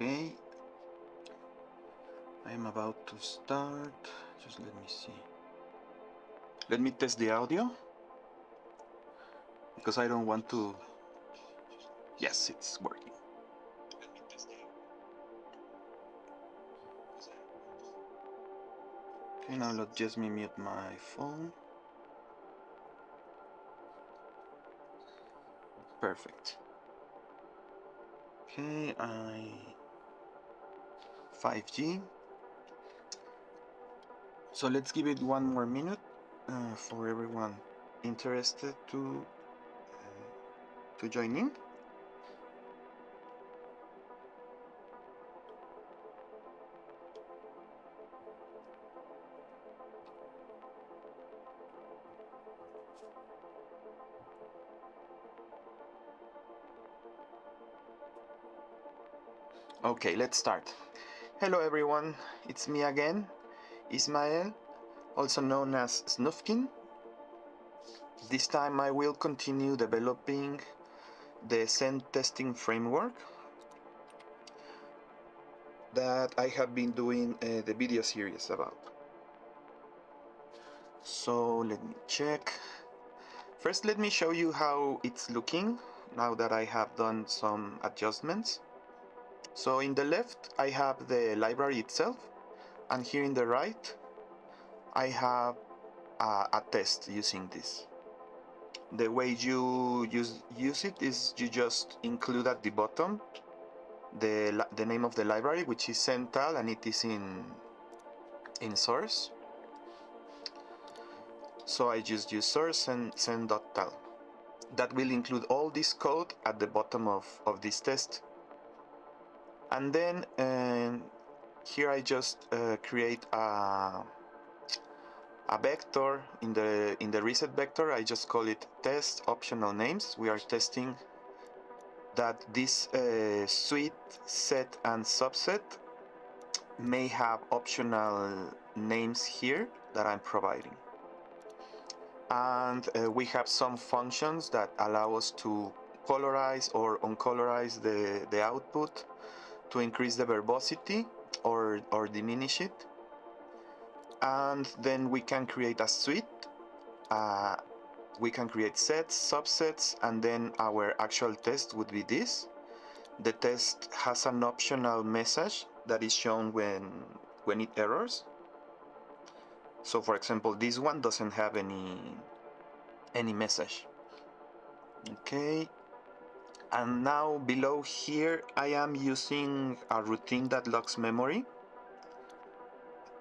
Okay, I am about to start. Just let me see. Let me test the audio because I don't want to. Yes, it's working. Okay, now let just me mute my phone. Perfect. Okay, 5G. So let's give it one more minute for everyone interested to join in. Okay, let's start. Hello everyone, it's me again, Ismael, also known as Snufkin. This time I will continue developing the Uxntal Testing Framework that I have been doing the video series about. So let me check. First let me show you how it's looking now that I have done some adjustments. So in the left I have the library itself, and here in the right I have a test using this. The way you use it is you just include at the bottom the name of the library, which is Uxntal, and it is in source. So I just use source and send.tal. That will include all this code at the bottom of this test. And then here I just create a vector in the reset vector. I just call it test optional names. We are testing that this suite, set, and subset may have optional names here that I'm providing. And we have some functions that allow us to colorize or uncolorize the output to increase the verbosity or diminish it. And then we can create a suite. We can create sets, subsets, and then our actual test would be this. The test has an optional message that is shown when it errors. So for example, this one doesn't have any message. Okay, and now below here I am using a routine that logs memory,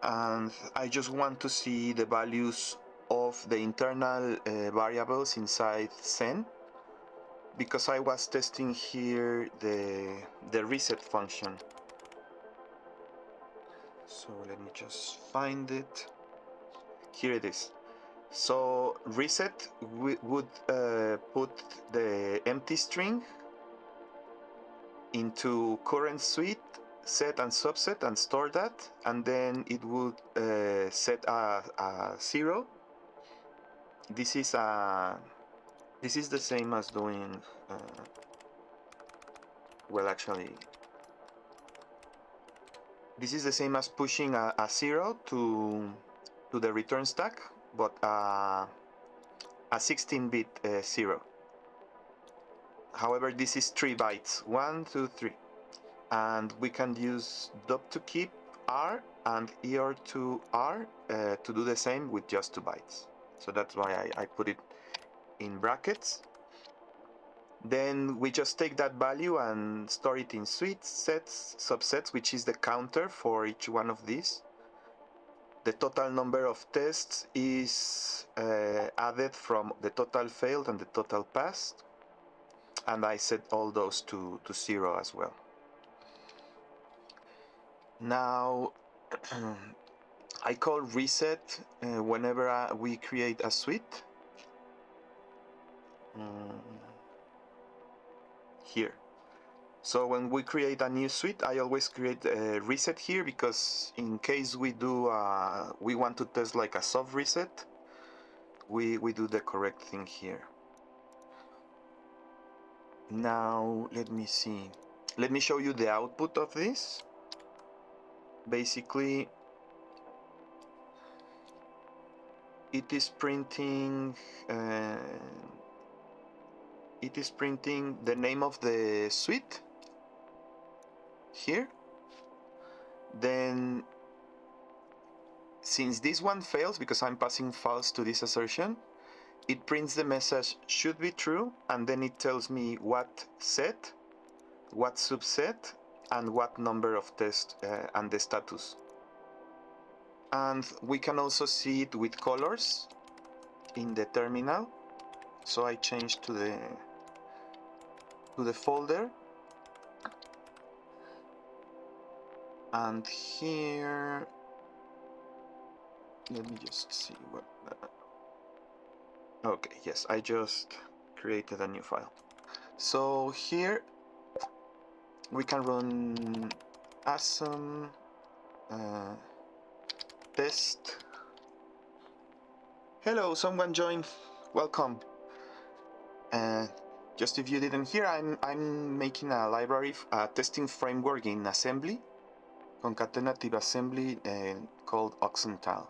and I just want to see the values of the internal variables inside Zen, because I was testing here the reset function. So let me just find it. Here it is. So reset would put the empty string into current suite, set and subset, and store that, and then it would set a 0. This is the same as doing well, actually this is the same as pushing a 0 to the return stack, but a 16-bit 0. However, this is 3 bytes, 1, 2, 3, and we can use dub to keep R and ER to R to do the same with just 2 bytes. So that's why I put it in brackets. Then we just take that value and store it in suites, sets, subsets, which is the counter for each one of these. The total number of tests is added from the total failed and the total passed, and I set all those to 0 as well. Now I call reset whenever we create a suite. Here. So when we create a new suite, I always create a reset here, because in case we do we want to test like a soft reset, we do the correct thing here. Now let me see. let me show you the output of this. Basically, it is printing the name of the suite here. Then, since this one fails because I'm passing false to this assertion, it prints the message should be true, and then it tells me what set, what subset, and what number of tests and the status. And we can also see it with colors in the terminal. So I change to the folder, and here, let me just see what. Okay, yes, I just created a new file. So here we can run awesome test. Hello, someone joined. Welcome. Just if you didn't hear, I'm making a library, a testing framework in assembly, concatenative assembly, called Uxntal.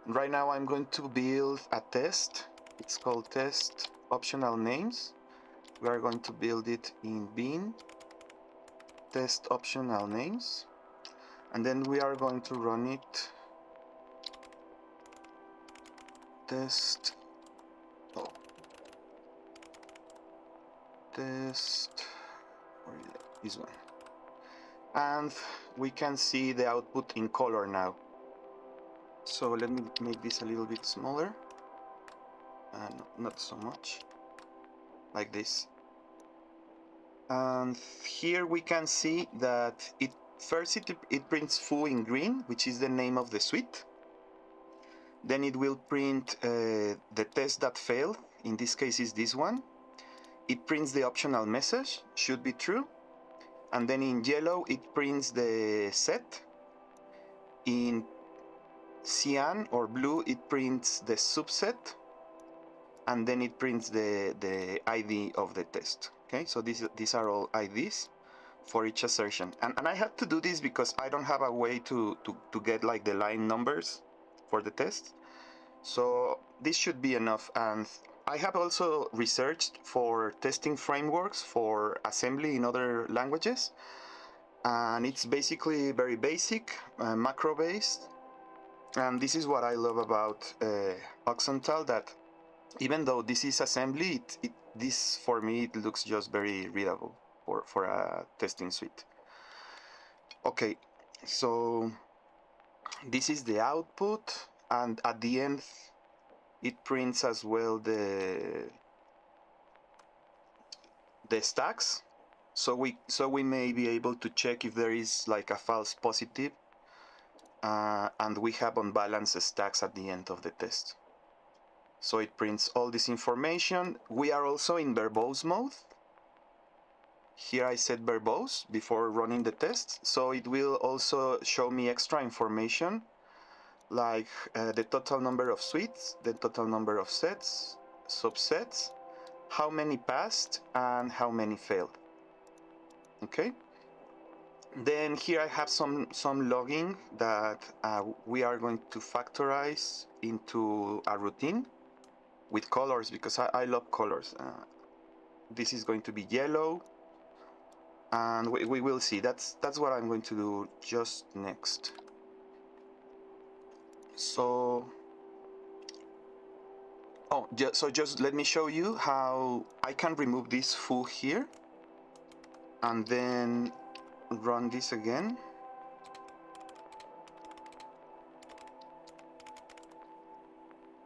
Right now I'm going to build a test. It's called test optional names. We are going to build it in bin test optional names, and then we are going to run it test this one, and we can see the output in color now. So let me make this a little bit smaller, and not so much, like this. And here we can see that it prints foo in green, which is the name of the suite. Then it will print the test that failed. In this case is this one. It prints the optional message, should be true. And then in yellow it prints the set. In cyan or blue it prints the subset. And then it prints the ID of the test. Okay, so these are all IDs for each assertion. And I had to do this because I don't have a way to get like the line numbers for the test. So this should be enough. And I have also researched for testing frameworks for assembly in other languages. And it's basically very basic, macro based. And this is what I love about Uxntal, that even though this is assembly, this for me it looks just very readable for a testing suite. Okay, so this is the output, and at the end it prints as well the stacks, so we may be able to check if there is like a false positive, and we have unbalanced stacks at the end of the test. So it prints all this information. We are also in verbose mode. Here I set verbose before running the test, so it will also show me extra information, like the total number of suites, the total number of sets, subsets, how many passed, and how many failed. Okay. Then here I have some logging that we are going to factorize into a routine with colors, because I love colors. This is going to be yellow, and we will see. That's what I'm going to do just next. So just let me show you how I can remove this foo here, and then run this again.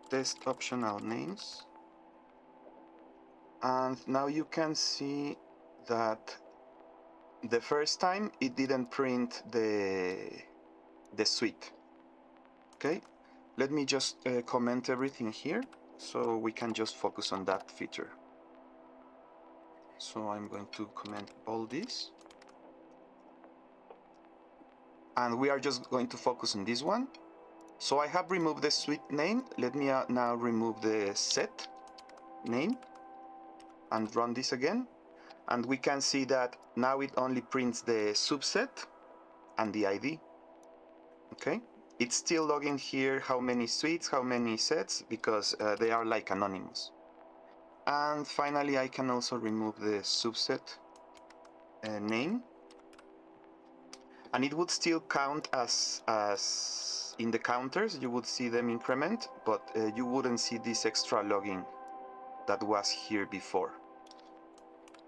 Test optional names, and now you can see that the first time it didn't print the suite. Okay, let me just comment everything here so we can just focus on that feature. So I'm going to comment all this, and we are just going to focus on this one. So I have removed the suite name. Let me now remove the set name and run this again. And we can see that now it only prints the subset and the ID. Okay, it's still logging here how many suites, how many sets, because they are like anonymous. And finally, I can also remove the subset name, and it would still count as in the counters. You would see them increment, but you wouldn't see this extra logging that was here before.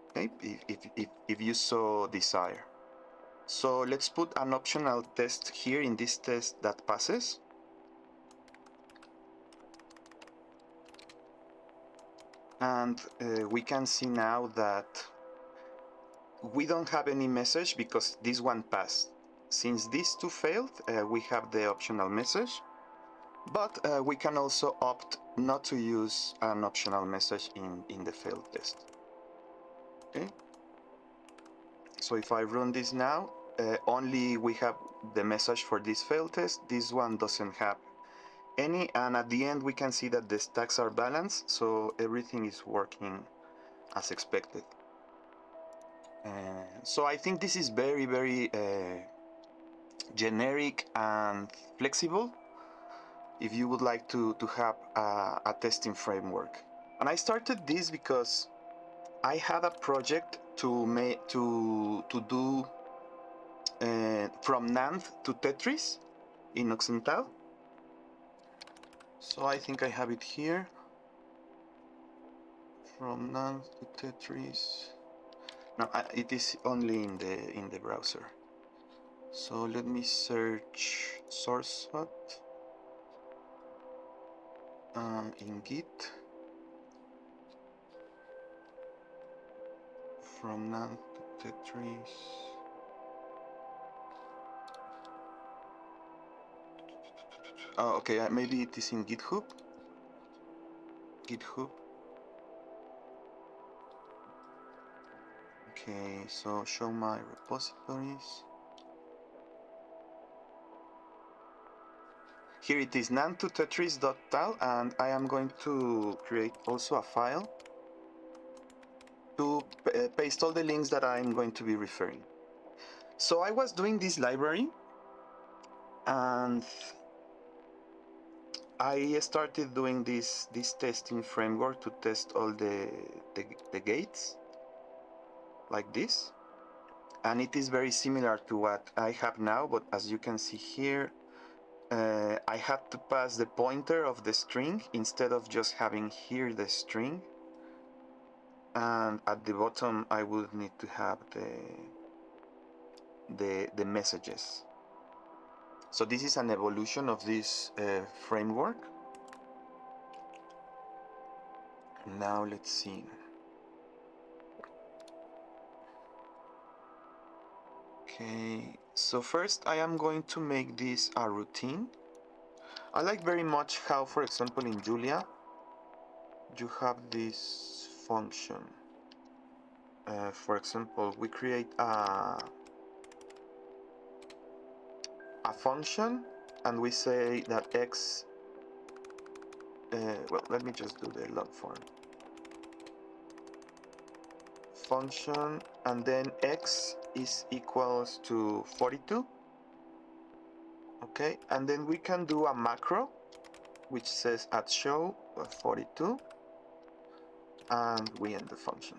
Okay, if you so desire. So let's put an optional test here in this test that passes. And we can see now that we don't have any message because this one passed. Since these two failed, we have the optional message, but we can also opt not to use an optional message in the failed test. Okay. So if I run this now, only we have the message for this failed test. This one doesn't have any, and at the end we can see that the stacks are balanced, so everything is working as expected. So I think this is very, very generic and flexible if you would like to have a testing framework. And I started this because I had a project to do from NAND to Tetris in Uxntal. So I think I have it here. From NAND to Tetris. No, it is only in the browser. So let me search source hot in Git. From NAND to Tetris. Oh, okay, maybe it is in GitHub. GitHub. Okay, so show my repositories. Here it is, NAND to Tetris.tal, and I am going to create also a file to paste all the links that I'm going to be referring. So I was doing this library, and I started doing this testing framework to test all the gates, like this. And it is very similar to what I have now, but as you can see here, I had to pass the pointer of the string instead of just having here the string. And at the bottom, I would need to have the messages. So this is an evolution of this framework. Now let's see. Okay, so first I am going to make this a routine. I like very much how, for example, in Julia, you have this function. For example, we create a function and we say that x, well, let me just do the log form. Function, and then x is equals to 42. Okay, and then we can do a macro which says at show 42, and we end the function.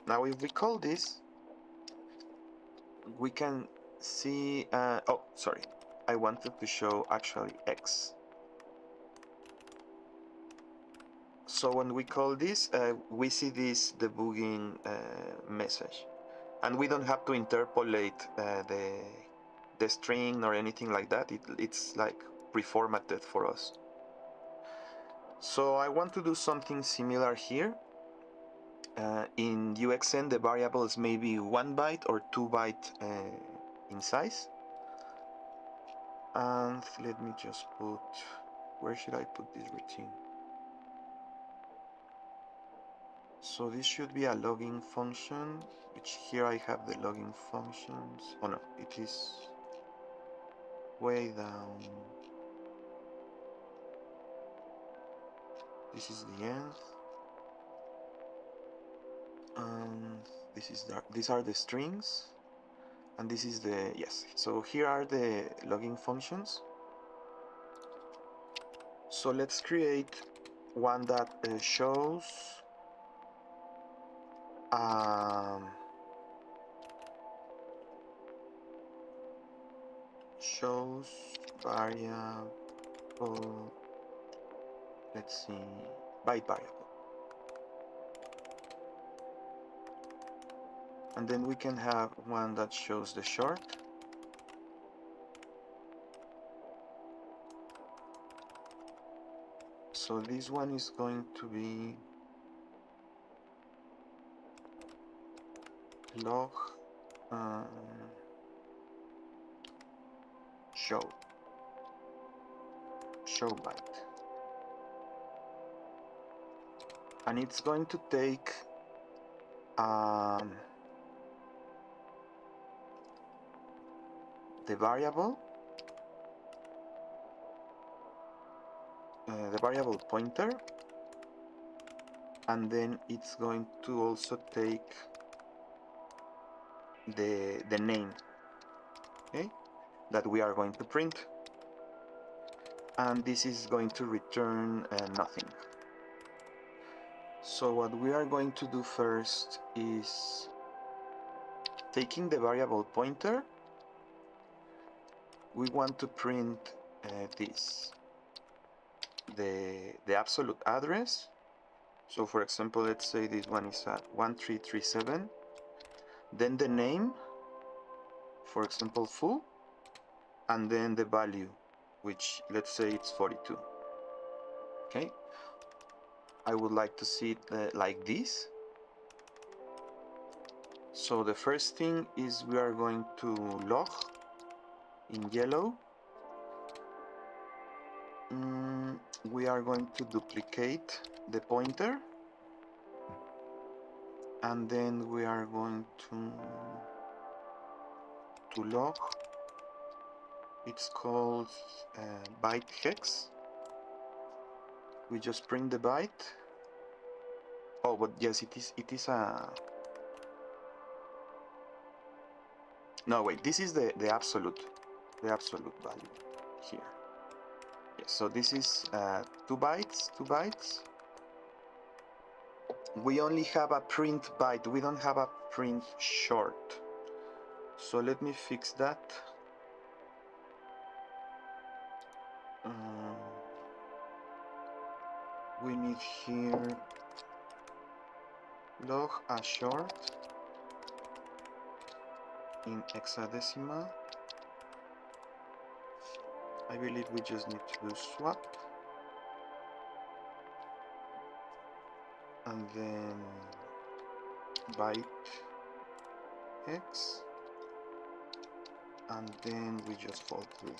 Now if we call this, we can see, oh, sorry, I wanted to show actually x. So when we call this, we see this debugging message, and we don't have to interpolate the string or anything like that. It's like pre-formatted for us. So I want to do something similar here. In UXN, the variables may be 1 byte or 2 byte in size. And let me just put, where should I put this routine? So this should be a logging function, which here I have the logging functions. Oh no, it is way down. This is the end. And these are the strings, and this is the, yes, so here are the logging functions. So let's create one that shows variable, let's see, byte variable. And then we can have one that shows the short. So this one is going to be log show byte, and it's going to take the variable pointer, and then it's going to also take the name, okay, that we are going to print, and this is going to return nothing. So what we are going to do first is taking the variable pointer, we want to print this, the absolute address. So for example, let's say this one is at 1337, then the name, for example full, and then the value, which let's say it's 42. Okay, I would like to see it like this. So the first thing is we are going to log in yellow. We are going to duplicate the pointer, and then we are going to log, it's called byte hex. We just print the byte. Oh, but yes, it is a, no wait, this is the absolute value here. Yes, so this is 2 bytes. We only have a print byte, we don't have a print short. So let me fix that. We need here log a short in hexadecimal. I believe we just need to do swap, and then byte hex, and then we just fall through.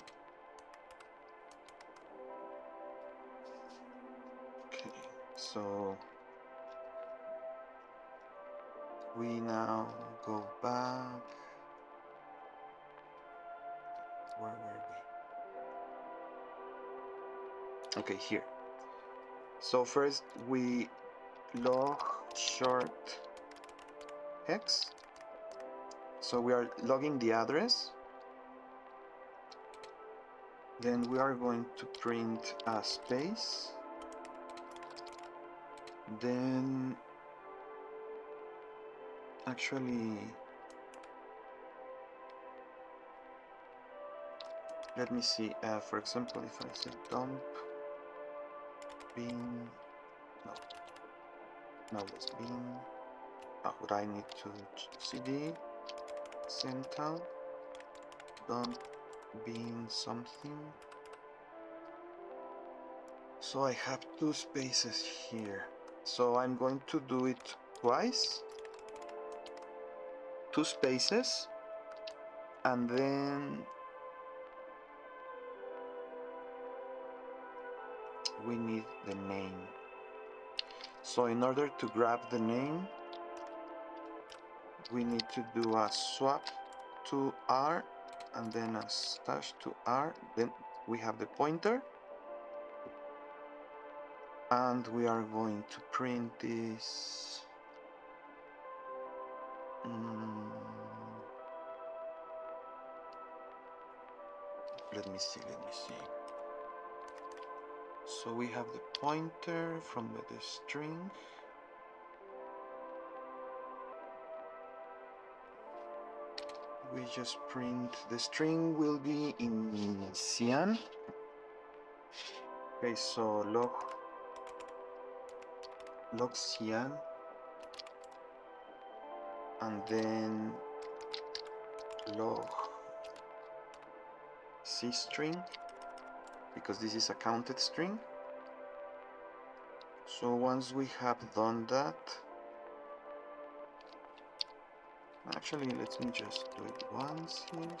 Okay, so we now go back. Where were we? Okay, here. So first we log short hex. So we are logging the address. Then we are going to print a space. Then actually, let me see, for example, if I say dump bin, no less bin, would I need to cd Uxntal dump bin something. So I have 2 spaces here, so I'm going to do it twice, 2 spaces, and then we need the name. So in order to grab the name, we need to do a swap to R and then a stash to R. Then we have the pointer, and we are going to print this Mm, let me see. So we have the pointer from the string. We just print the string will be in cyan. Okay, so log cyan, and then log c string, because this is a counted string. So once we have done that, actually let me just do it once here.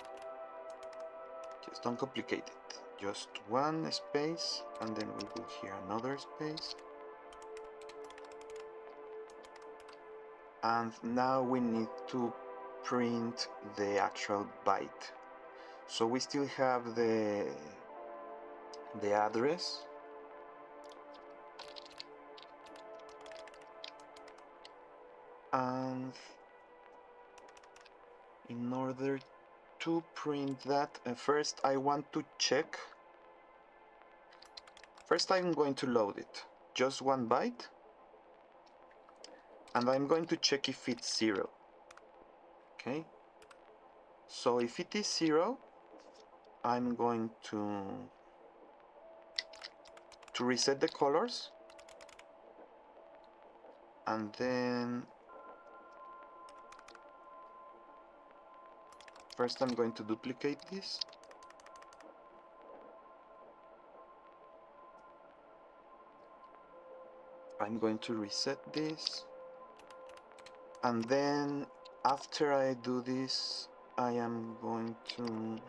Just don't complicate it. Just one space, and then we will here another space. And now we need to print the actual byte. So we still have the address. And in order to print that, first I want to check. First I'm going to load it, just 1 byte. And I'm going to check if it's 0. Okay. So if it is 0, I'm going to reset the colors. And then first I'm going to duplicate this. I'm going to reset this. And then after I do this, I am going to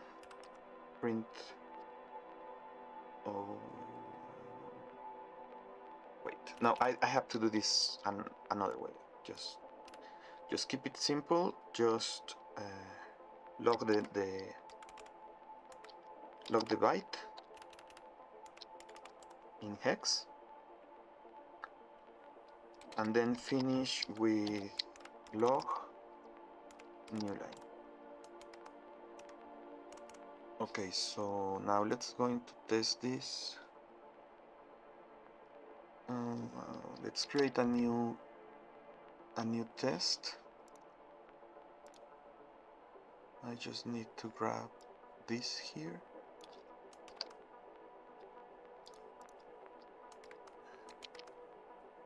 print. Oh, wait. No, I have to do this another way. Just keep it simple. Just log the byte in hex, and then finish with log new line. Okay, so now let's going to test this. Let's create a new test. I just need to grab this here.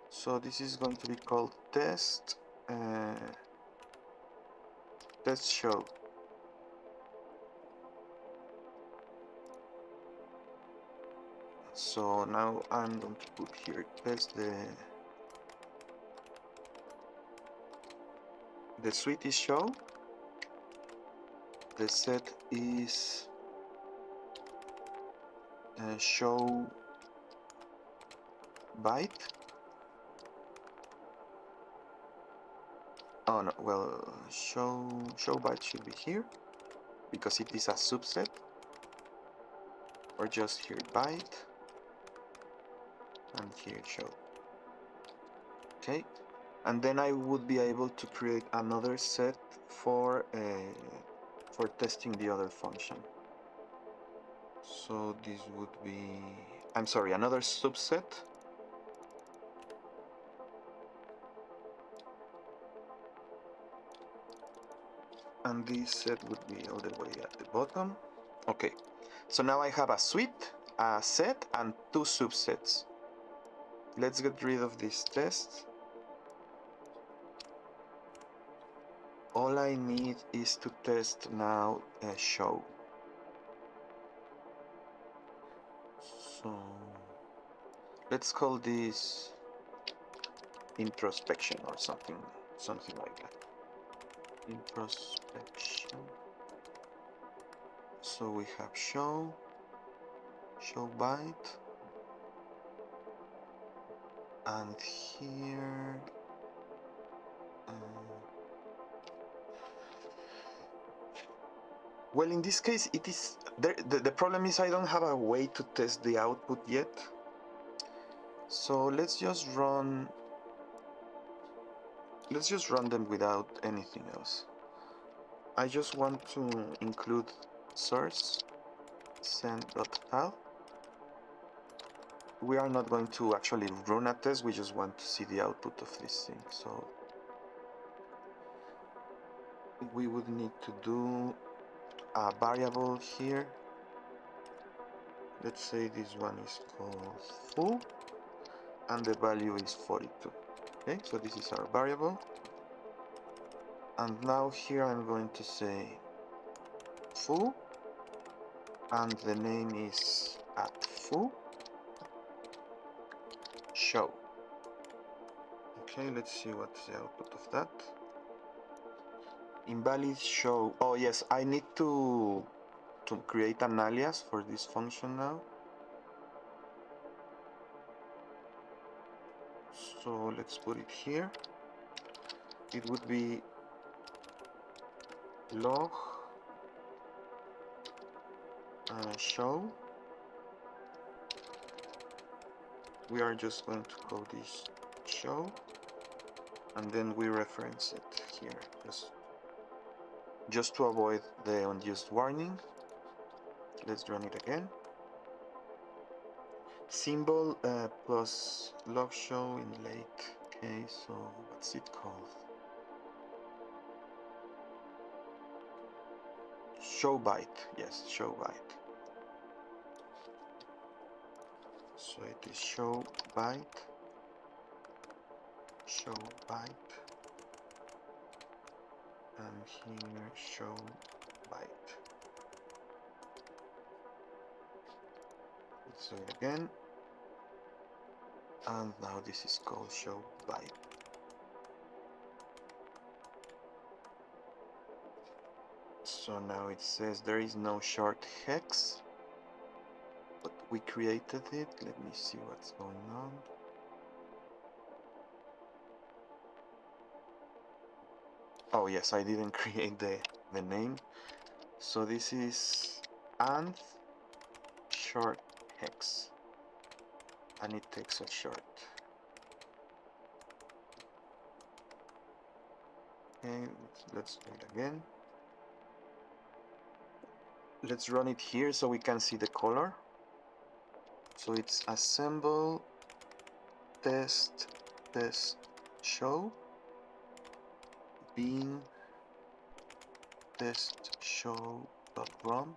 So this is going to be called test show. So now I'm going to put here test the suite is show. The set is show byte. Oh no, well, show byte should be here because it is a subset, or just here byte and here show. Okay, and then I would be able to create another set for testing the other function. So this would be, I'm sorry, another subset. And this set would be all the way at the bottom. Okay, so now I have a suite, a set, and 2 subsets. Let's get rid of this test. All I need is to test now show. So let's call this introspection or something like that. Introspection. So we have show byte, and here well, in this case it is the problem is I don't have a way to test the output yet. So let's just run let's just run them without anything else. I just want to include source send.out. We are not going to actually run a test, we just want to see the output of this thing. So we would need to do a variable here. Let's say this one is called foo, and the value is 42. Okay, so this is our variable. And now here I'm going to say foo, and the name is at foo show. Okay, let's see what's the output of that. Invalid show. Oh yes, I need to create an alias for this function now. So let's put it here. It would be log show. We are just going to call this show, and then we reference it here just to avoid the unused warning. Let's run it again. Symbol plus log show in late. Okay, so what's it called? Show byte. Yes, show byte. So it is show byte. Show byte. And here show byte. Let's do it again. And now this is called show byte. So now it says there is no short hex, but we created it. Let me see what's going on. Oh yes, I didn't create the name. So this is nth short hex, and it takes a short. Okay, let's do it again. Let's run it here so we can see the color. So it's assemble test show bin test show.rom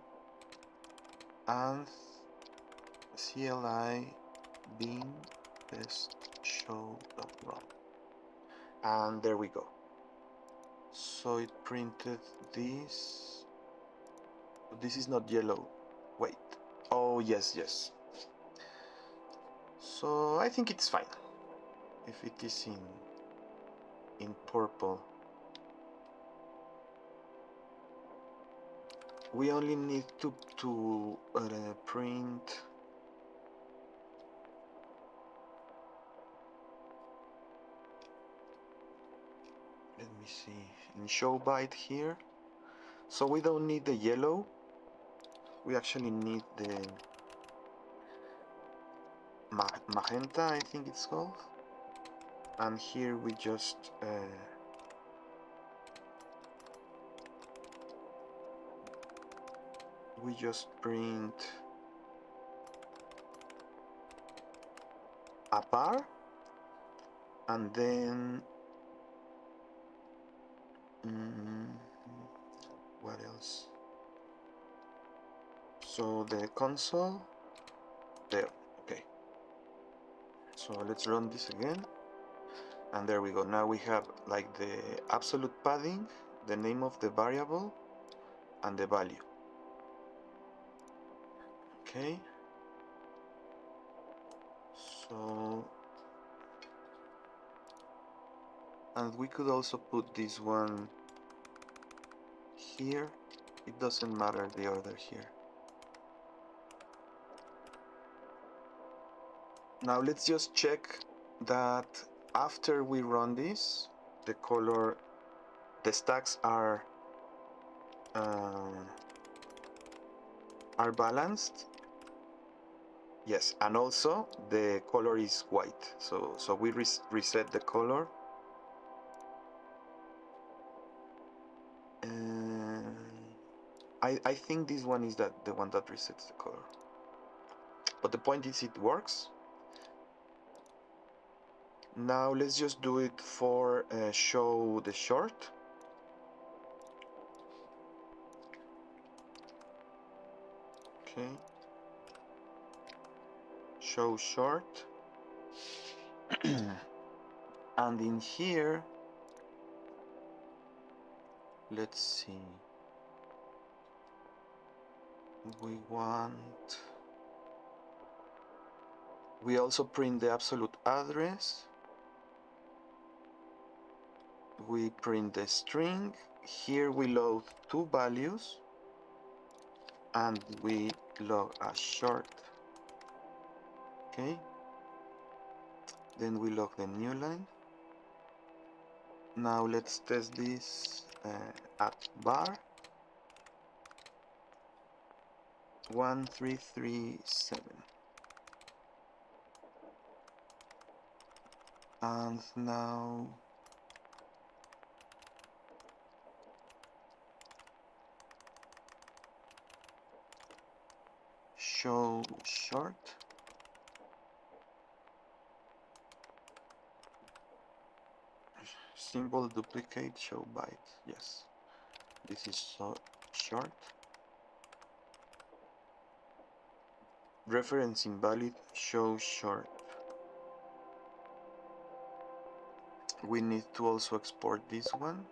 and CLI bin test show.rom, and there we go. So it printed this. This is not yellow. Wait. Oh yes, yes. So I think it's fine if it is in purple. We only need to print let me see, in show byte here. So we don't need the yellow, we actually need the magenta, I think it's called. And here we just print a bar, and then what else? So the console there. Okay, so let's run this again, and there we go. Now we have like the absolute padding, the name of the variable, and the value. Okay, so, and we could also put this one here. It doesn't matter the order here. Now let's just check that after we run this, the color, the stacks are balanced. Yes, and also the color is white. So we reset the color. I think this one is the one that resets the color. But the point is it works. Now let's just do it for show the short. Okay. Show short. And in here, let's see. We also print the absolute address. We print the string. Here we load two values and we log a short. Okay. Then we log the new line. Now let's test this at bar 1337. And now show short. Symbol duplicate show byte. Yes, this is so short. Reference invalid show short. We need to also export this one.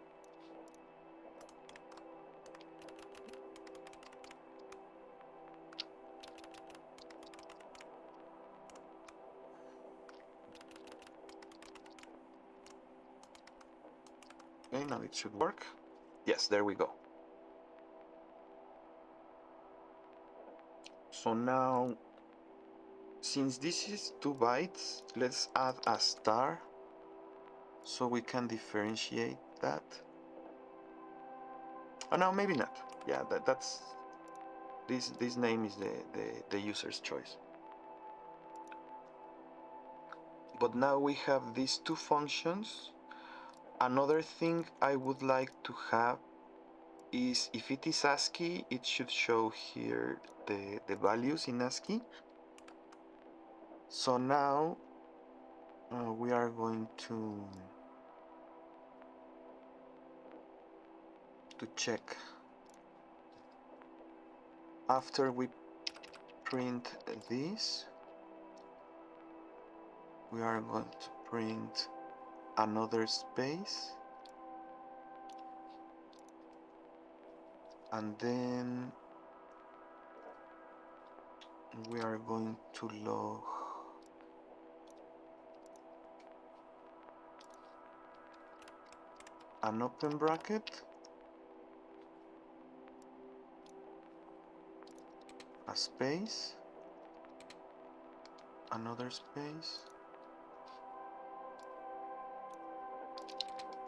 Okay, now it should work. Yes, there we go. So now, since this is 2 bytes, let's add a star so we can differentiate that. Oh no, maybe not. Yeah, that's this name is the user's choice. But now we have these two functions. Another thing I would like to have is, if it is ASCII, it should show here the values in ASCII. So now we are going to check. After we print this, we are going to print another space, and then we are going to log an open bracket, a space, another space,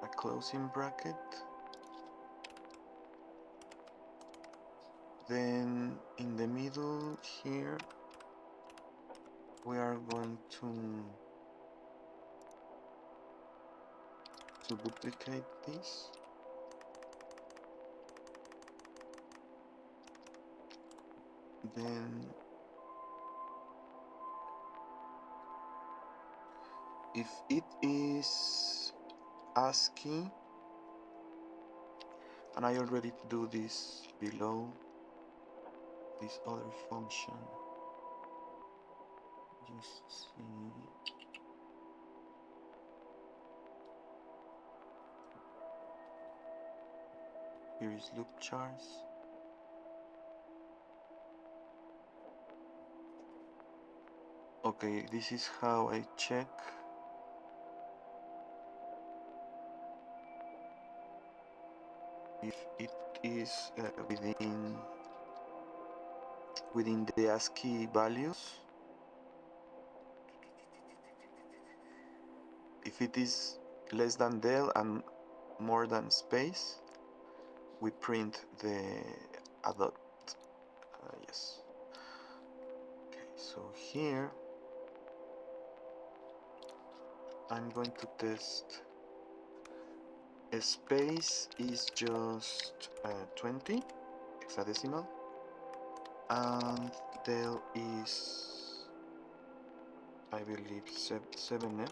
a closing bracket, then in the middle here we are going to duplicate this, then if it is ASCII, and I already do this below this other function, just see. Here is loop chars. Okay, this is how I check if it is within the ASCII values. If it is less than del and more than space, we print the a dot. Yes. Okay, so here I'm going to test a space is just 20. hexadecimal, and del is, I believe, 7F.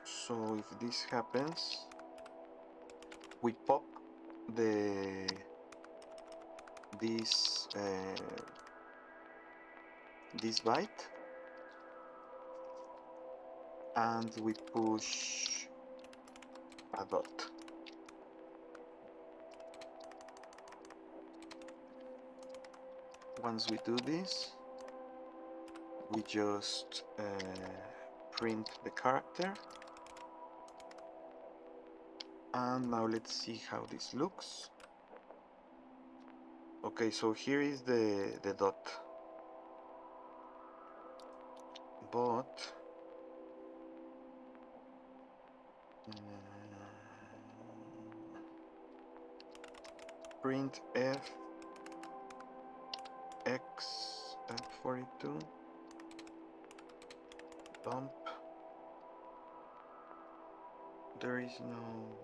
So if this happens, we pop the this byte, and we push a dot. Once we do this, we just print the character. And now let's see how this looks. Okay, so here is the dot. But print f x f42 dump. There is no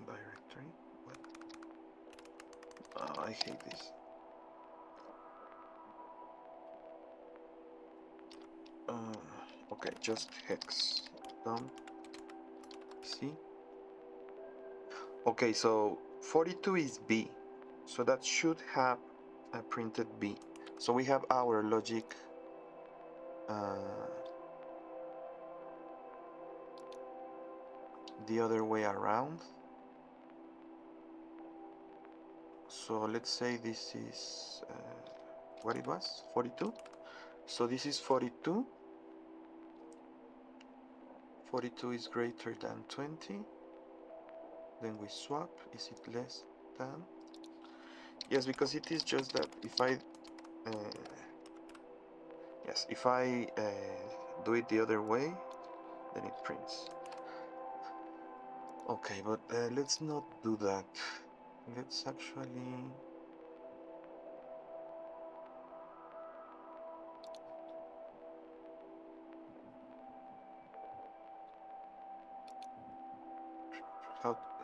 directory. What? Oh, I hate this. Okay, just hex dump C. Okay, so 42 is B, so that should have a printed B. So we have our logic the other way around. So let's say this is what it was, 42. So this is 42. 42 is greater than 20. Then we swap. Is it less than? Yes, because it is just that if I yes, if I do it the other way, then it prints. Okay, but let's not do that. Let's actually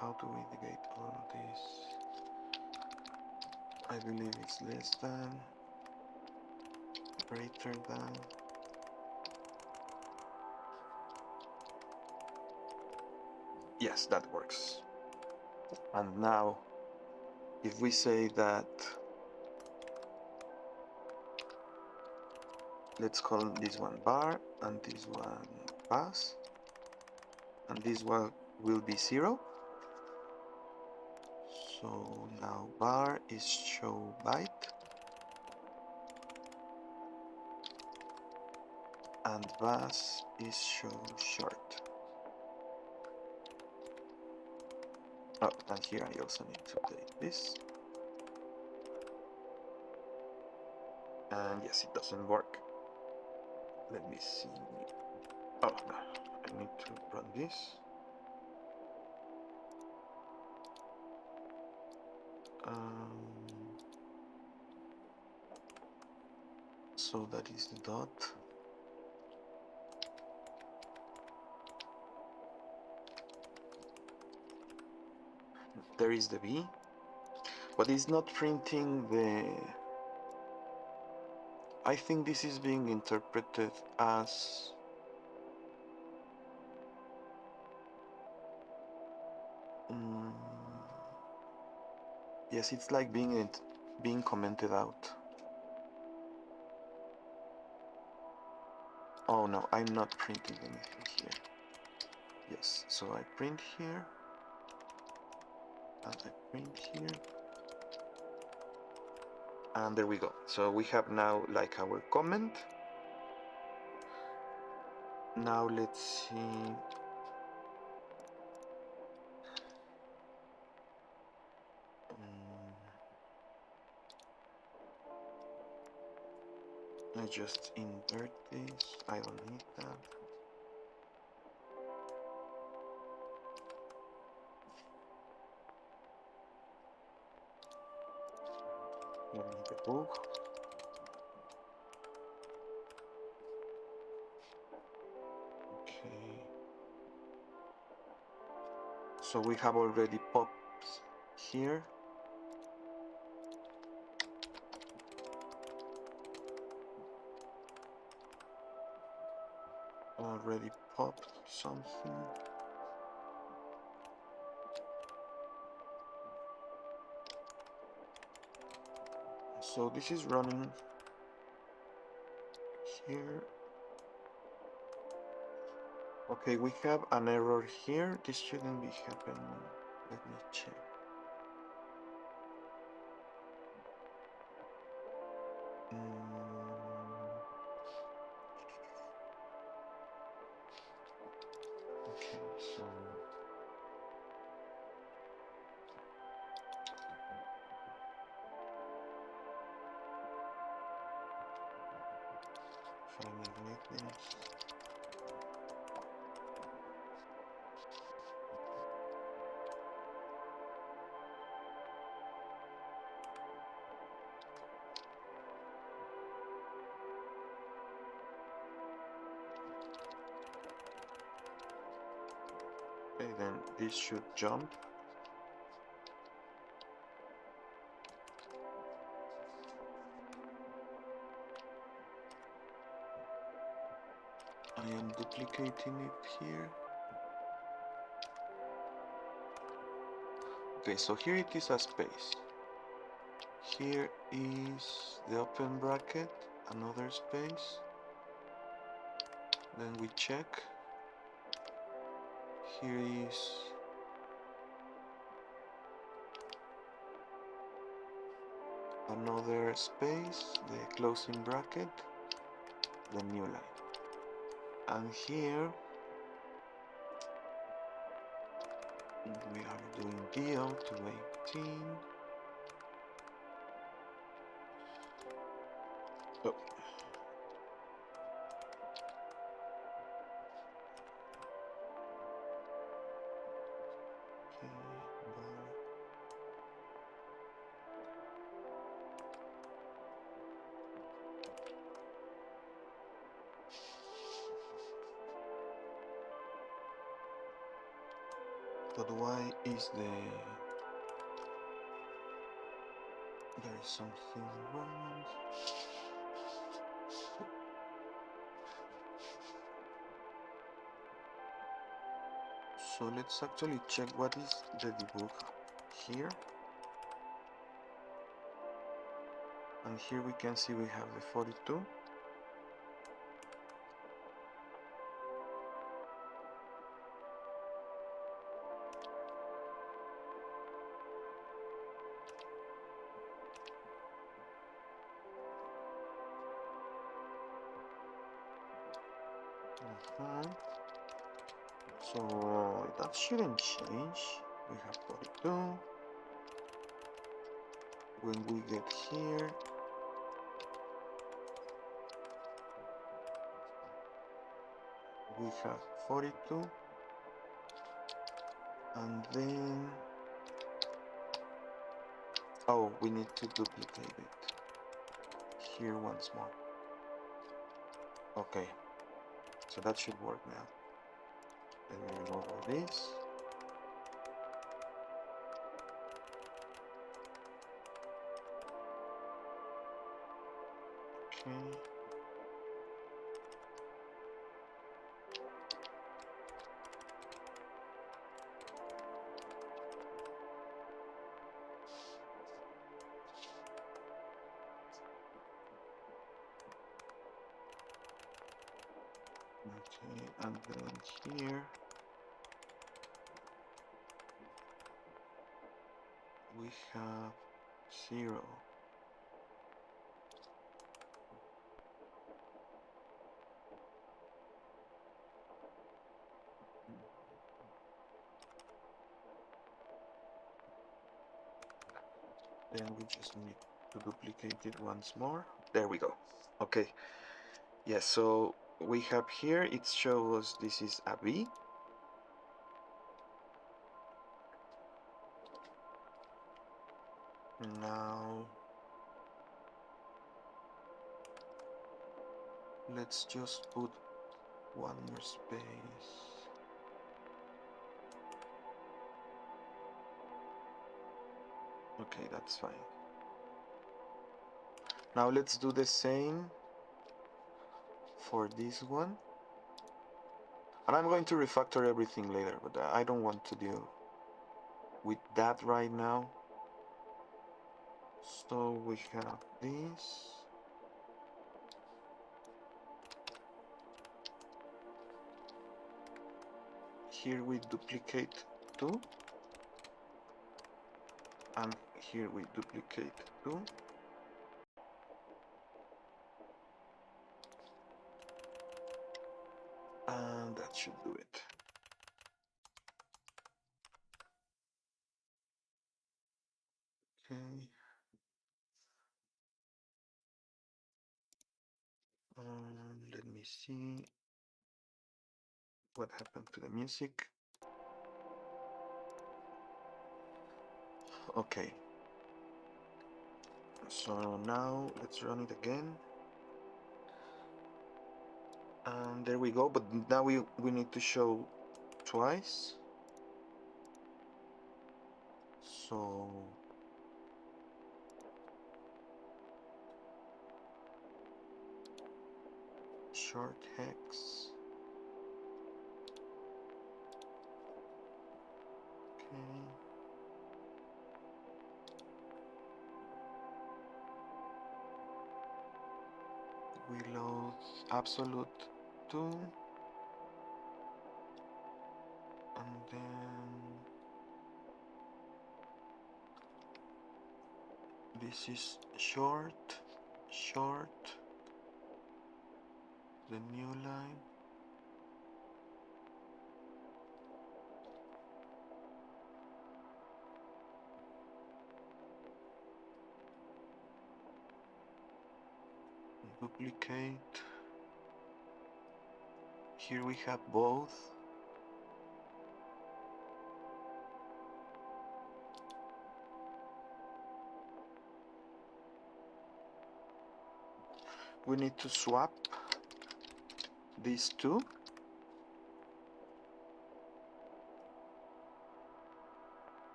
how do we negate all of this? I believe it's less than, greater than. Yes, that works. And now, if we say that, let's call this one bar and this one pass, and this one will be 0. So now bar is show byte, and pass is show short. Oh, and here I also need to update this. And yes, it doesn't work. Let me see. Oh, no, I need to run this. So that is the dot. There is the B, but it's not printing the... I think this is being interpreted as... yes, it's like being commented out. Oh no, I'm not printing anything here. Yes, so I print here, and I print here, and there we go. So we have now like our comment. Now let's see. I just invert this. I don't need that. Debug. Okay. So we have already popped here. Already popped something. So this is running here. Okay, we have an error here. This shouldn't be happening. Let me check. Okay, so if I neglect this. Okay, then this should jump. I am duplicating it here. Okay, so here it is a space. Here is the open bracket, another space. Then we check. Here is another space, the closing bracket, the new line. And here we are doing DL to 18. Oh. Okay, bar. But why is there is something wrong? So let's actually check what is the debug here. And here we can see we have the 42. So that shouldn't change. We have 42. When we get here, we have 42. And then, oh, we need to duplicate it here once more. Okay, so that should work now. Let me remove all this. Okay. Okay, and then here we have 0. Then we just need to duplicate it once more. There we go. Okay. Yes, so we have here, it shows this is a B. Now let's just put one more space. Okay, that's fine. Now let's do the same for this one. And I'm going to refactor everything later, but I don't want to deal with that right now. So we have this. Here we duplicate 2. And here we duplicate 2. And that should do it. Okay. Let me see what happened to the music. Okay. So now let's run it again. And there we go, but now we need to show twice. So short hex. Okay. We load absolute 2. And then this is short, the new line. Duplicate. Here we have both. We need to swap these two.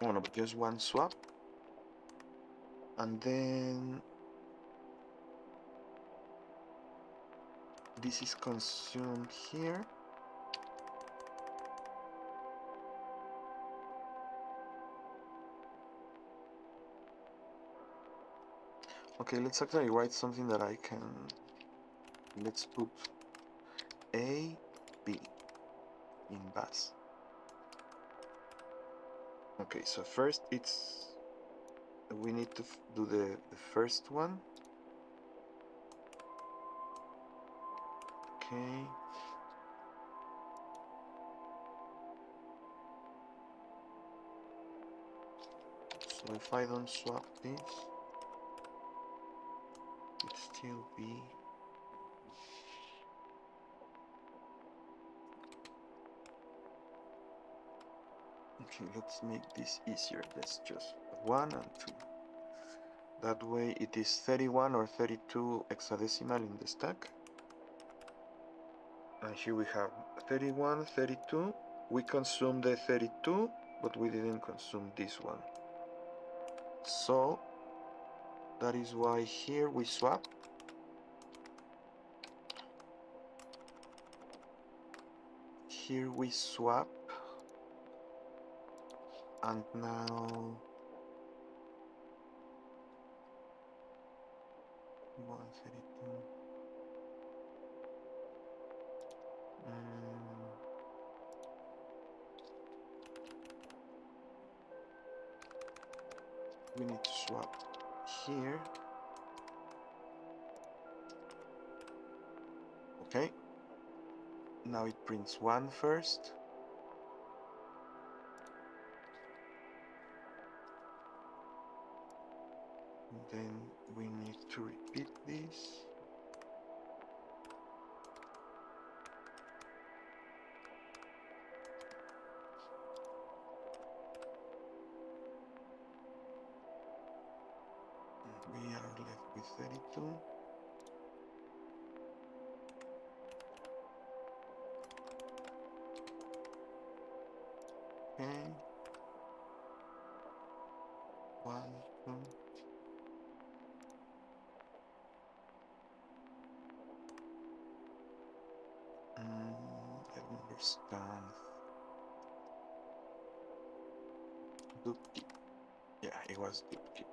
Oh no, but just one swap. And then this is consumed here. Okay, let's actually write something that I can. Let's put A, B in bus. Okay, so first we need to do the first one. Okay. So if I don't swap this, it's still B. Okay, let's make this easier. Let's just 1 and 2. That way it is 31 or 32 hexadecimal in the stack. And here we have 31, 32. We consume the 32, but we didn't consume this one. So that is why here we swap. Here we swap. And now 132. We need to swap here. Okay. Now it prints 1 first. Then we need to repeat this. We are left with 32. Okay. 1, 2. Let me understand. Dupkeep. Yeah, it was dupkeep.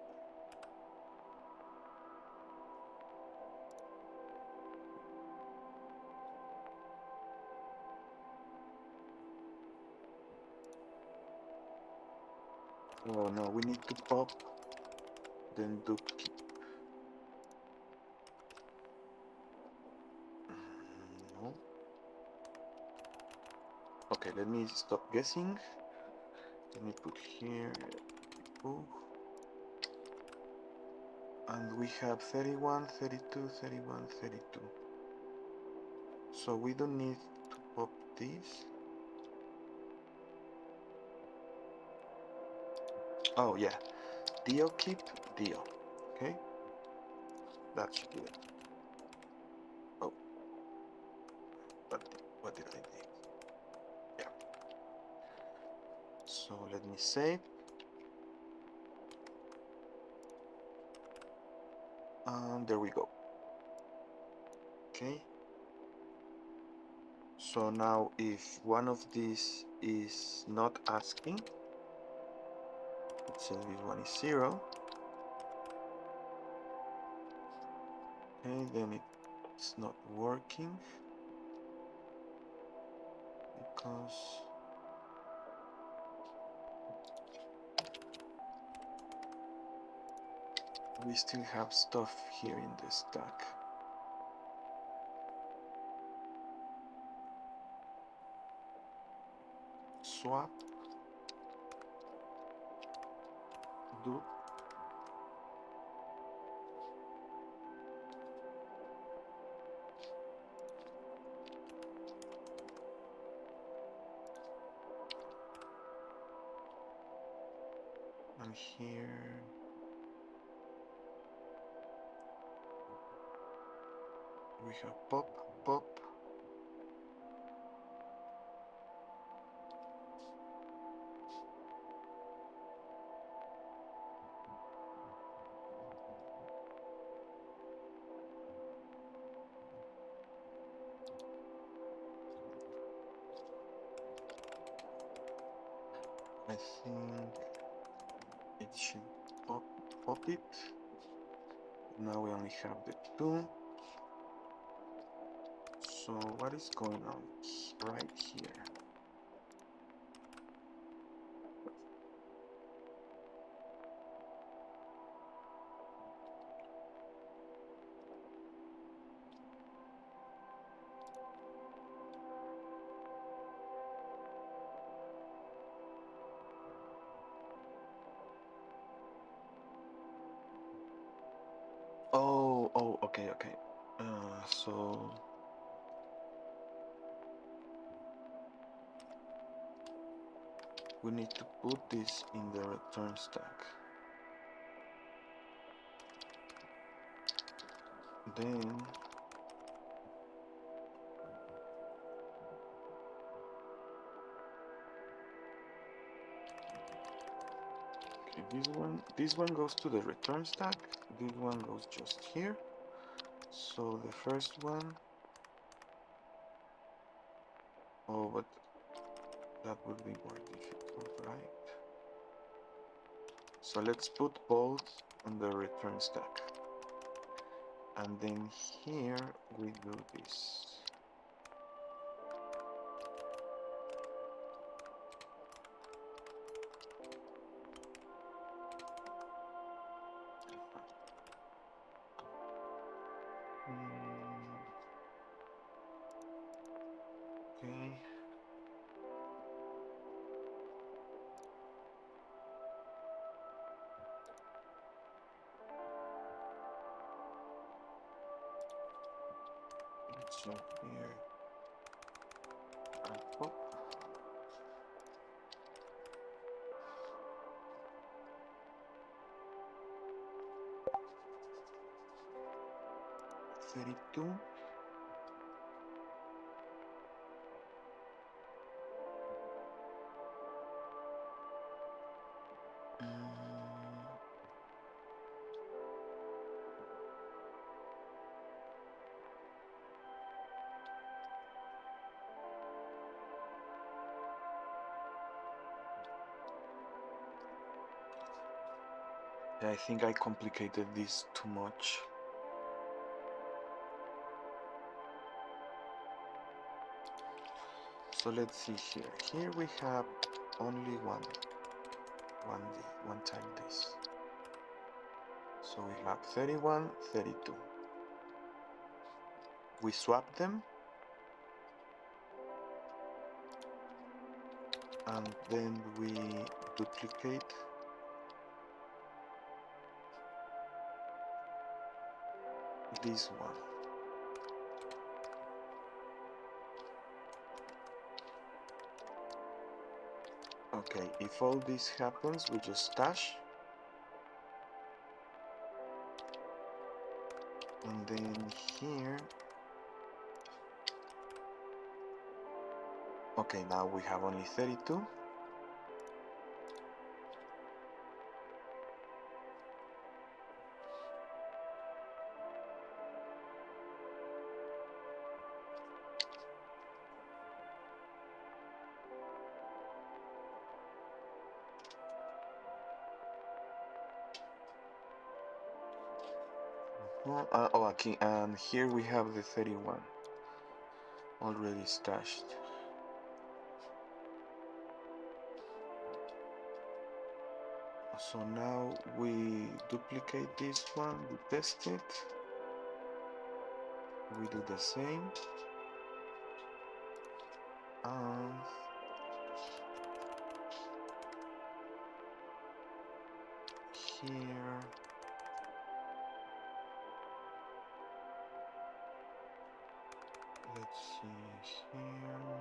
Oh no, we need to pop, then dupkeep. No. Okay, let me stop guessing. Let me put here. Oh. And we have 31, 32, 31, 32. So we don't need to pop this. Oh yeah, Dio keep Dio. Okay, that should do it. Oh, what did I do? Yeah. So let me save. And there we go. Okay. So now if one of these is not asking, let's say this one is 0. Okay, then it's not working because we still have stuff here in the stack. Swap do. And here we have pop, pop. I think it should pop it. Now we only have the 2. So what is going on right here? Oh, okay. So we need to put this in the return stack. Then okay, this one goes to the return stack. This one goes just here. So the first one. Oh, but that would be more difficult, right? So let's put both on the return stack. And then here we do this. Okay. So here I pop. $32. I think I complicated this too much. So let's see here. Here we have only one time this. So we have 31, 32. We swap them, and then we duplicate this one. Okay, if all this happens, we just stash. And then here, okay, now we have only 32. Okay, and here we have the 31 already stashed. So now we duplicate this one, we test it, we do the same, and here let's see here,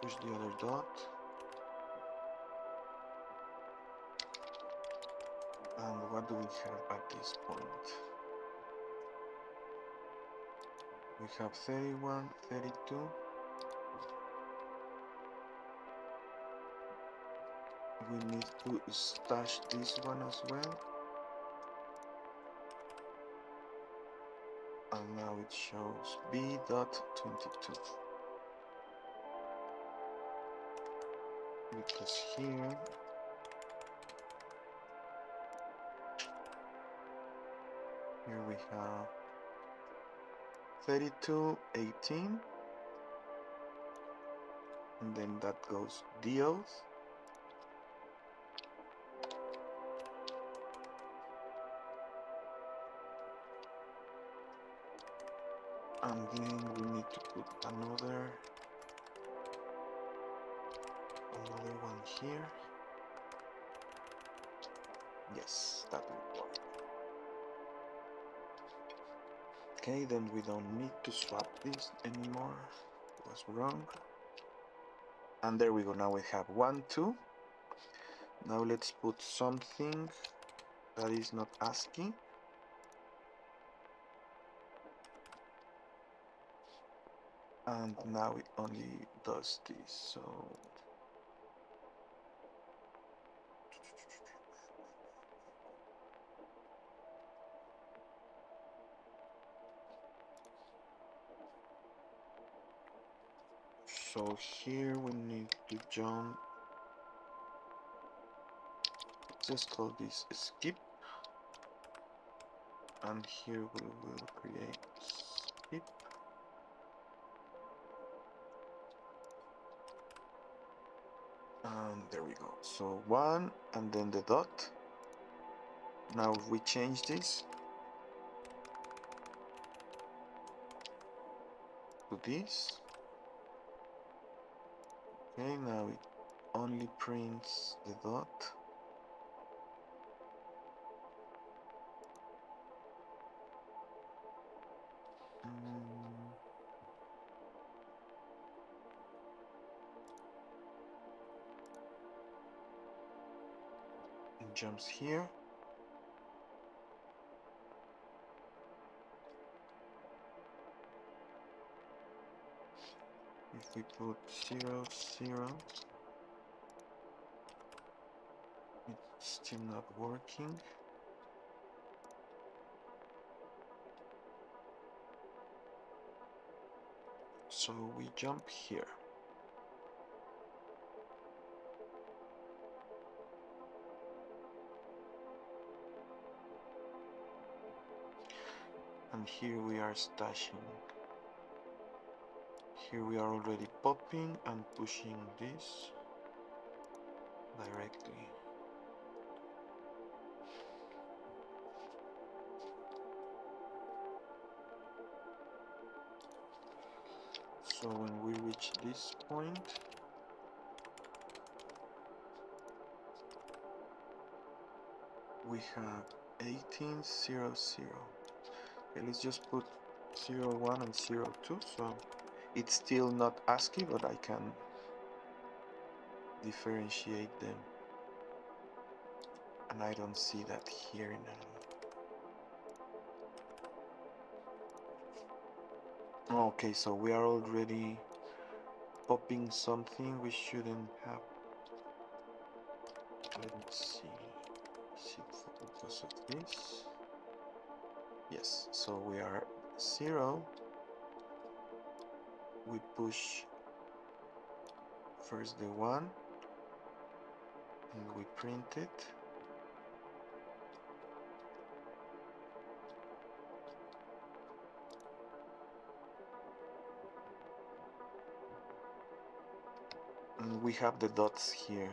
push the other dot, and what do we have at this point? We have 31, 32. We need to stash this one as well. And now it shows b.22. Because here we have 32, 18. And then that goes deals. And then we need to put another one here. Yes, that will work. Okay, then we don't need to swap this anymore. It was wrong. And there we go. Now we have 1, 2. Now let's put something that is not ASCII. And now it only does this, so here we need to jump. Just call this skip, and here we will create skip. And there we go. So 1 and then the dot. Now if we change this to this, okay, now it only prints the dot. It jumps here. If we put 0, 0, it's still not working. So we jump here. and here we are stashing. Here we are already popping and pushing this directly. So when we reach this point, we have 1800. Okay, let's just put 01 and 02, so it's still not ASCII, but I can differentiate them, and I don't see that here now. Okay, so we are already popping something we shouldn't have. Let me see. Is it because of this? Yes, so we are 0. We push first the 1 and we print it. And we have the dots here.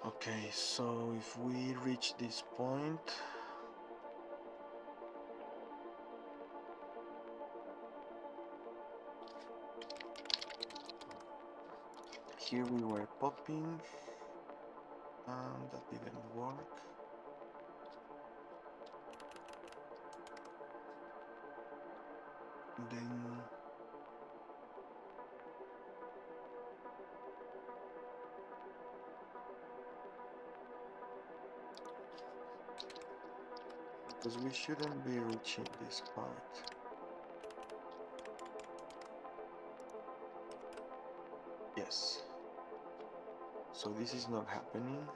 Okay, so if we reach this point, here we were popping, and that didn't work. Then because we shouldn't be reaching this part. Yes. So this is not happening.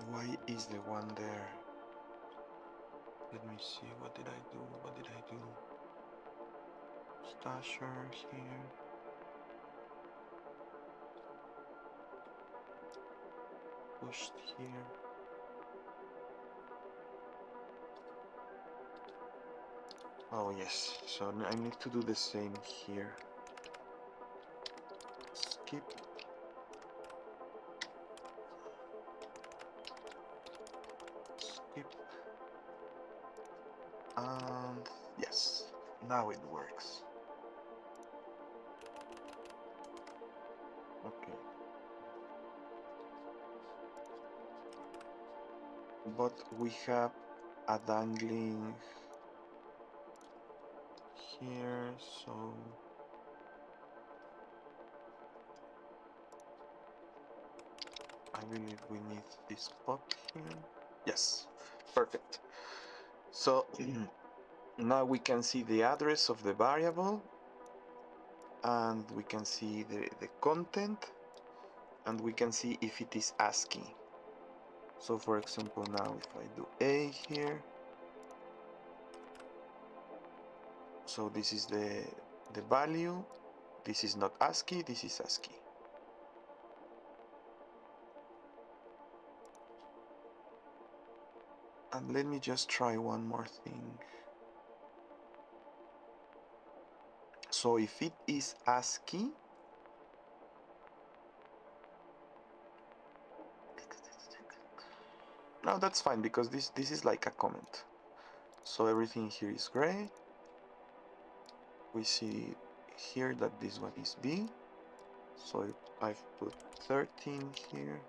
Why is the one there? Let me see, what did I do? What did I do? Stasher here. Pushed here. Oh yes, so I need to do the same here. Skip. Skip. And yes, now it works. Okay. But we have a dangling here, so I believe we need this pop here. Yes, perfect. So now we can see the address of the variable, and we can see the content, and we can see if it is ASCII. So for example, now if I do A here, so this is the value, this is not ASCII, this is ASCII. And let me just try one more thing. So if it is ASCII, no, that's fine, because this is like a comment. So everything here is gray. We see here that this one is B. So I've put 13 here.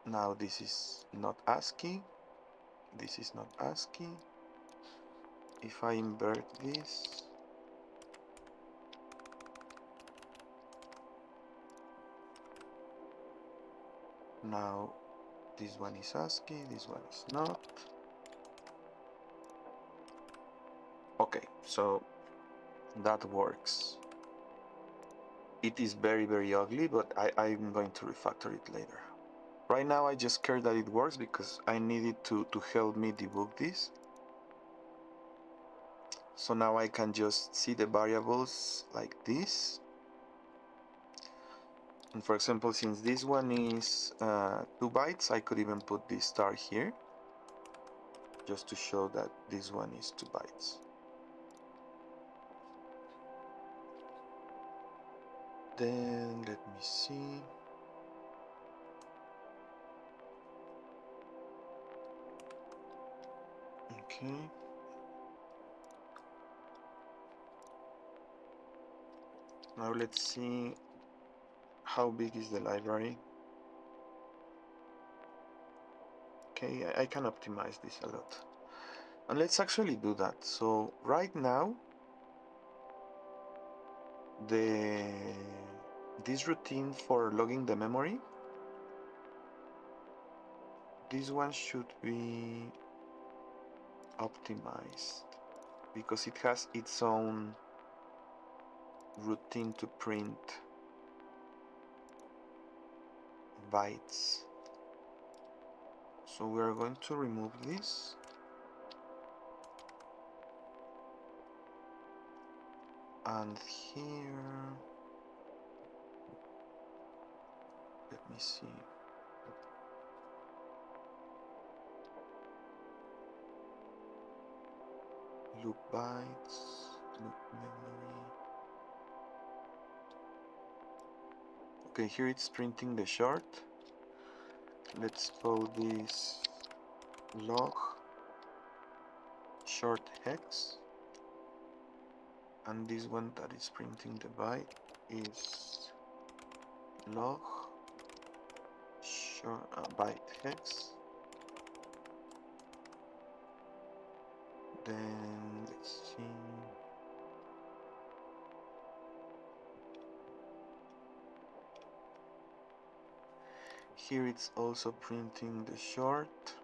Now this is not ASCII. This is not ASCII. If I invert this, now this one is ASCII, this one is not. Okay, so that works. It is very ugly, but I'm going to refactor it later. Right now I just care that it works because I need it to help me debug this. So now I can just see the variables like this. And for example, since this one is 2 bytes, I could even put this star here just to show that this one is 2 bytes. Then let me see. Okay. Now let's see how big is the library. Okay, I can optimize this a lot. And let's actually do that. So right now, this routine for logging the memory, this one should be optimized because it has its own routine to print bytes. So we are going to remove this. And here, let me see. Loop bytes, loop memory. Okay, here it's printing the short. Let's call this log short hex. And this one that is printing the byte is log short byte hex. Then let's see. Here it's also printing the short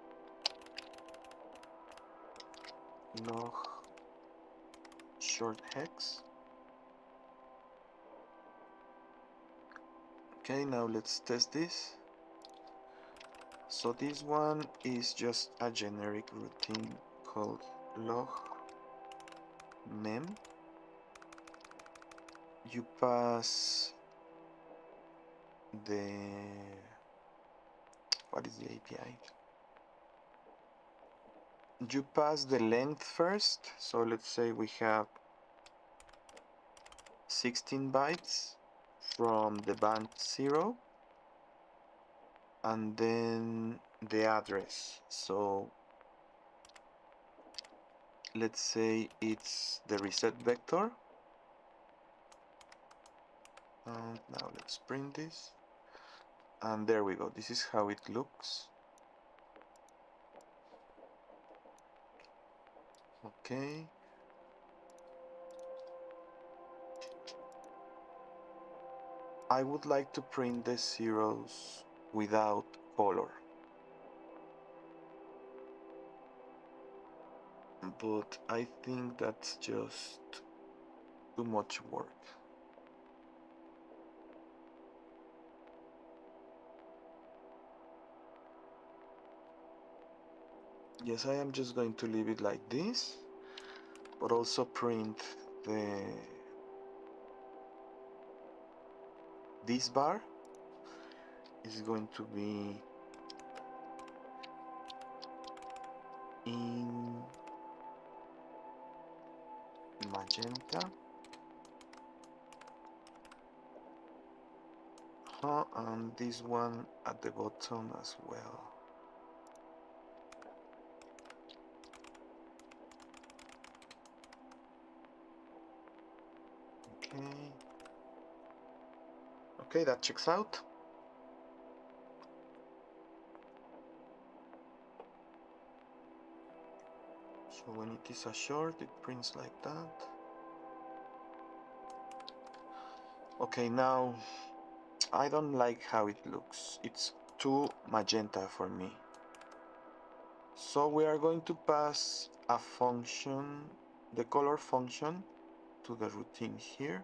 log short hex. Okay, now let's test this. So this one is just a generic routine called log mem. You pass the, what is the API? You pass the length first. So let's say we have 16 bytes from the band 0 and then the address. So let's say it's the reset vector. And now let's print this. And there we go. This is how it looks. Okay. I would like to print the zeros without color. But I think that's just too much work. Yes, I am just going to leave it like this, but also print this bar is going to be in magenta. And this one at the bottom as well. Okay, that checks out. So when it is a short, it prints like that. Okay, now I don't like how it looks. It's too magenta for me. So we are going to pass a function the color function to the routine here.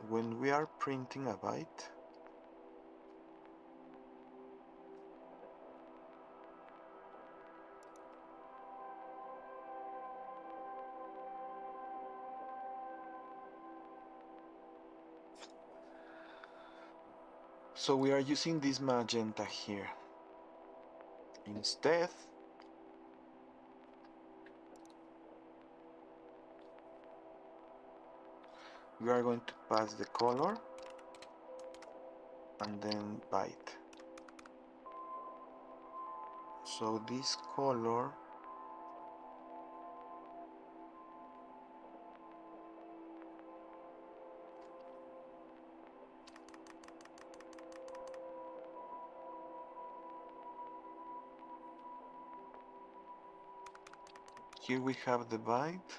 When we are printing a byte, so we are using this magenta here. Instead, we are going to pass the color and then byte. So this color here we have the byte.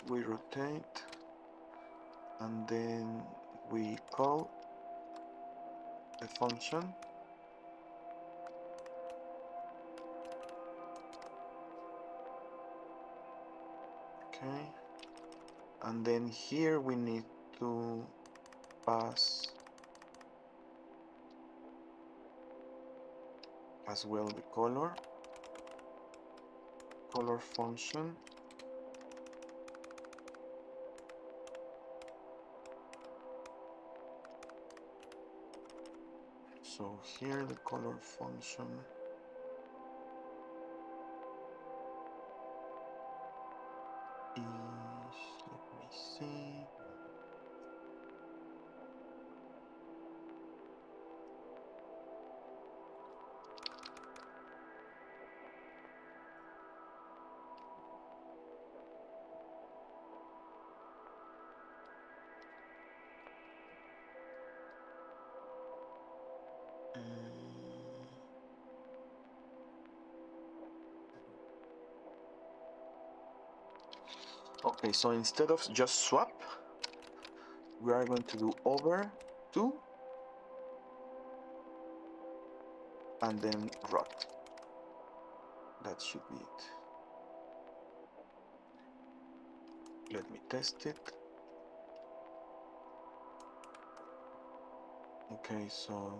We rotate, and then we call the function. Okay, and then here we need to pass as well the color function. So here the color function is, let me see, okay, so instead of just swap, we are going to do over 2 and then rot. That should be it. Let me test it. Okay, so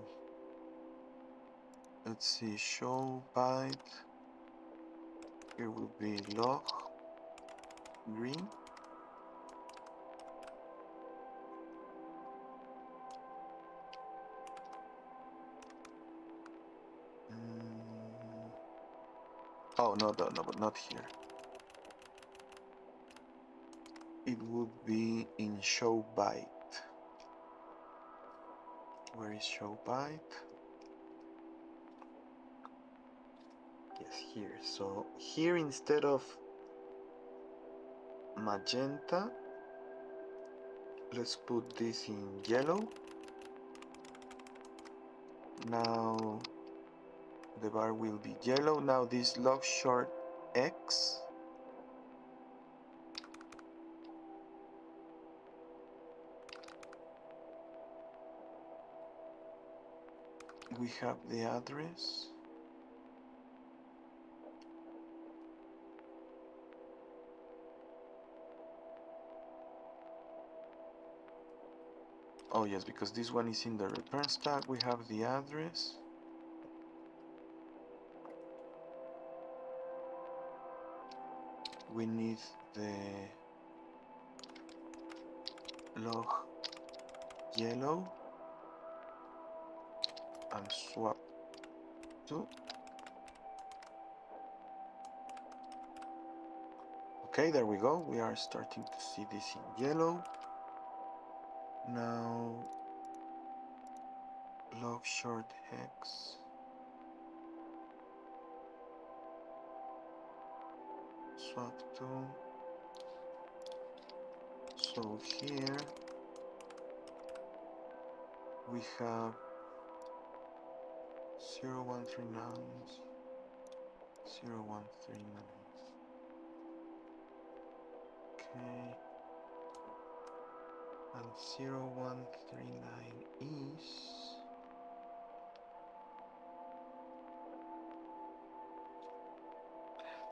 let's see, show byte. Here will be log green. Oh, no, but not here. It would be in show byte. Where is show byte? Yes, here. So here, instead of magenta, let's put this in yellow. Now the bar will be yellow. Now this log short X we have the address. Oh yes, because this one is in the return stack. We have the address. We need the log yellow and swap to. Okay, there we go. We are starting to see this in yellow. Now log short hex swap to. So here we have 0139 0139. Okay, and 0139 is,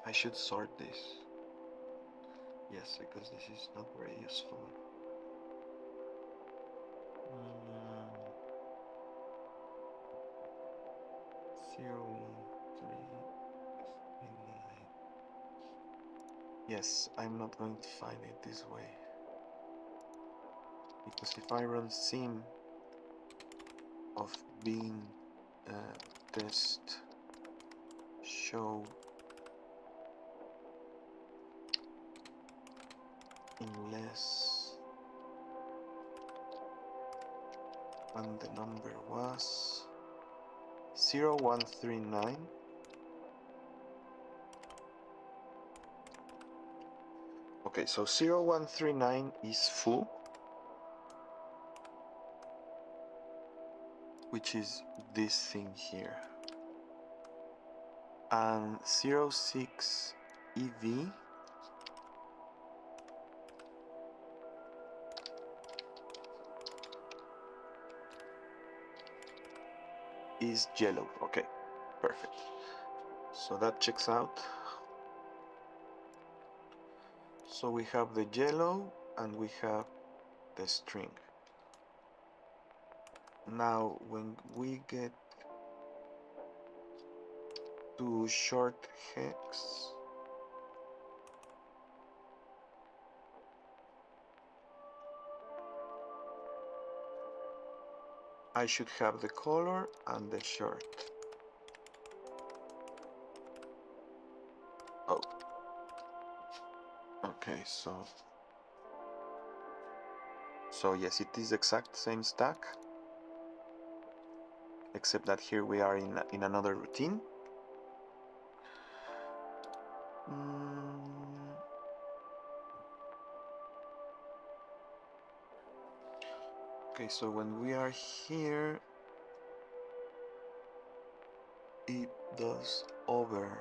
I should sort this. Yes, because this is not very useful. 0139. Yes, I'm not going to find it this way, because if I run sim of being test show unless, and the number was 0139. Okay, so 0139 is full, which is this thing here, and 06 EV is yellow. Okay, perfect. So that checks out. So we have the yellow and we have the string. Now when we get to short hex, I should have the color and the short. Oh, okay, so yes, it is exact same stack, except that here we are in another routine. Okay, so when we are here, it does over.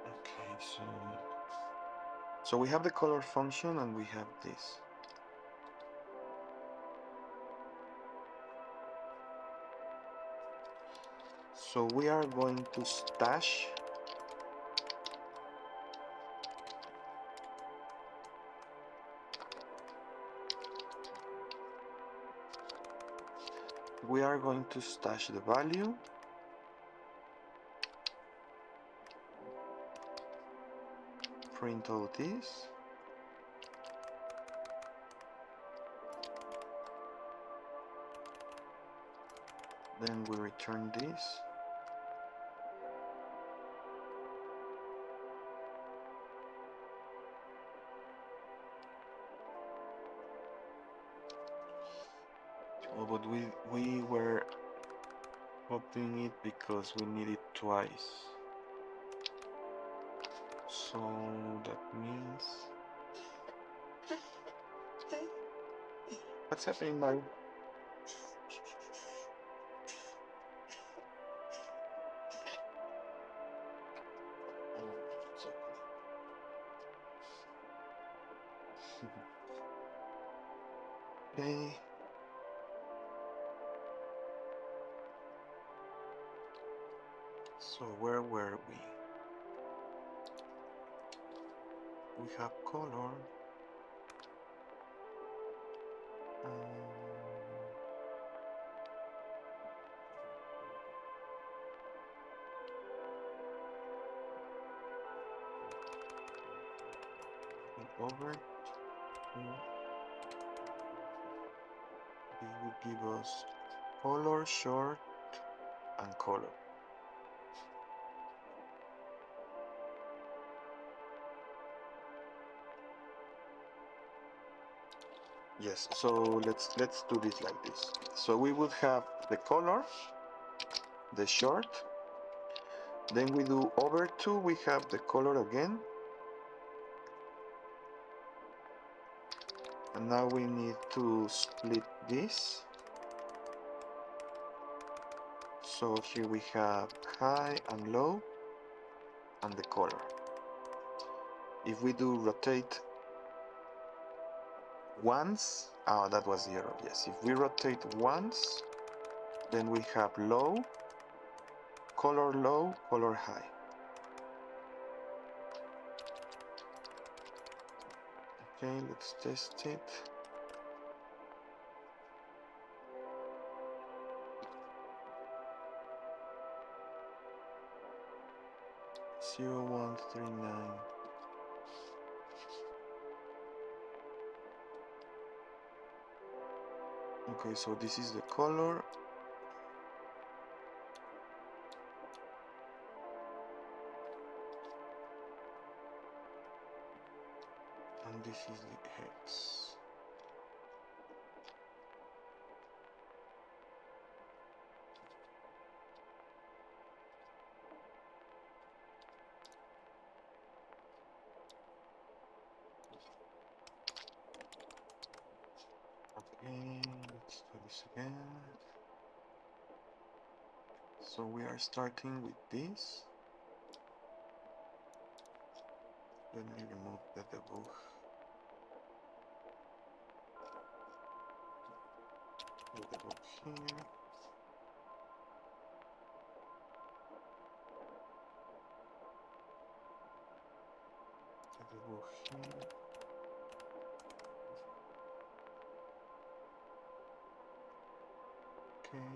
Okay, so we have the color function and we have this. So we are going to stash the value, print all this, then we return this, oh, but we were copying it because we need it twice, so that means, what's happening, Mario? Okay. So where were we? We have color. Over. It would give us color, short, and color. Yes, so let's do this like this. So we would have the color, the short, Then we do over 2, we have the color again. And now we need to split this. So here we have high and low and the color. If we do rotate once, that was the error, yes. If we rotate once, then we have low, color high. Okay, let's test it. Zero, 1, 3, 9. Okay, so this is the color. And this is the hex. Okay, let's do this again. So we are starting with this. Let me remove the debug. The debug here. The debug here. Okay.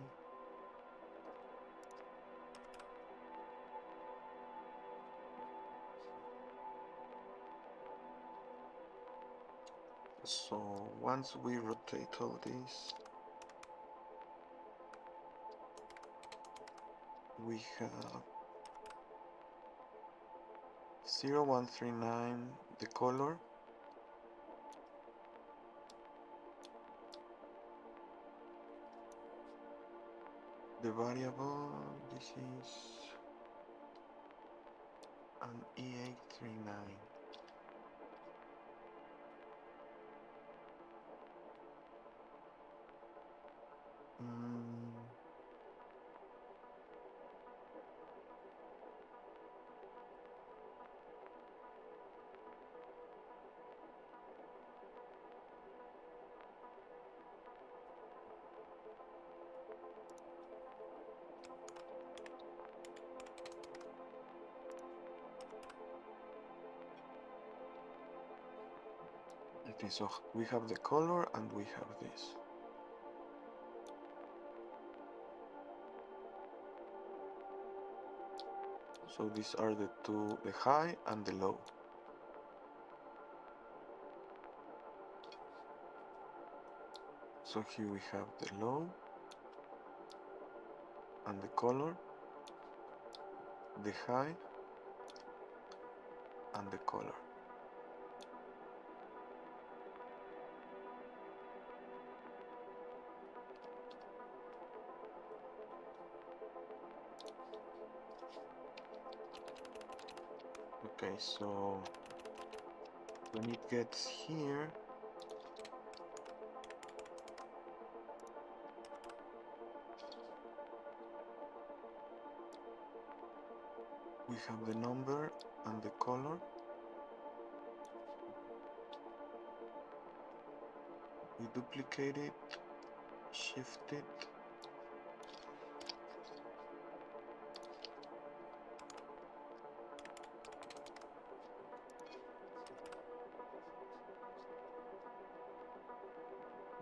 So once we rotate all this, we have 0139 the color, the variable, this is an E839. Okay, so we have the color and we have this. So these are the two, the high and the low. So here we have the low and the color, the high and the color. Okay, so when it gets here, we have the number and the color. We duplicate it, shift it,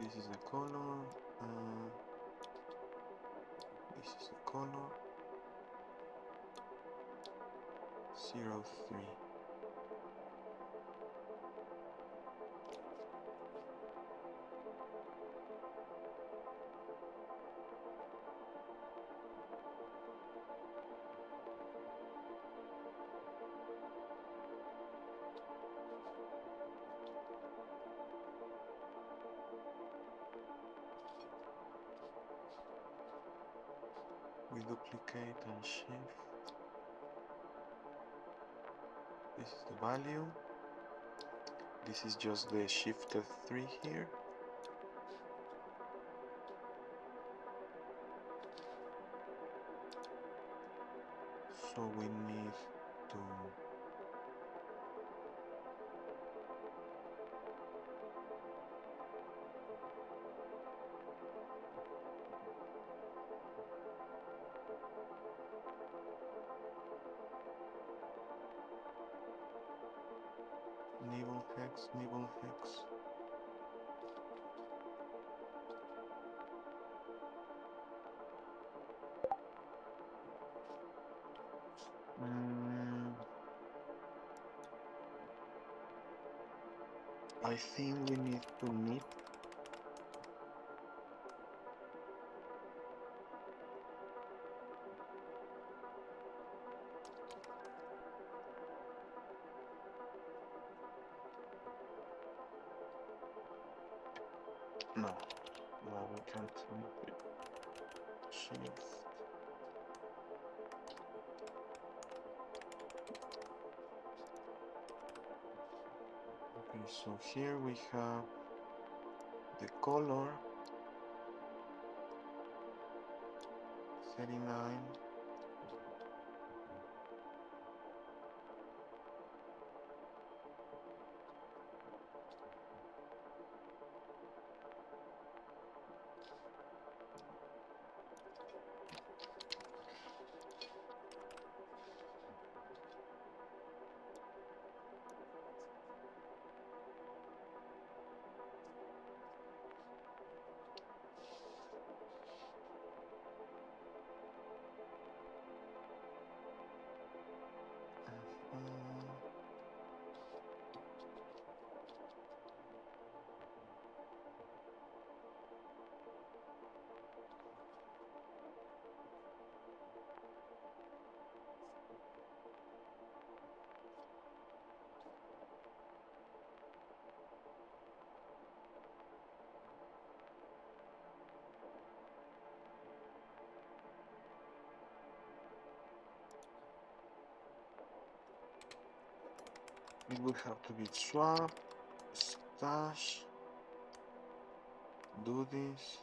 this is the color, this is the color, 03. We duplicate and shift. This is the value. This is just the shifted 3 here. So we need to nibble hex, nibble hex. I think we need to knit. No, no, we can't knit it. Shift. Okay, so here we have the color 39. It would have to be swap, stash, do this,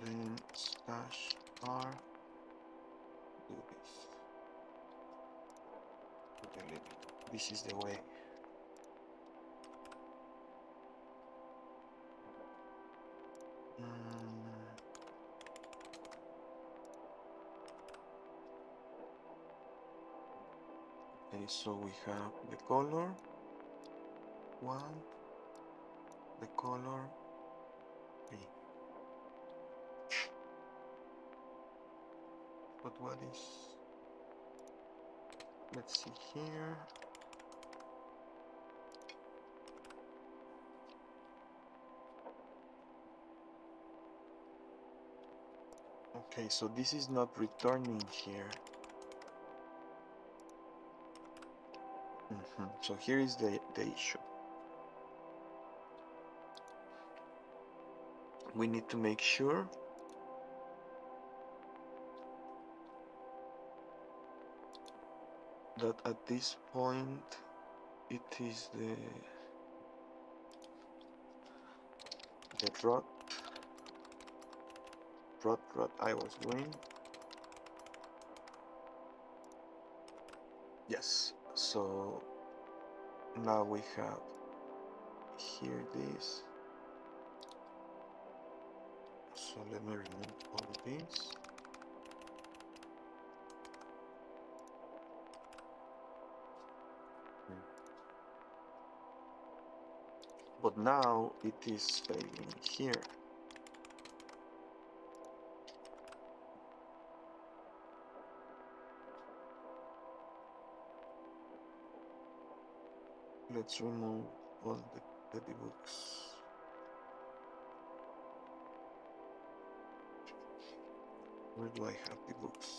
then stash R, do this. Okay, this is the way. Okay, so we have the color 1, the color 3. But what is, let's see here. Okay, so this is not returning here. So here is the issue. We need to make sure that at this point it is the rot I was doing. Yes, so now we have here this. So let me remove all this. But now it is failing here. Let's remove all the debugs. Where do I have the books?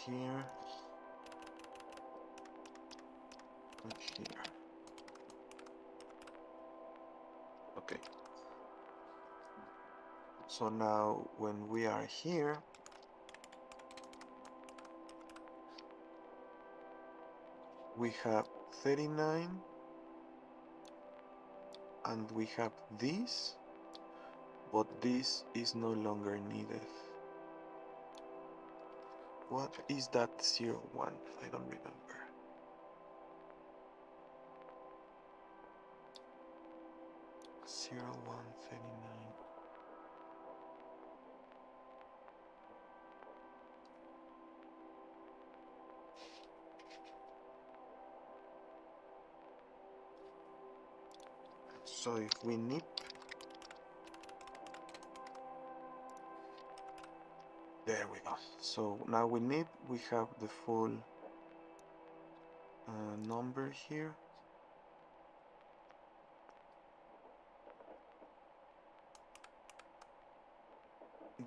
Here and here. Okay. So now when we are here, we have 39 and we have this, but this is no longer needed. What is that 01? I don't remember. 0139. So if we need, there we go. So now we have the full number here.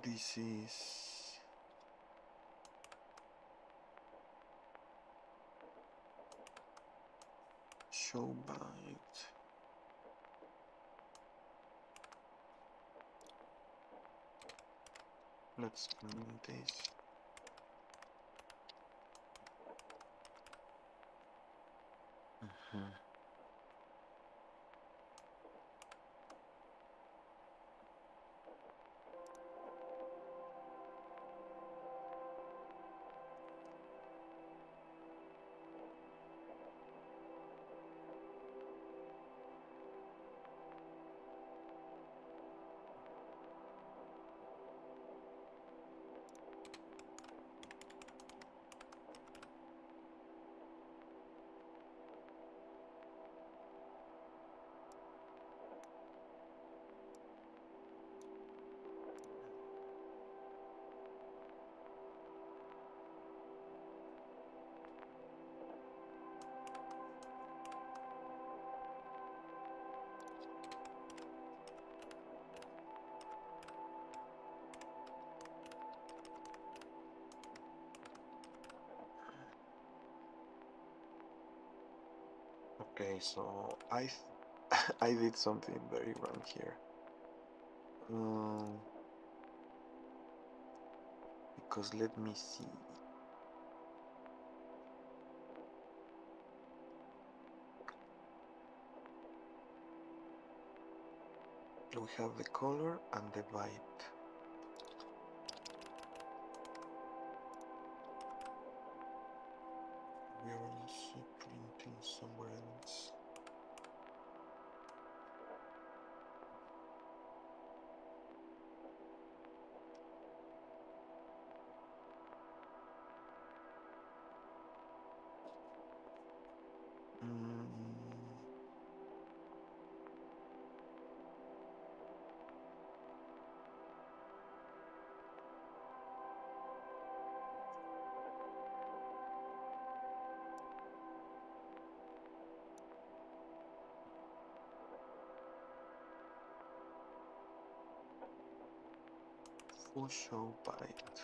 This is show byte. Let's print this. Okay, so I did something very wrong here. Because let me see. We have the color and the byte. We are also printing somewhere else. Full show byte.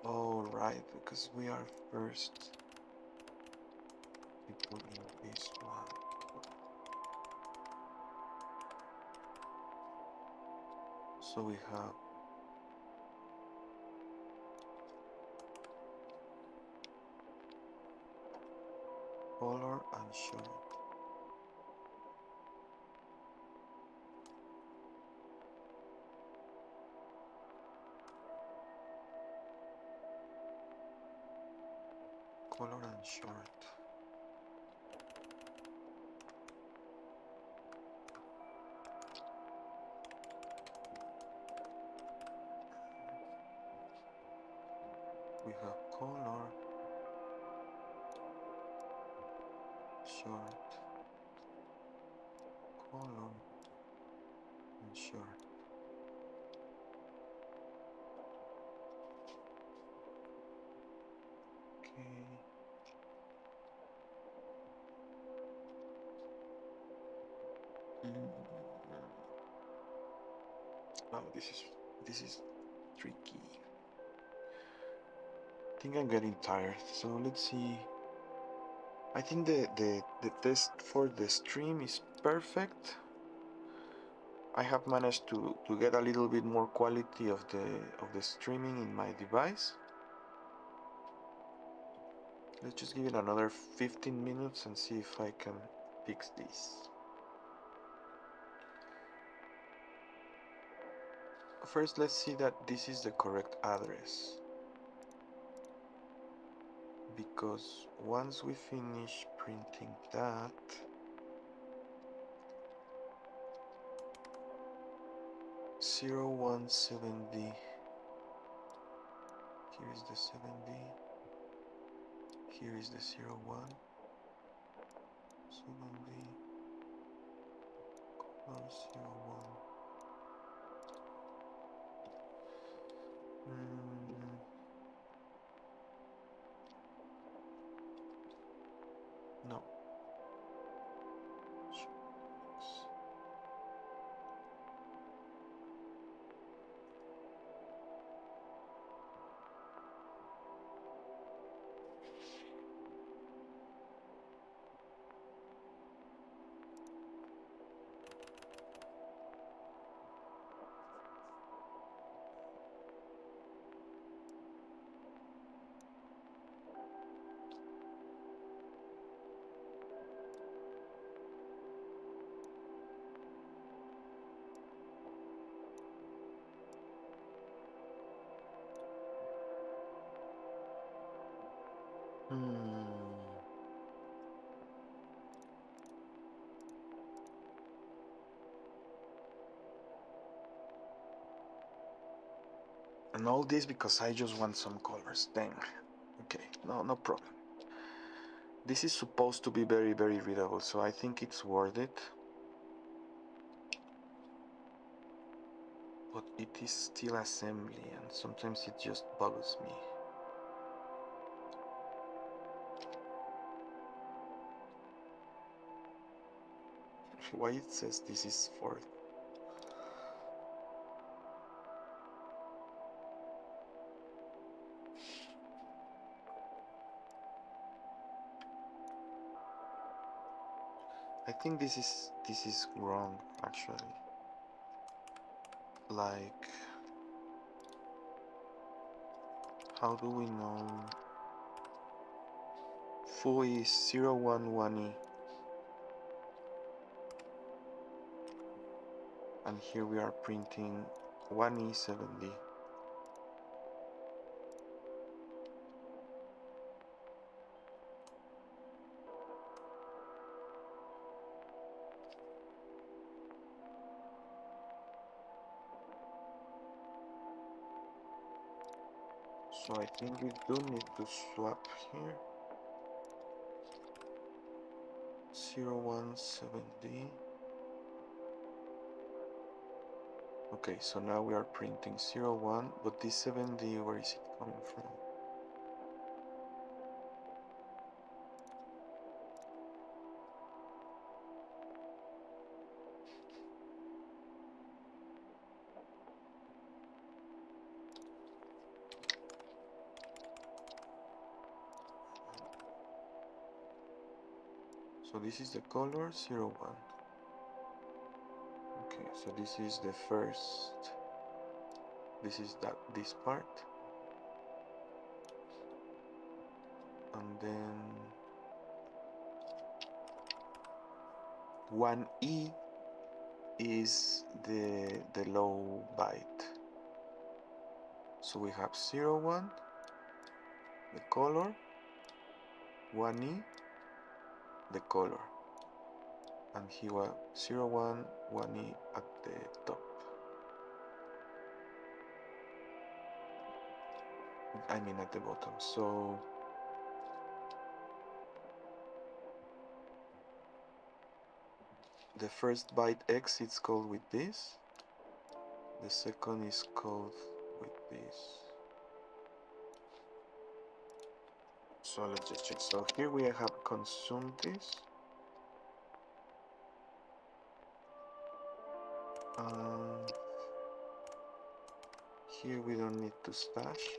All right, because we are first. We put in this one. So we have color and show. Color and short. We have color, short, color, and short. Okay. Oh, this is tricky. I think I'm getting tired. So let's see. I think the test for the stream is perfect. I have managed to get a little bit more quality of the streaming in my device. Let's just give it another 15 minutes and see if I can fix this. First, let's see that this is the correct address. Because once we finish printing that, zero 1 7D. Here is the 7D. Here is the 01. 7D. Color 01. No. And all this because I just want some colors. Dang. Okay, no problem. This is supposed to be very, very readable, so I think it's worth it. But it is still assembly, and sometimes it just bothers me. Why it says this is for... I think this is wrong, actually. Like, how do we know? Foo is 011E. And here we are printing 1E7D. So I think we do need to swap here. 017D. Okay, so now we are printing 01, but this 7D, where is it coming from? So this is the color 01. Okay, so this is the first, this is this part. And then 1E is the low byte. So we have 01, the color, 1E, the color, and here was 01, 1E at the top. I mean at the bottom. So the first byte X is called with this, the second is called with this. So let's just check. So here we have consumed this. Here we don't need to stash.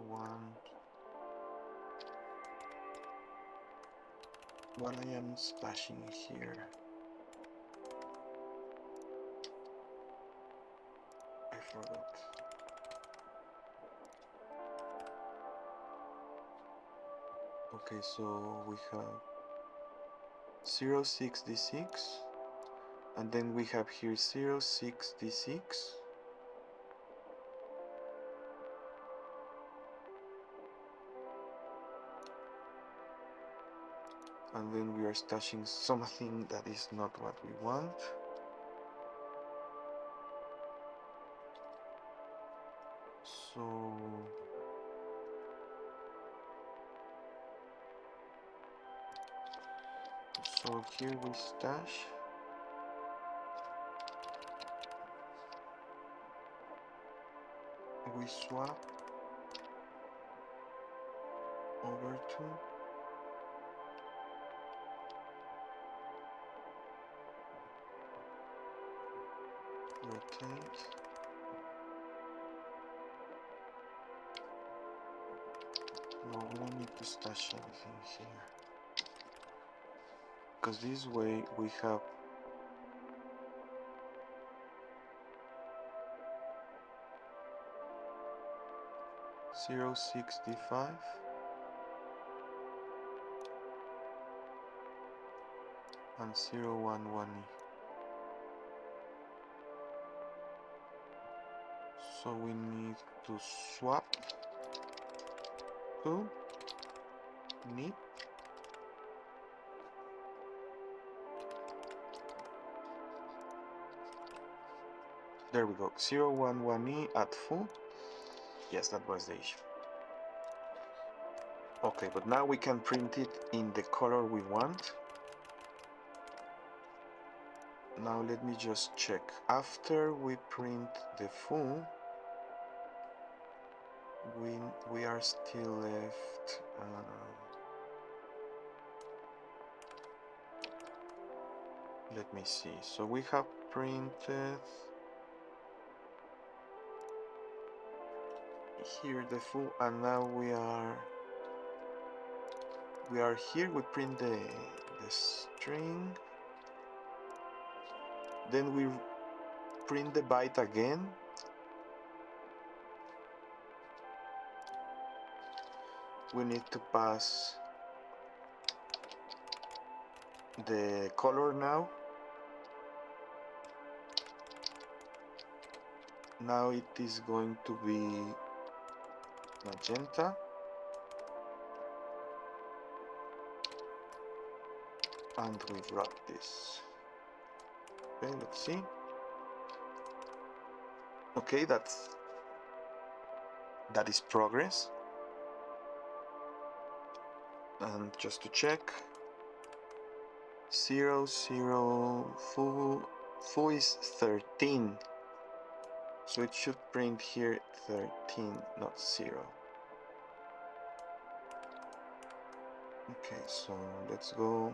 01. what I am stashing here. I forgot. Okay, so we have 06d6, and then we have here 06d6, and then we are stashing something that is not what we want. So here we stash. We swap over to rotate. No, we don't need to stash anything here, because this way we have 06d5 and 011e. So we need to swap to need. There we go, 011e at full. Yes, that was the issue. Okay, but now we can print it in the color we want. Now let me just check. After we print the full, we are still left. Let me see. So we have printed here the full, and now we are here. We print the string, then we print the byte again. We need to pass the color now. Now it is going to be magenta. And we've wrapped this. Okay, let's see. Okay, that is progress. And just to check, 0, 0, full is 13. So it should print here 13, not 0. Okay, so let's go.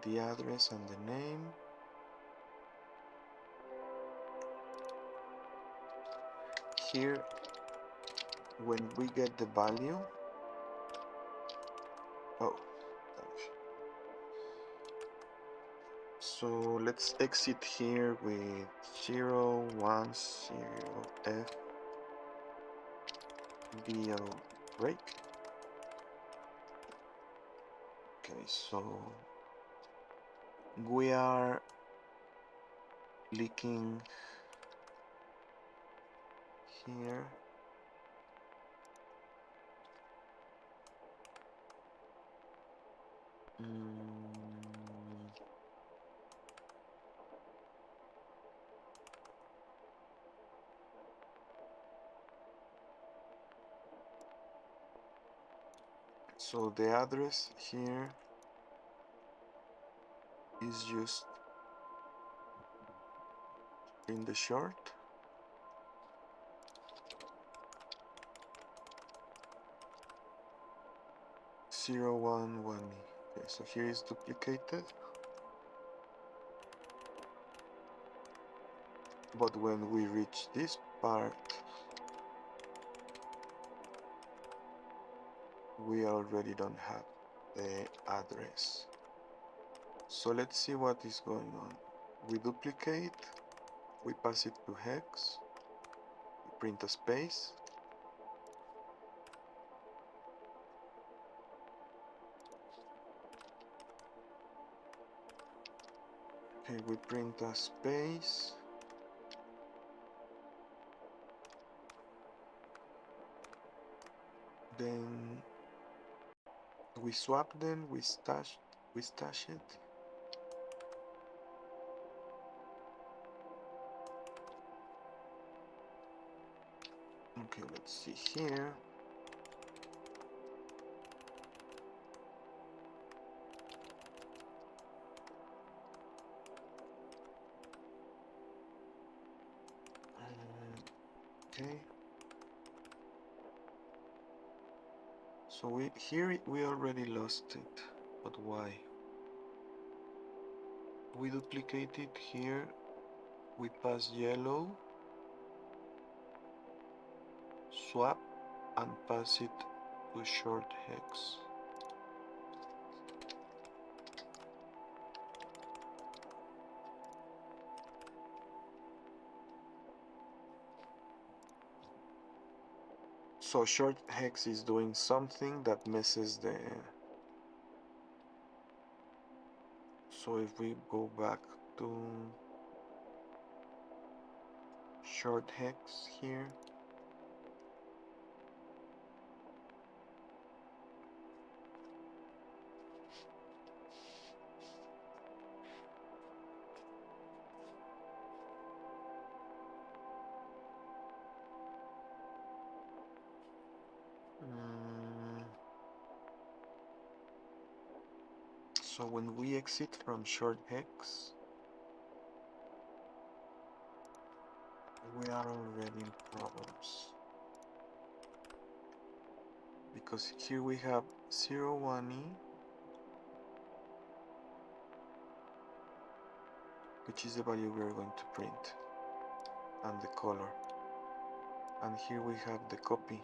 The address and the name. Here, when we get the value, so let's exit here with 0, 1, 0, F, BL break. Okay, so we are leaking here. So the address here is just in the short. Zero, 1, 1. Okay, so here is duplicated. But when we reach this part, we already don't have the address. So let's see what is going on. We duplicate, we pass it to hex, we print a space, okay, we print a space, then we swap them, we stash it. Okay, let's see here. Okay. So we already lost it, but why? We duplicate it here, we pass yellow, swap, and pass it to short hex. So short hex is doing something that messes the... So if we go back to short hex here, so when we exit from short hex, we are already in problems. Because here we have 01E, which is the value we are going to print, and the color. And here we have the copy.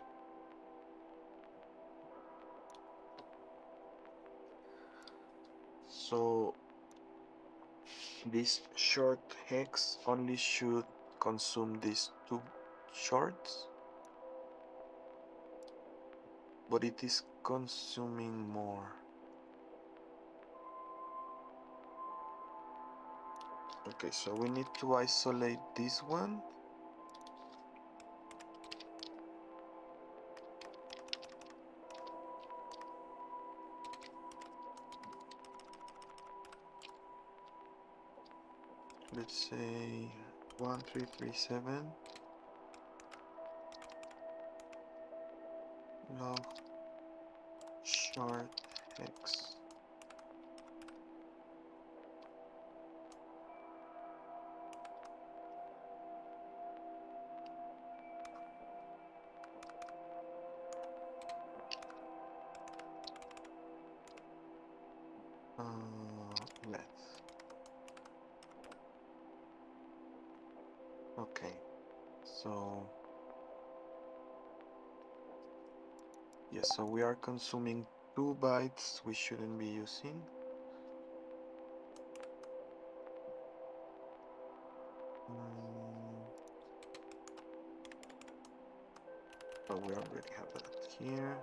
So this short hex only should consume these two shorts, but it is consuming more. Okay, so we need to isolate this one. Let's say 1337 log short hex. Let's. Okay, so yes, so we are consuming 2 bytes we shouldn't be using. But we already have that here.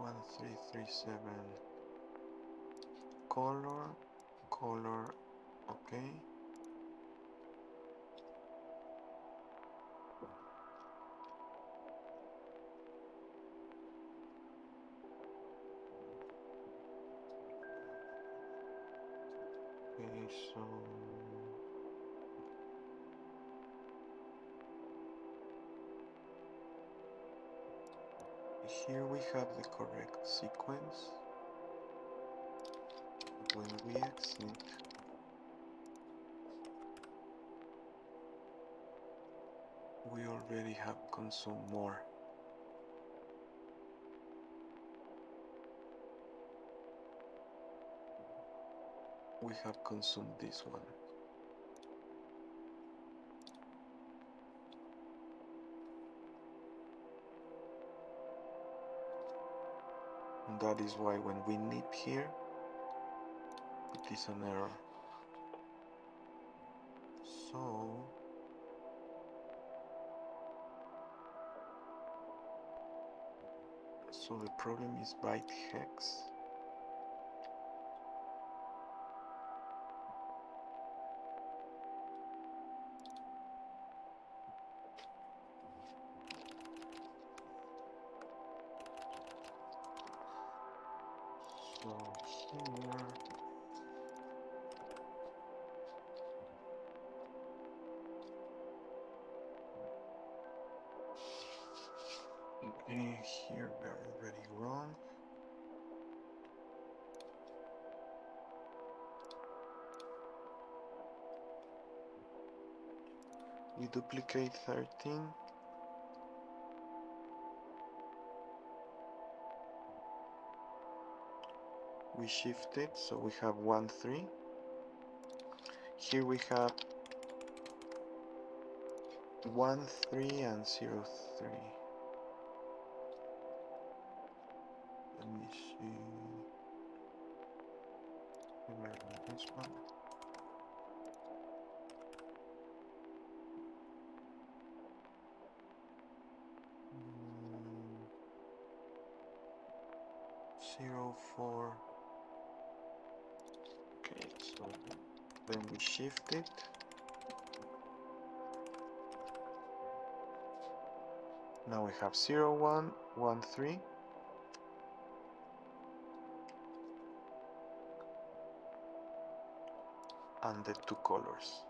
1337 color, okay. Okay, so here we have the correct sequence. When we exit, we already have consumed more. We have consumed this one. And that is why when we nip here, it is an error. So the problem is byte hex. So here, okay, here we are already wrong. We duplicate 13. We shift it, so we have 1, 3. Here we have 1, 3 and 0, 3. Let me see. Where is this one? Mm, 0, 4. Okay, so then we shift it. Now we have 0, 1, 1, 3. And the two colors.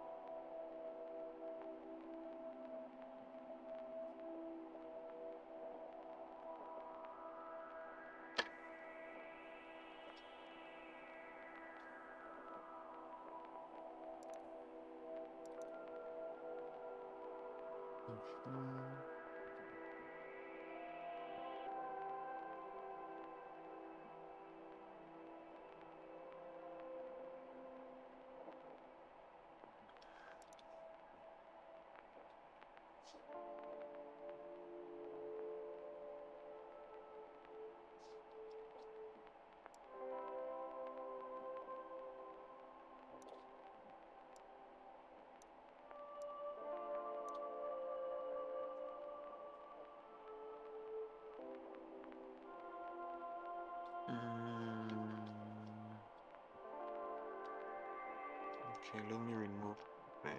Okay, let me remove the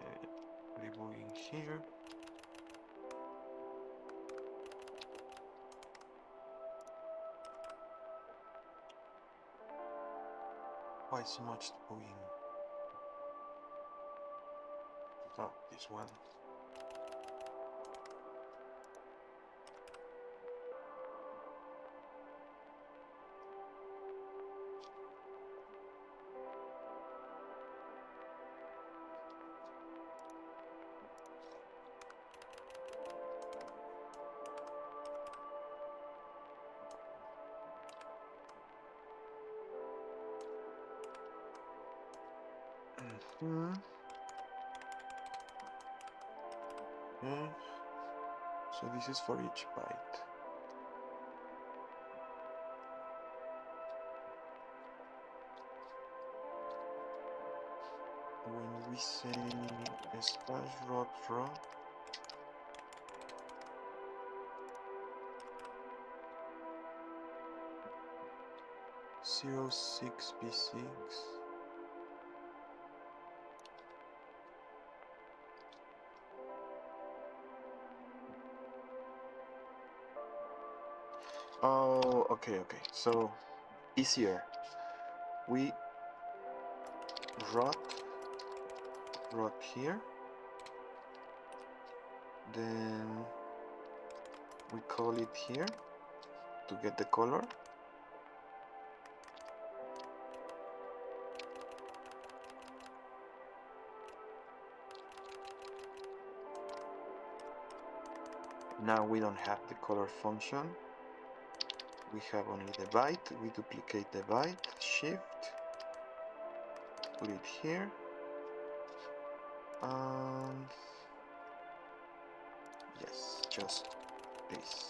debugging here. Why so much debugging? Oh, this one. Okay, so this is for each byte. When we say slash rot raw, 06B6. Oh, okay, so easier. We rot here, then we call it here to get the color. Now we don't have the color function. We have only the byte. We duplicate the byte, shift, put it here, and yes, just this.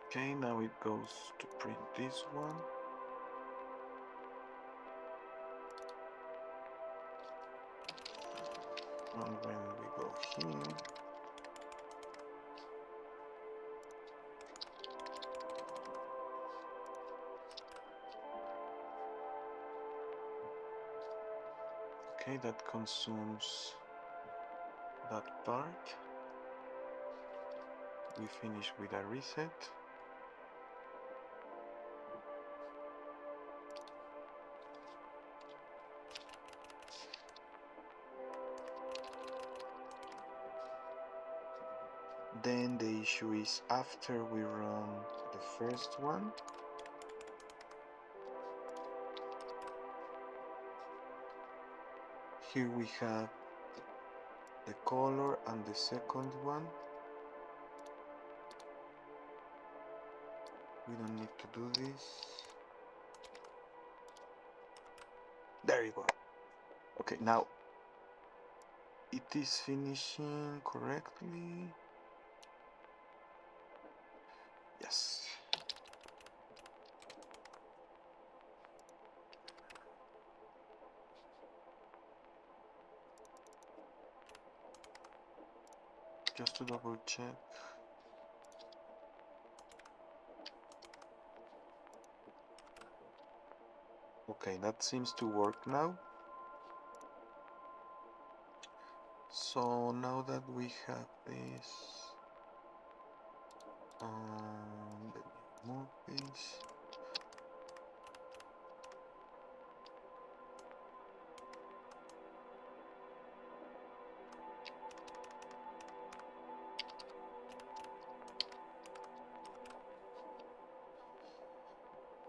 Okay, now it goes to print this one. And when we go here, okay, that consumes that part. We finish with a reset. Then the issue is after we run the first one, here we have the color and the second one. We don't need to do this. There you go. Okay, now it is finishing correctly. Yes. Just to double check. Okay, that seems to work now. So now that we have this, let me move this.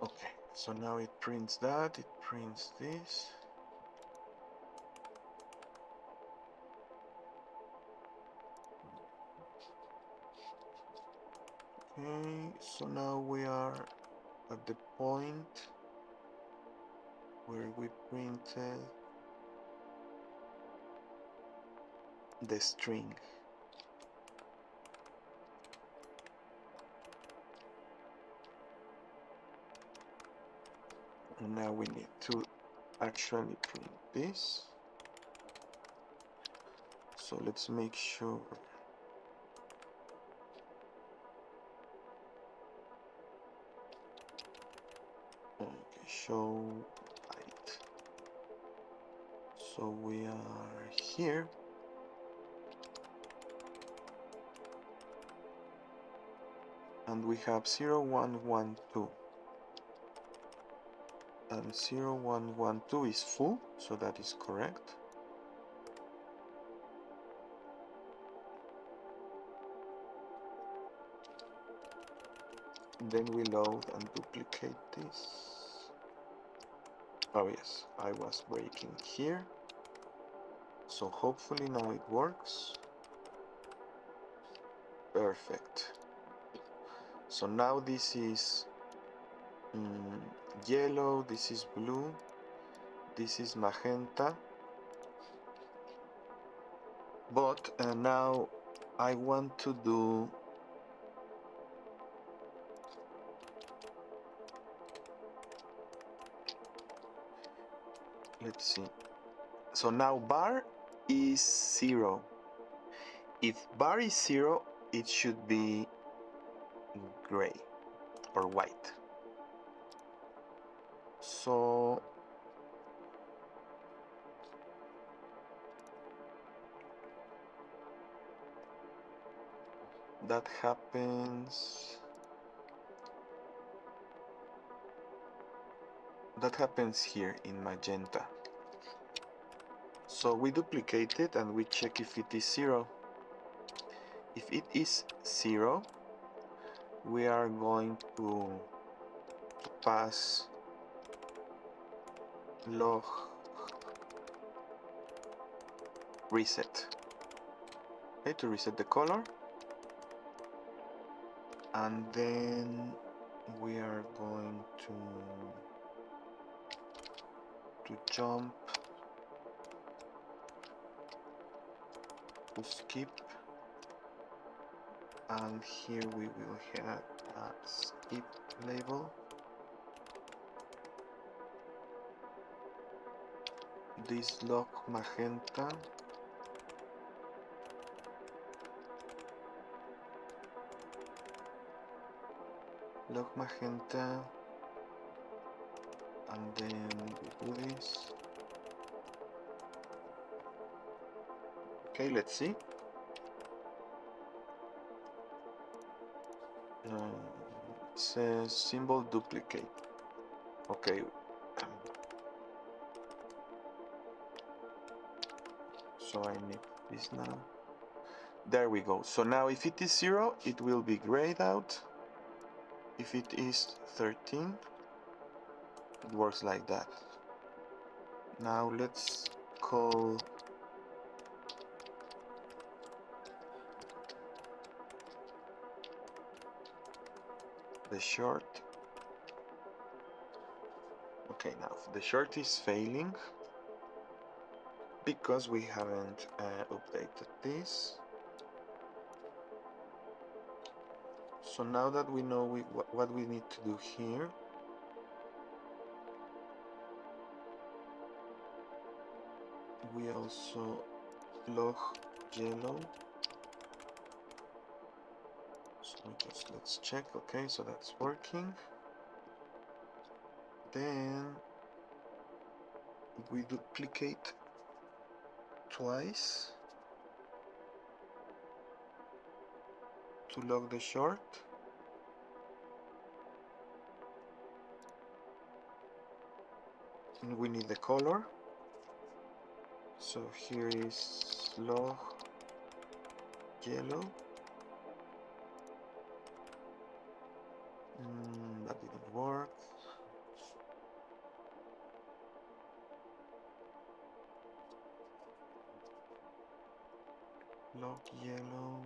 Okay, so now it prints that, it prints this. Okay, so now we are at the point where we printed the string. And now we need to actually print this. So let's make sure. Okay, show byte. So we are here. And we have 0112. And 0112 is full, so that is correct. Then we load and duplicate this. Oh yes, I was breaking here. So hopefully now it works. Perfect. So now this is yellow, this is blue, this is magenta. But now I want to do let's see. So now bar is 0. If bar is 0, it should be gray or white. So that happens here in magenta. So we duplicate it and we check if it is 0. If it is 0, we are going to pass log reset, okay, to reset the color, and then we are going to jump to skip, and here we will have a skip label. This log magenta and then we do this. Okay, let's see. It says symbol duplicate. Okay. So I need this now. There we go. So now if it is 0, it will be grayed out. If it is 13, it works like that. Now let's call the short. Okay, now the short is failing because we haven't updated this. So now that we know what we need to do here, we also log yellow. So let's check. Okay, so that's working. Then we duplicate twice to log the short. And we need the color. So here is log yellow. That didn't work. Log yellow.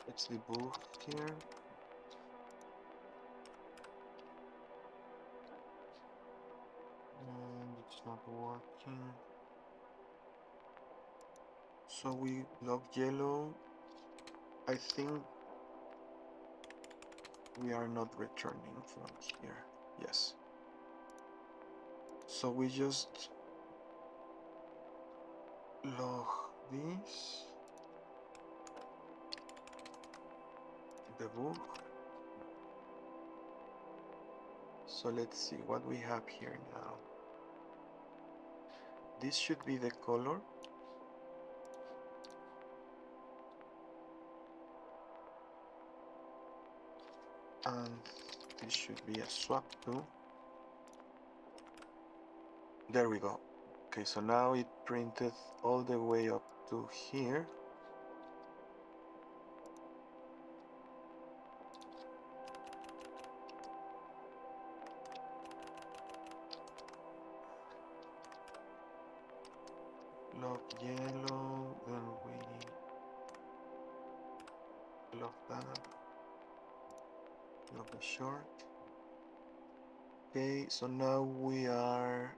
Let's debug here. And it's not working. So we log yellow. I think we are not returning from here. Yes. So we just log this, debug. So let's see what we have here now. This should be the color. and this should be a swap too. There we go. Okay, so now it printed all the way up to here. Log yellow, then we log that, log the short. Okay, so now we are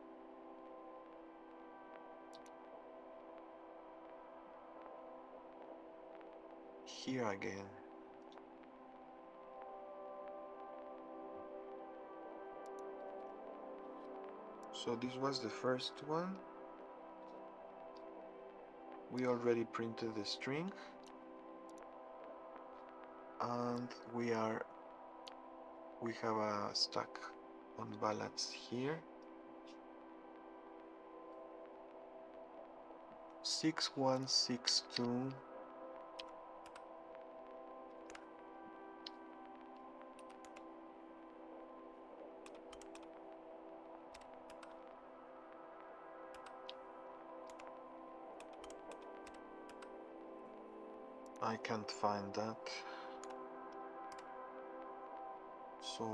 here again. So this was the first one. We already printed the string, and we have a stack on ballads here. 6162. I can't find that. So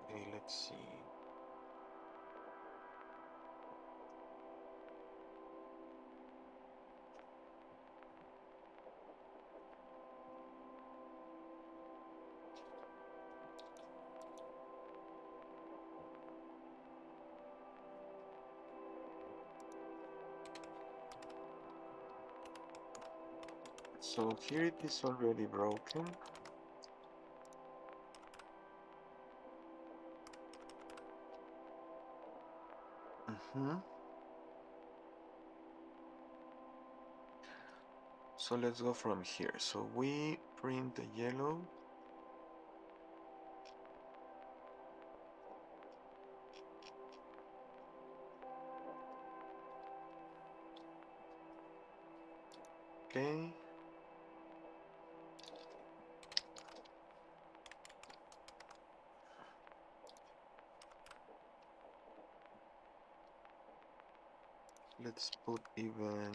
okay, let's see. So here it is already broken. So let's go from here. So we print the yellow. Okay. Let's put even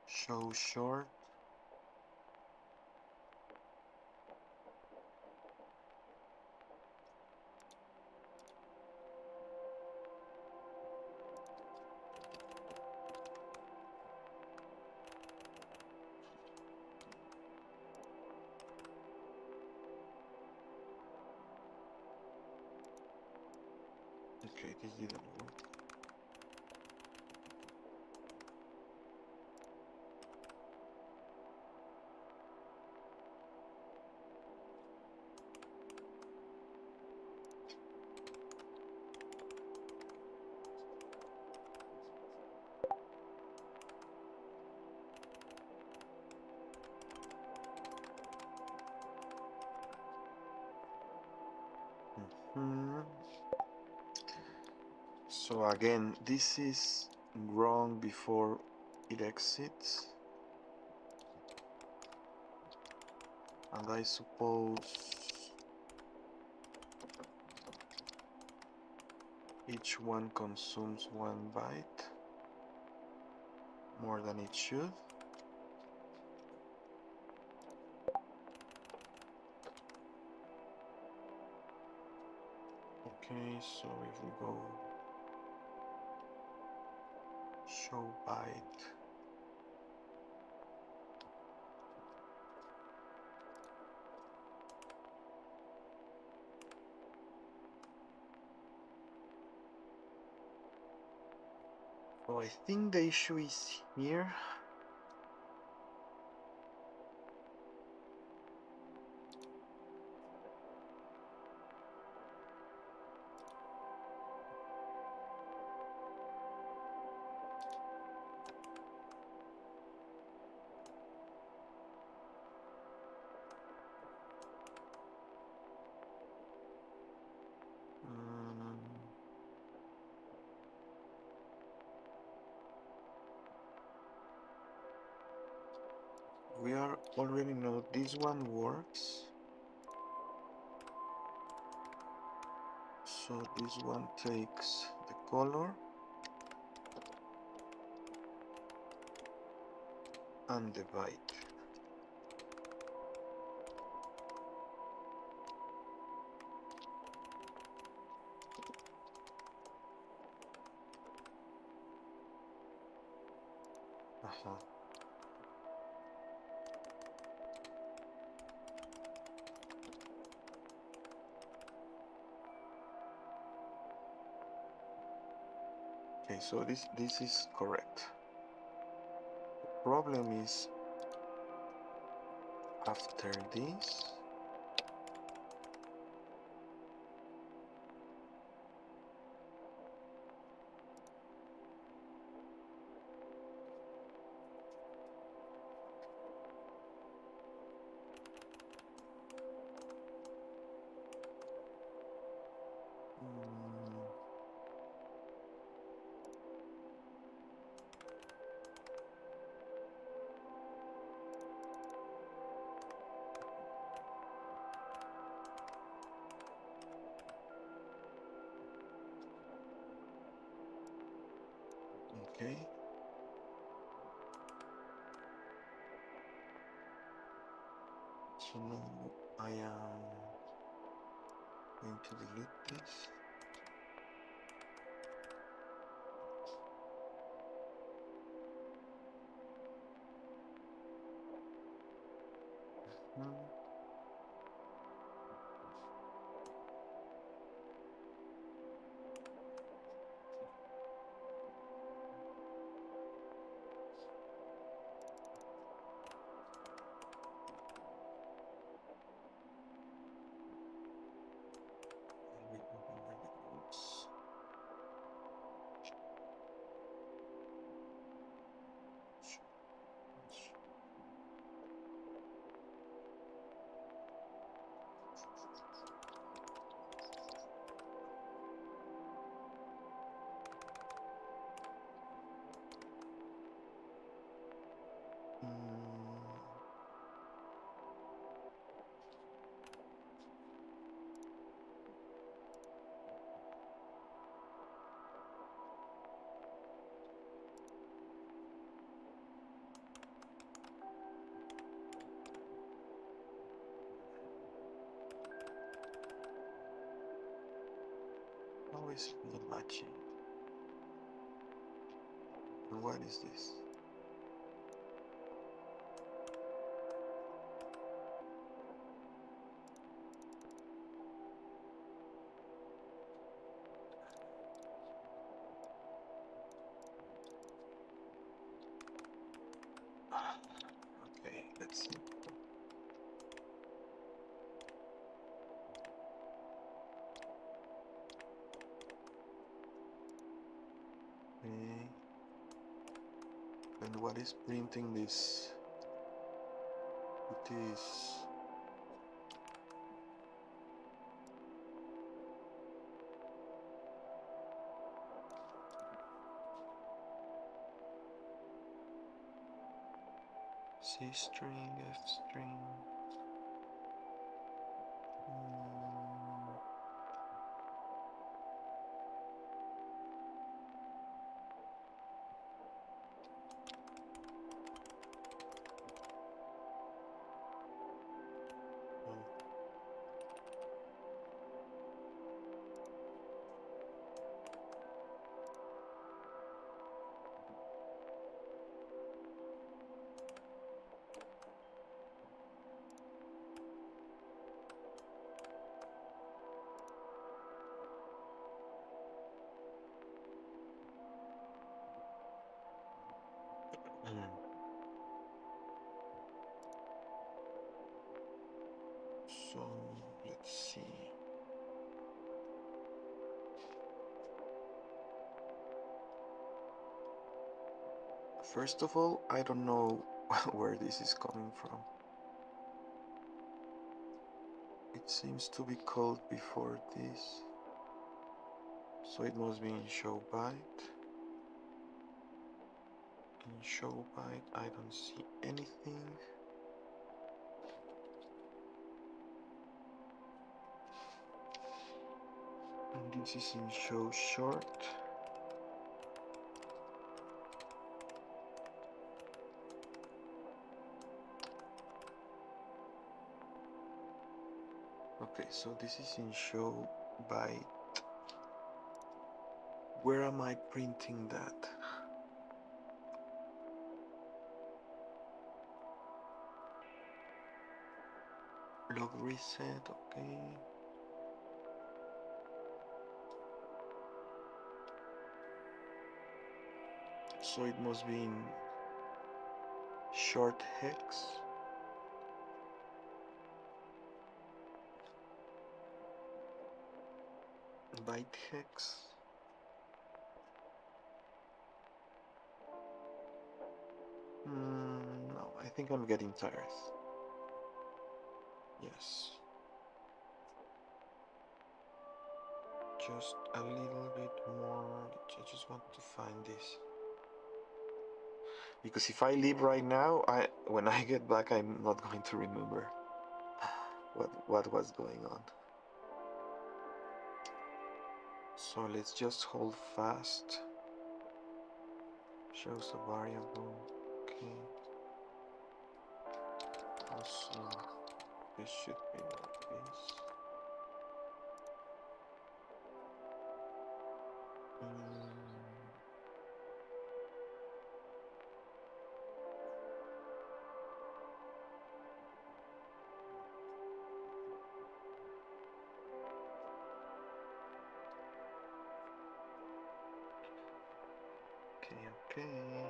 show short. Okay, this didn't work. So again, this is wrong before it exits. And I suppose each one consumes 1 byte, more than it should. Okay, so if we go show byte, so I think the issue is here. We are already know this one works. So this one takes the color and the byte. Okay, so this is correct. The problem is after this. Okay. So now I am going to delete this. Oops. How is it not matching? And what is this? Okay, let's see. Okay. And what is printing this? It is C string, F string. So let's see. First of all, I don't know where this is coming from. It seems to be called before this, so it must be in show byte. In show byte, I don't see anything. This is in show short. Okay, so this is in show byte. Where am I printing that? Log reset, okay. So it must be in short hex. Byte hex. No, I think I'm getting tired. Yes. Just a little bit more. I just want to find this. Because if I leave right now, when I get back, I'm not going to remember what was going on. So let's just hold fast. Shows a variable. Okay. Also, this should be like this. Okay.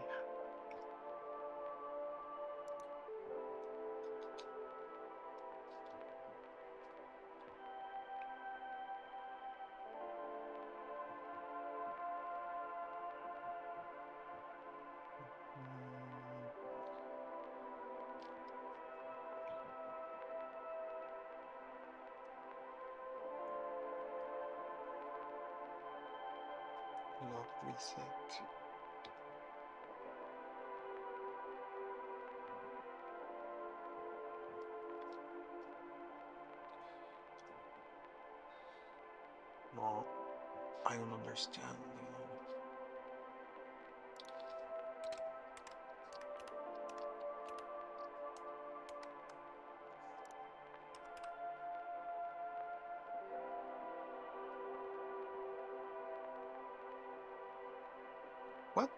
Log reset. No, I don't understand. What?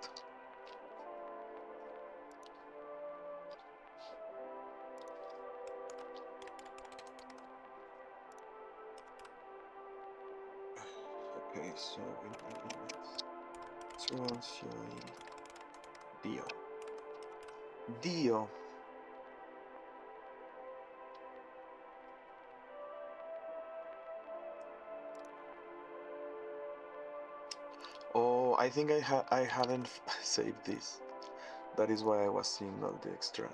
Okay, so we need it. So once Dio. Dio. Oh, I think I haven't saved this. That is why I was seeing all the extra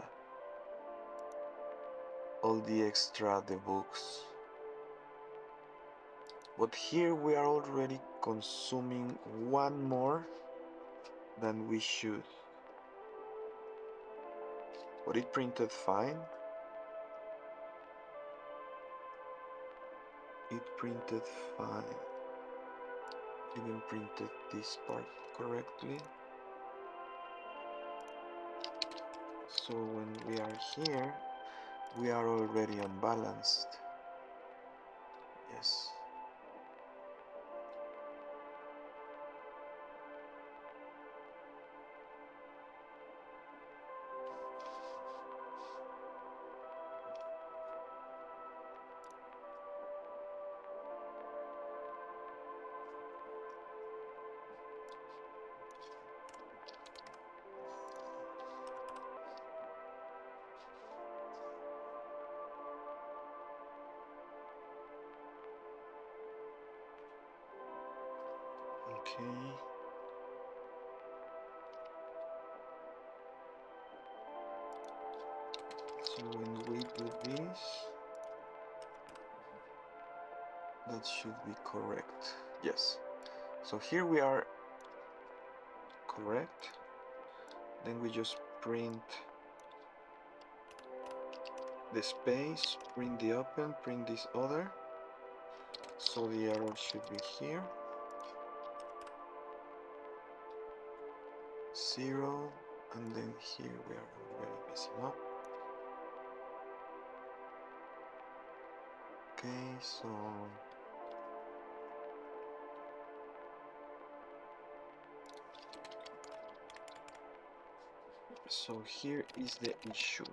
debugs. But here we are already consuming one more than we should. But it printed fine. It printed fine. Even printed this part correctly. So when we are here, we are already unbalanced. Yes. Okay. So when we do this, that should be correct. Yes. So here we are correct. Then we just print the space, print the open, print this other. So the error should be here. 0, and then here we are already messing up. Okay, so here is the issue.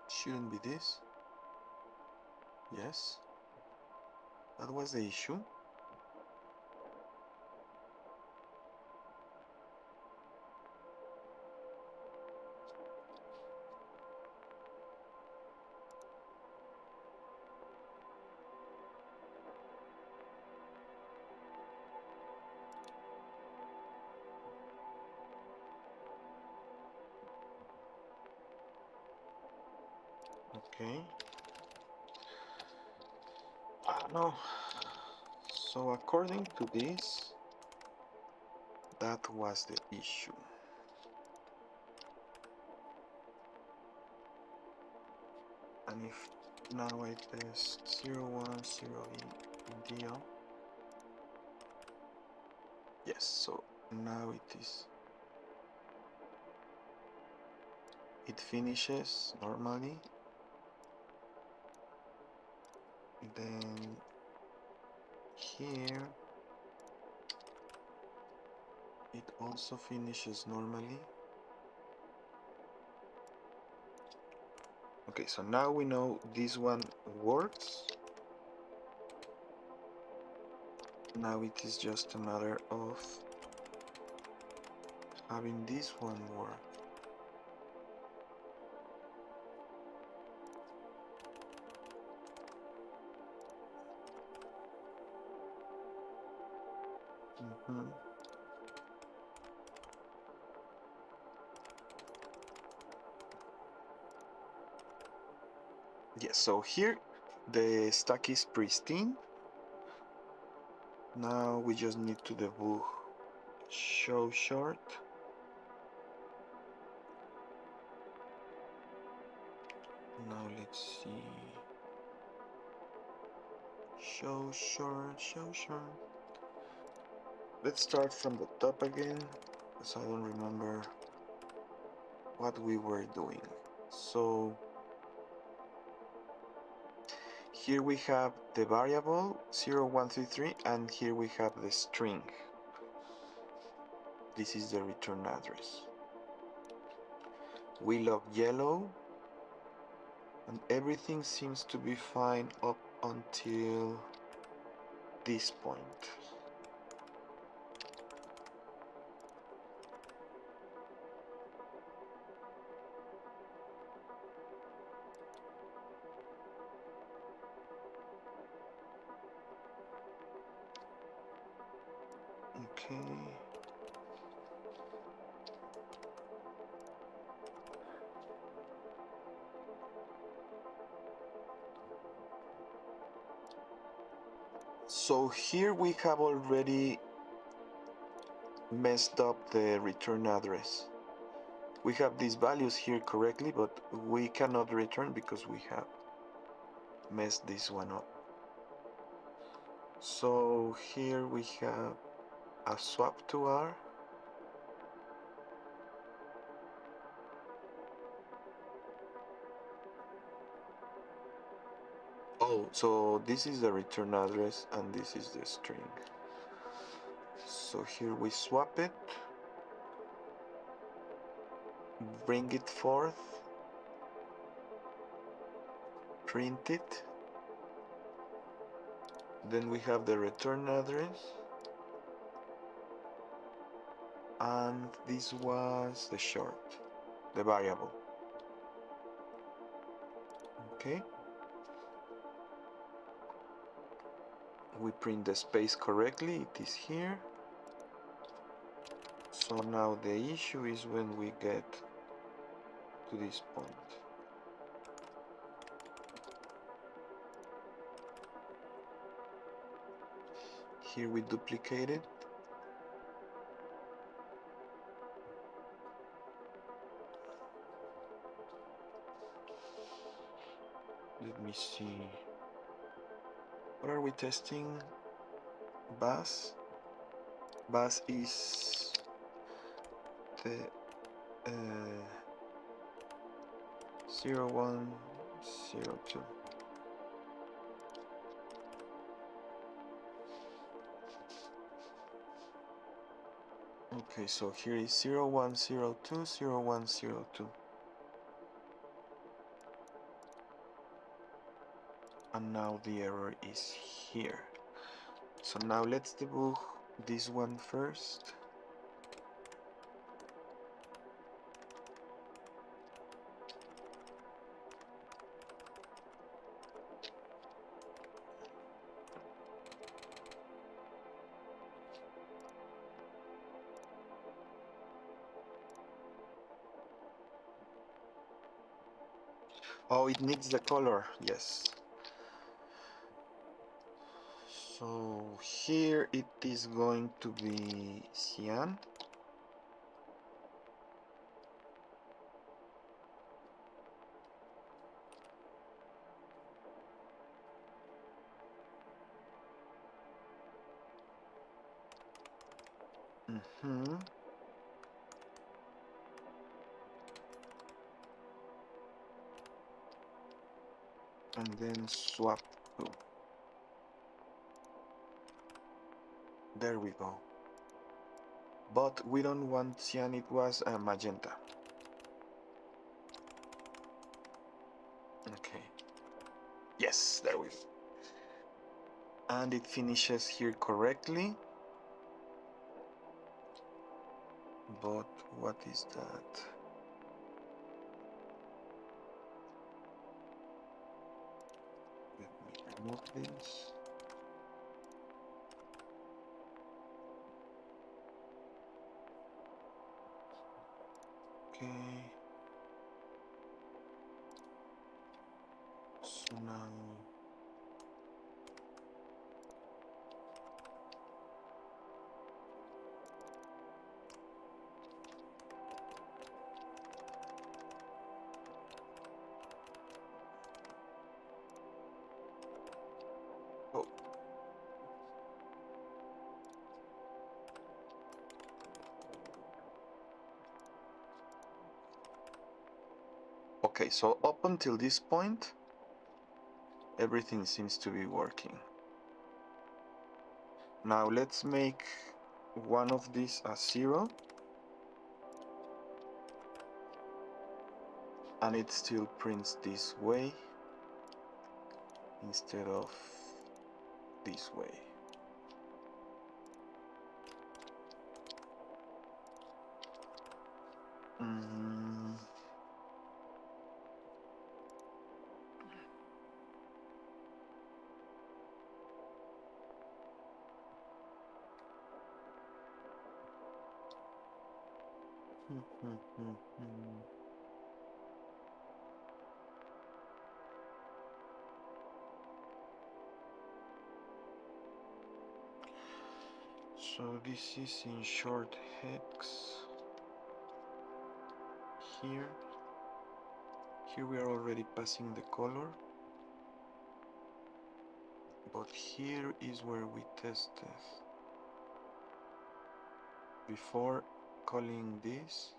Shouldn't be this. Yes, that was the issue. Okay. No. So according to this, that was the issue. And if now I test 0, 1, 0 in DL, yes, so now it finishes normally. Then here it also finishes normally. Okay, so now we know this one works. Now it is just a matter of having this one work. Yes, so here the stack is pristine. Now we just need to debug show short. Now let's see. Show short, show short. Let's start from the top again, because I don't remember what we were doing. So here we have the variable 0133, and here we have the string. This is the return address. We log yellow, and everything seems to be fine up until this point. Okay. So here we have already messed up the return address. We have these values here correctly, but we cannot return because we have messed this one up. So here we have a swap to R. Oh, so this is the return address and this is the string. So here we swap it, bring it forth, print it, then we have the return address, and this was the short, the variable. Okay. we print the space correctly, it is here. So now the issue is when we get to this point. Here we duplicate it. Let me see. What are we testing? Bus? Bus is the 0102. Okay, so here is 0102, 0102. And now the error is here. So now let's debug this one first. Oh, it needs the color, yes. So here it is going to be cyan. And then swap to. There we go. But we don't want cyan, it was magenta. Okay. Yes, there we go. And it finishes here correctly. But what is that? Let me remove this. Okay. So now oh. Okay, so up until this point, everything seems to be working. Now let's make one of these a 0. And it still prints this way instead of this way. So this is in short hex. Here we are already passing the color, but here is where we tested before calling this.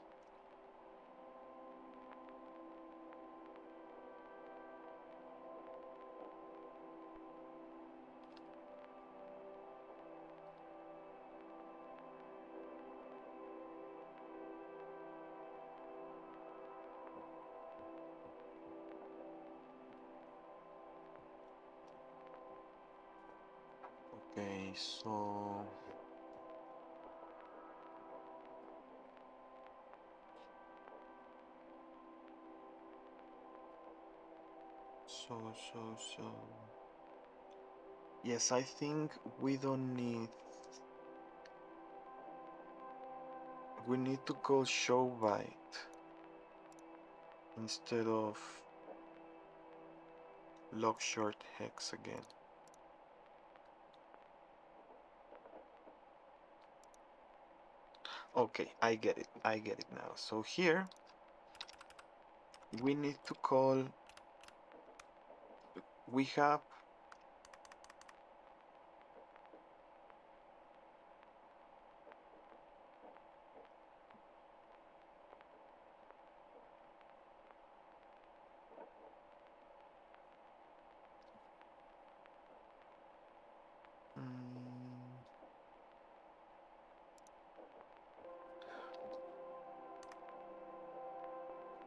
Okay, so Yes, I think we don't need. We need to call show byte instead of log short hex again. Okay, I get it. I get it now. So here we need to call. We have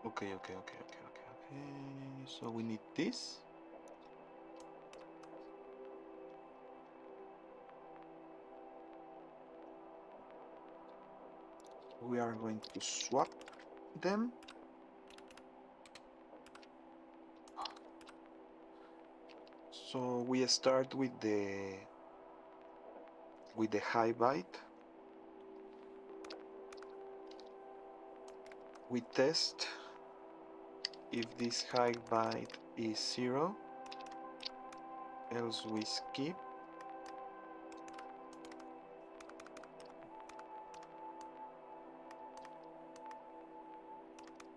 okay, okay, okay, okay, okay, okay. So we need this. We are going to swap them. So we start with the high byte. We test if this high byte is 0, else we skip.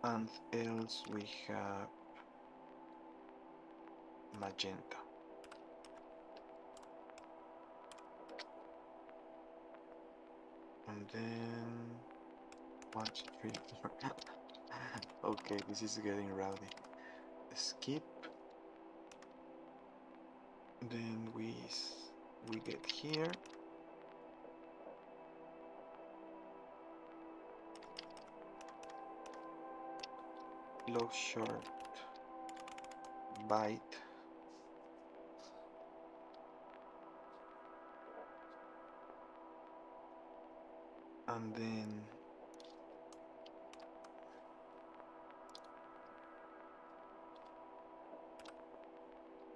And else we have magenta. And then 1, 2, 3, 4. Okay, this is getting rowdy. Skip. Then we get here. Log short byte. And then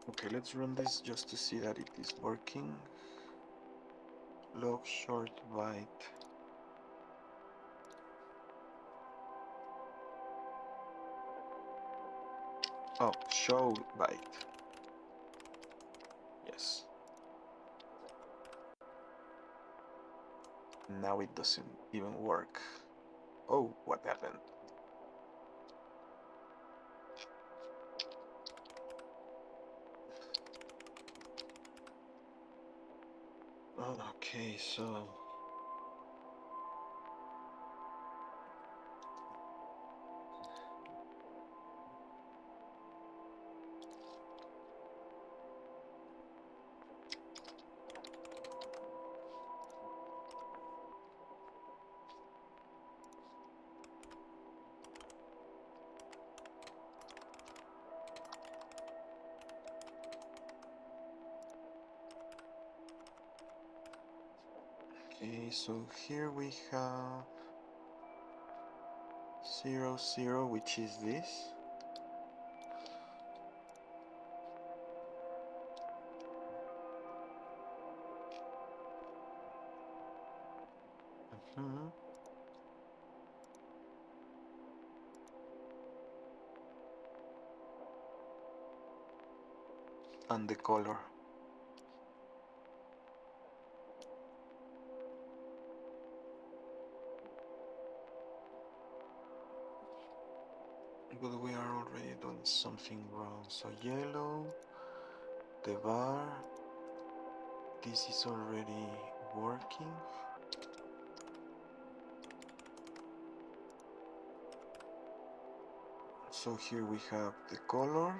okay, let's run this just to see that it is working. Log short byte. Oh, show byte. Yes. Now it doesn't even work. Oh, what happened? Okay, so okay, so here we have 0, 0, which is this. And the color. But we are already doing something wrong. So yellow, the bar, this is already working. So here we have the color,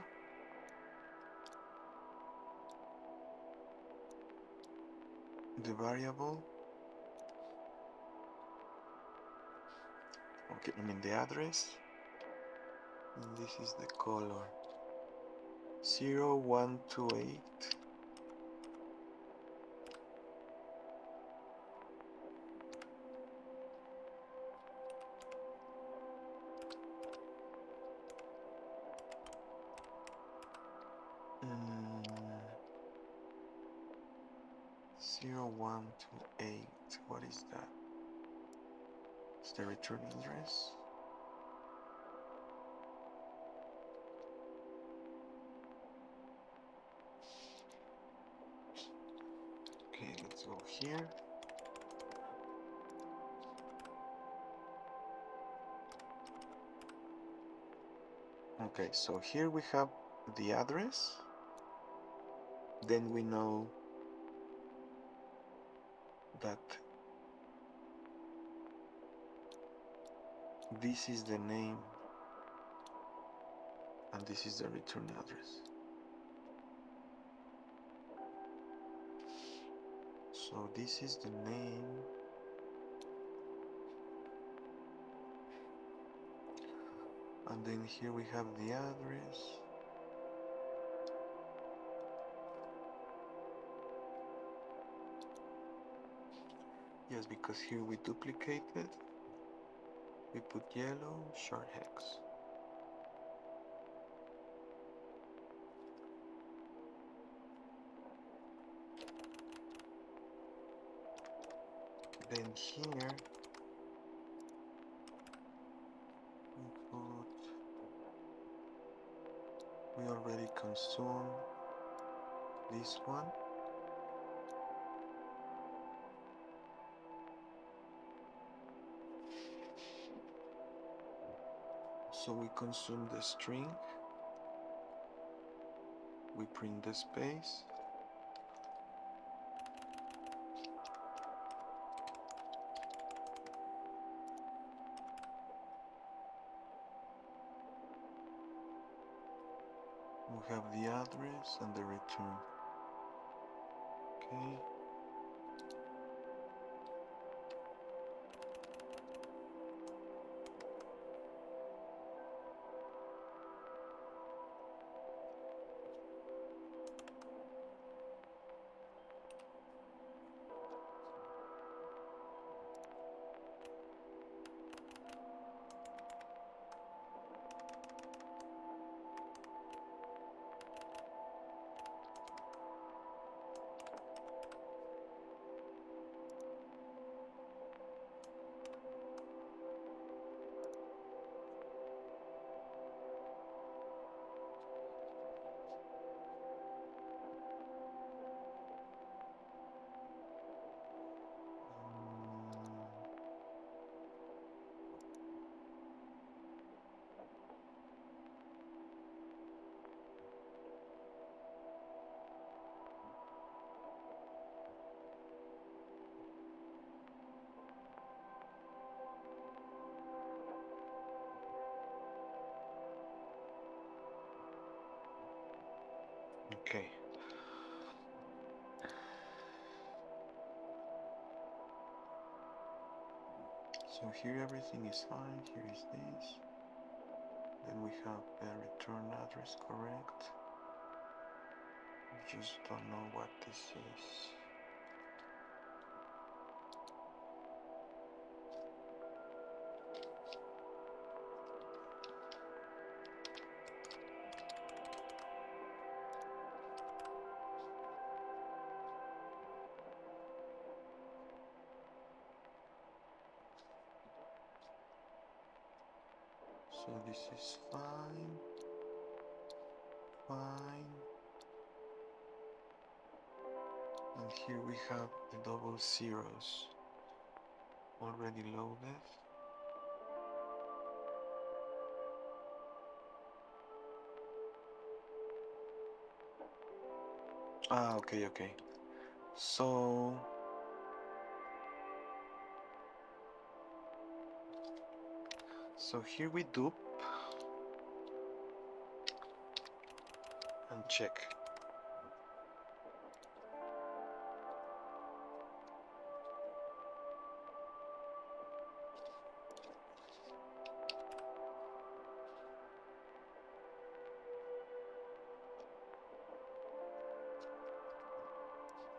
the variable, okay, I mean the address, and this is the color. 0128. 128. What is that? It's the return address. Okay, let's go here. Okay, so here we have the address. Then we know that this is the name and this is the return address. So this is the name and then here we have the address. Yes, because here we duplicated, we put yellow short hex. Then here we already consumed this one. So we consume the string, we print the space, we have the address and the return. Okay. Okay. So here everything is fine. Here is this. Then we have the return address correct. We just don't know what this is. So this is fine, fine. And here we have the double zeros already loaded. Ah, okay, okay. So here we dupe and check.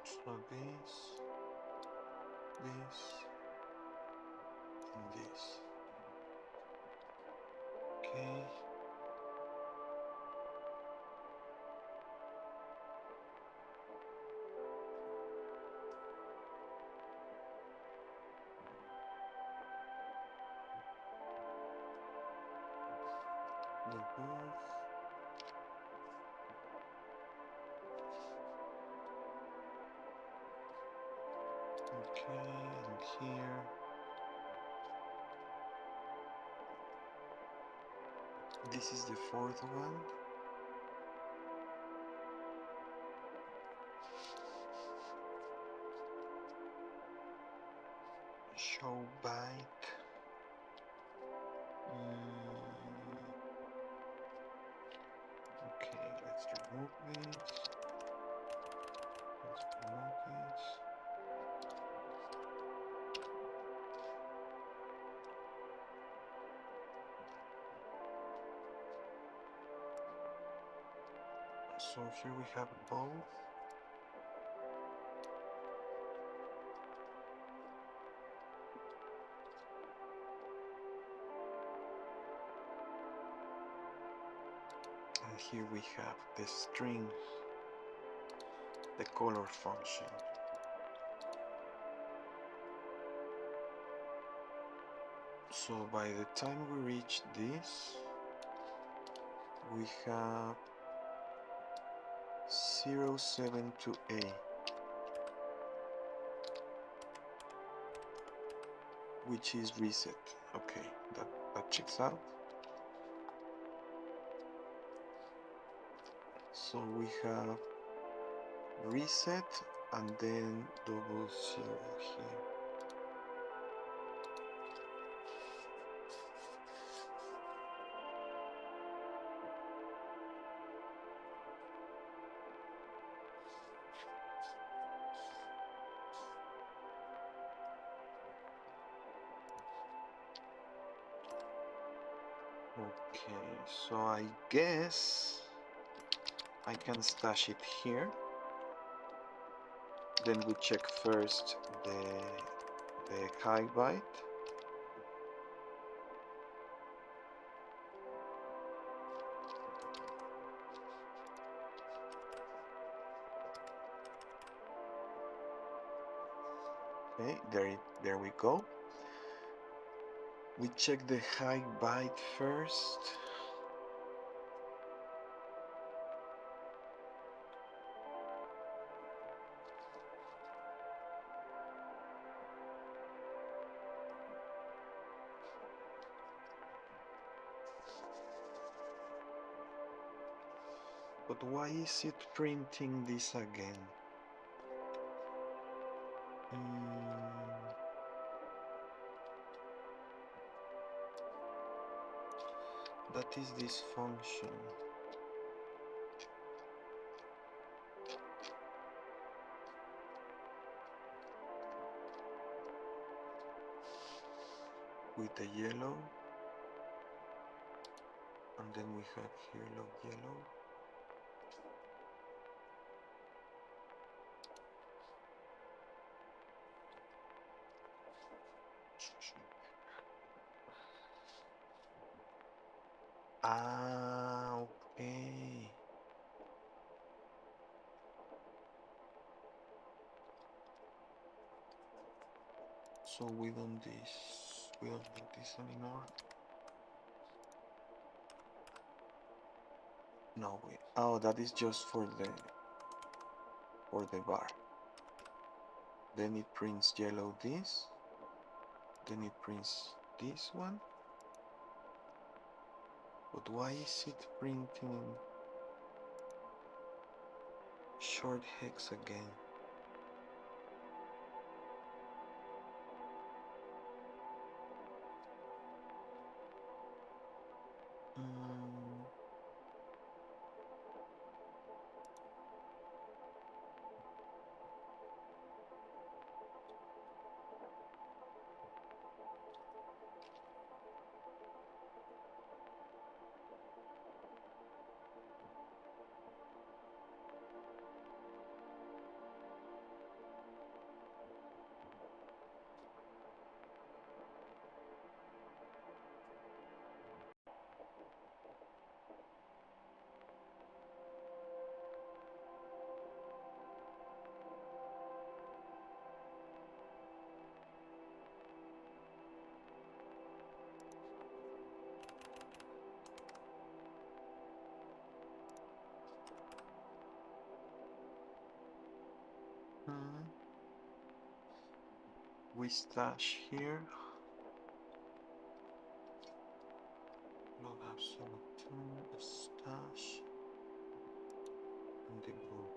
So this, and this. Okay. the wolf. Okay, and here this is the fourth one. Show byte. Okay, let's remove this. Let's remove this. So here we have both. And here we have the string, the color function. So by the time we reach this, we have 072A, which is reset. Okay, that checks out. So we have reset and then 00 here. Okay, so I guess I can stash it here. Then we check first the high byte. Okay, there we go. We check the high byte first. But why is it printing this again? That is this function. With the yellow, and then we have here yellow. Ah, okay. So we don't need this anymore. No, wait. Oh, that is just for the bar. Then it prints yellow this. Then it prints this one. But why is it printing short hex again? we stash here? Load absolute stash and debug.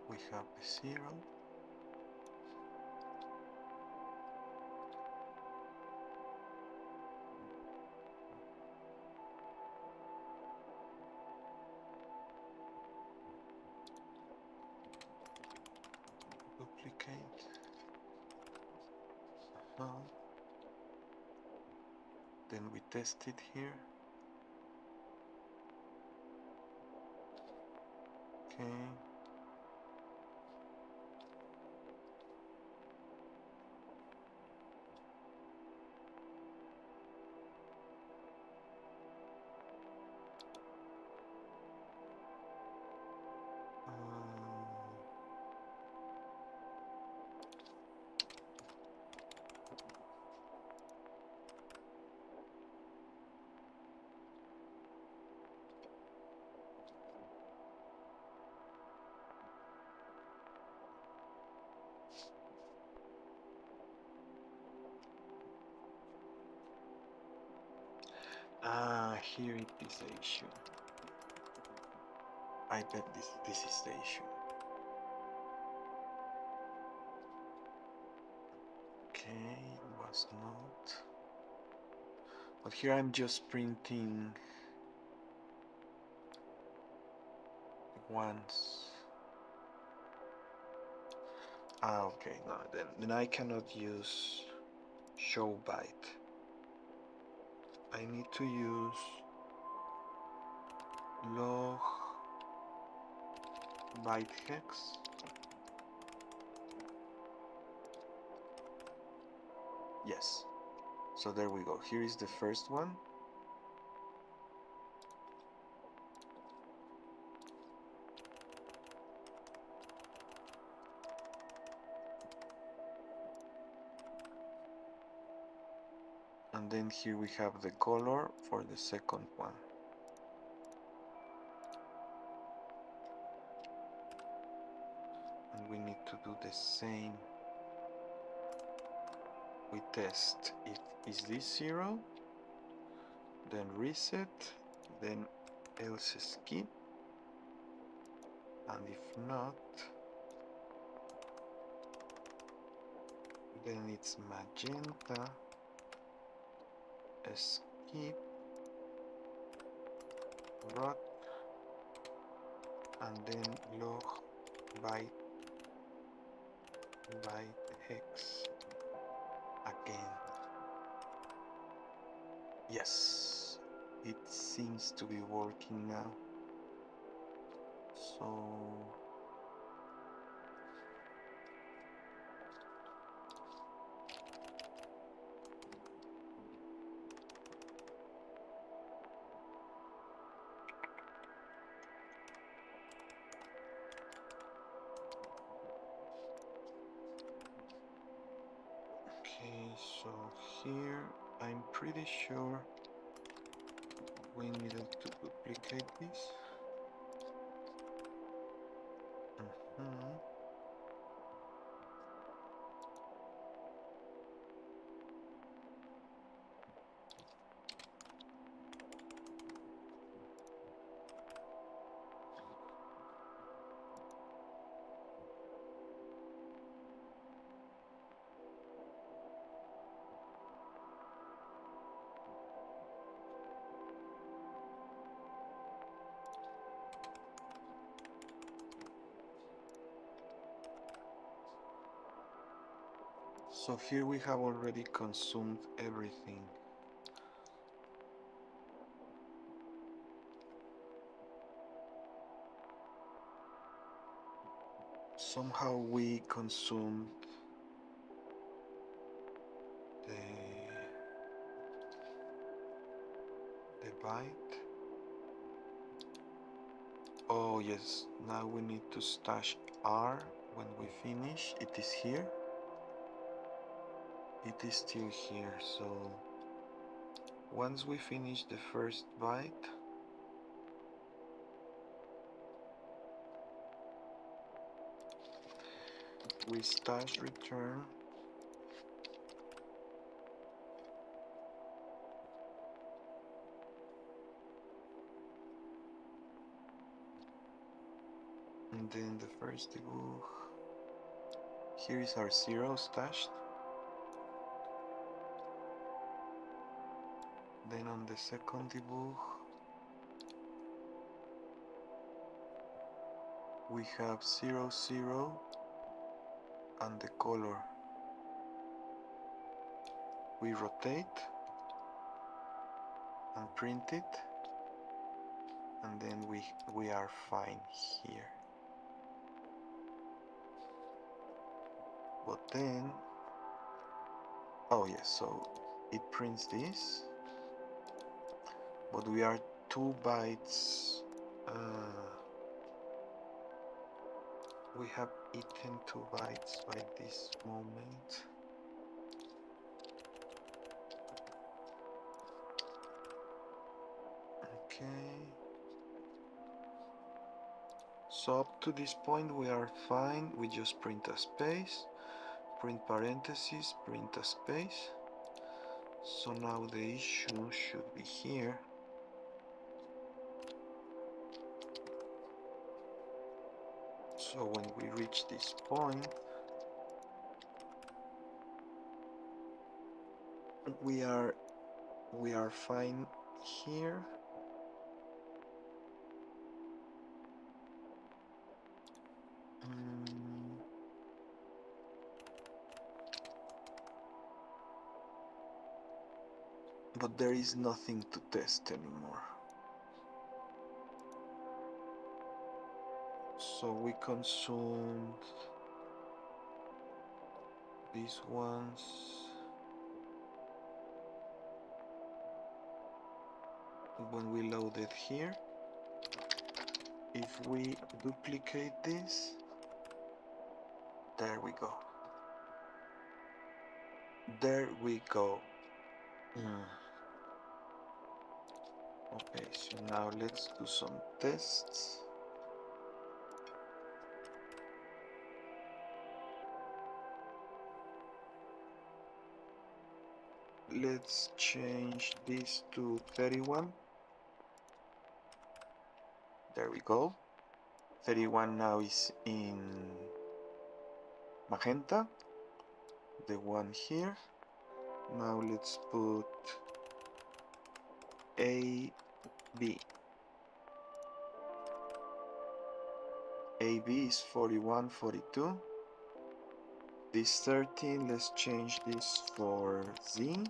We have the 0. Duplicate. Then we test it here. Okay. Here it is the issue. I bet this is the issue. Okay, was not. But here I'm just printing once. Okay, no, then I cannot use show byte. I need to use log byte hex. Yes. So there we go. Here is the first one. And then here we have the color for the second one. And we need to do the same. We test if is this 0, then reset, then else skip, and if not, then it's magenta, skip, rot, and then log byte hex again. Yes, it seems to be working now. So okay, so here I'm pretty sure we needed to duplicate this. So here we have already consumed everything. Somehow we consumed the byte. Oh yes, now we need to stash R when we finish. It is here. It is still here, so once we finish the first byte, we stash return and then the first debug. Here is our 0 stashed. Then on the second debug we have 0, 0 and the color. We rotate and print it, and then we are fine here. But then, oh yes, so it prints this, but we are 2 bytes. We have eaten 2 bytes by this moment. Okay. So up to this point we are fine. We just print a space, print parentheses, print a space. So now the issue should be here. So when we reach this point, we are fine here. But there is nothing to test anymore. So we consumed these ones. When we load it here, if we duplicate this, there we go. There we go. Okay, so now let's do some tests. Let's change this to 31. There we go. 31 now is in magenta, the one here. Now let's put A, B. AB is 41, 42. This 13, let's change this for Z.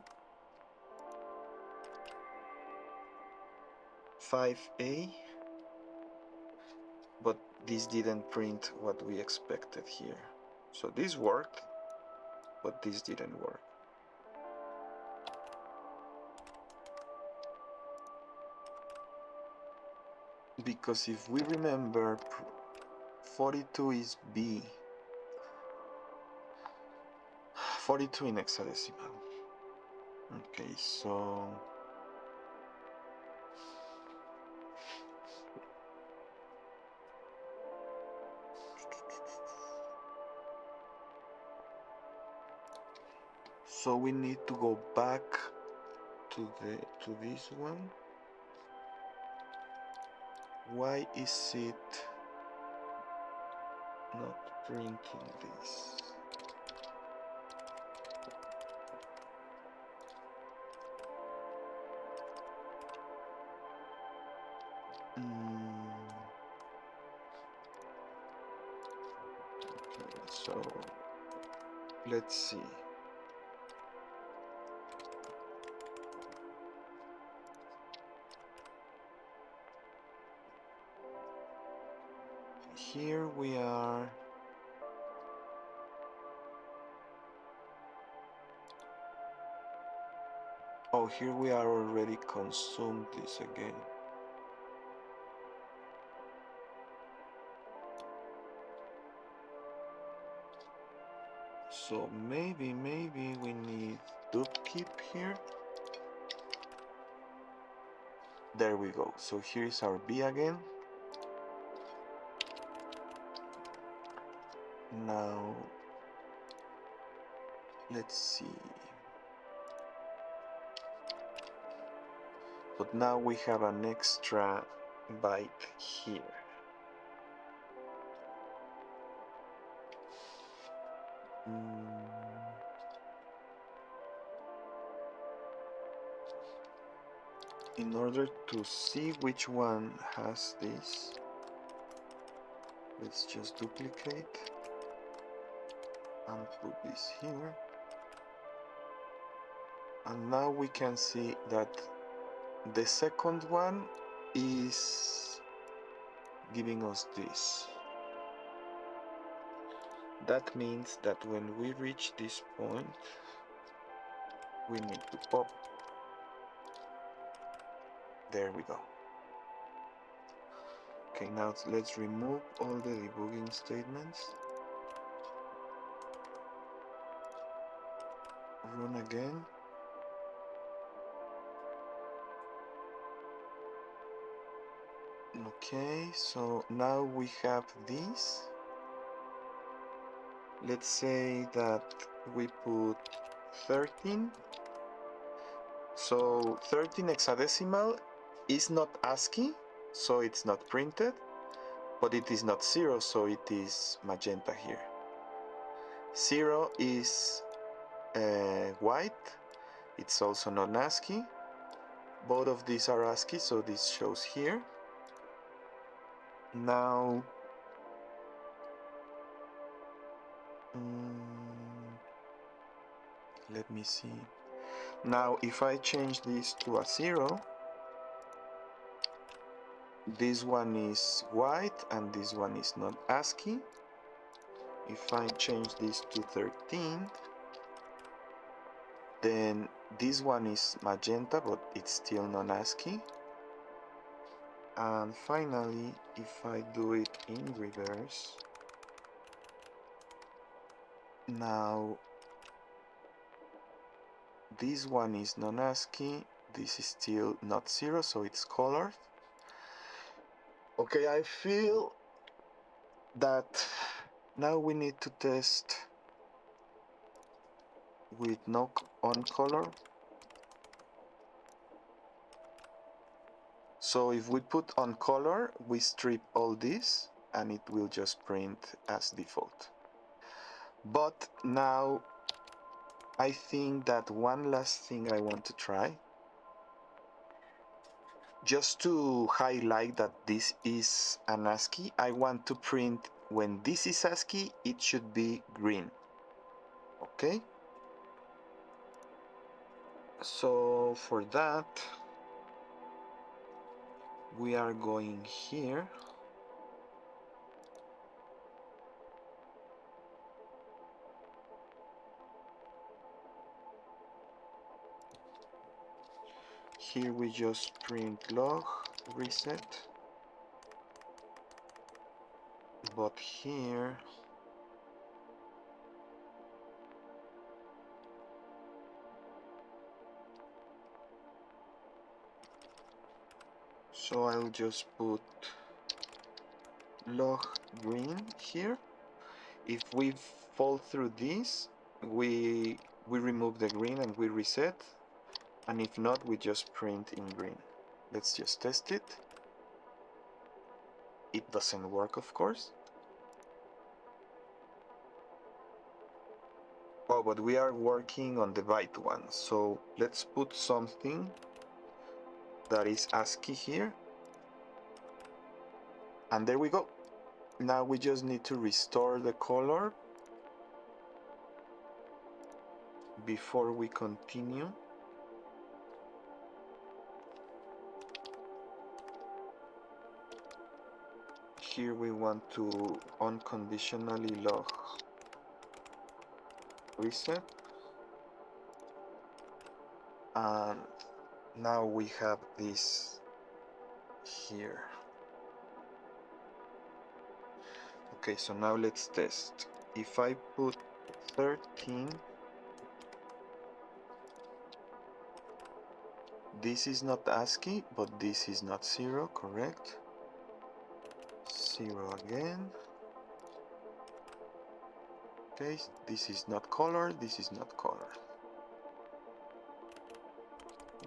5A. But this didn't print what we expected here. So this worked, but this didn't work. Because if we remember, 42 is B. 42 in hexadecimal. Okay, so we need to go back to this one. Why is it not printing this? Okay, so let's see. Here we are. Oh, here we are already consumed this again. So maybe we need dup keep here. There we go. So here is our B again. Now Let's see. But now we have an extra byte here. In order to see which one has this, let's just duplicate and put this here. And now we can see that the second one is giving us this. That means that when we reach this point, we need to pop. There we go. Okay, now let's remove all the debugging statements. Run again. Okay, so now we have this. Let's say that we put 13. So 13 hexadecimal is not ASCII, so it's not printed, but it is not 0, so it is magenta here. 0 is white, it's also not ASCII. Both of these are ASCII, so this shows here. Now, let me see. Now, if I change this to a 0, this one is white and this one is not ASCII. If I change this to 13, then this one is magenta, but it's still not ASCII. And finally, if I do it in reverse, now this one is non-ASCII, this is still not 0, so it's colored. Okay, I feel that now we need to test with no on color. So if we put on color, we strip all this and it will just print as default. But now I think that one last thing I want to try, just to highlight that this is an ASCII, I want to print when this is ASCII, it should be green. Okay? So for that, we are going here. Here we just print log reset. But here so I'll just put log green here. If we fall through this, we remove the green and we reset, and if not, we just print in green. Let's just test it. It doesn't work, of course. Oh, but we are working on the byte one, so let's put something that is ASCII here. And there we go. Now we just need to restore the color before we continue. Here we want to unconditionally log reset. And now we have this here. Okay, so now let's test. If I put 13, this is not ASCII, but this is not 0, correct? 0 again. Okay, this is not colored, this is not colored.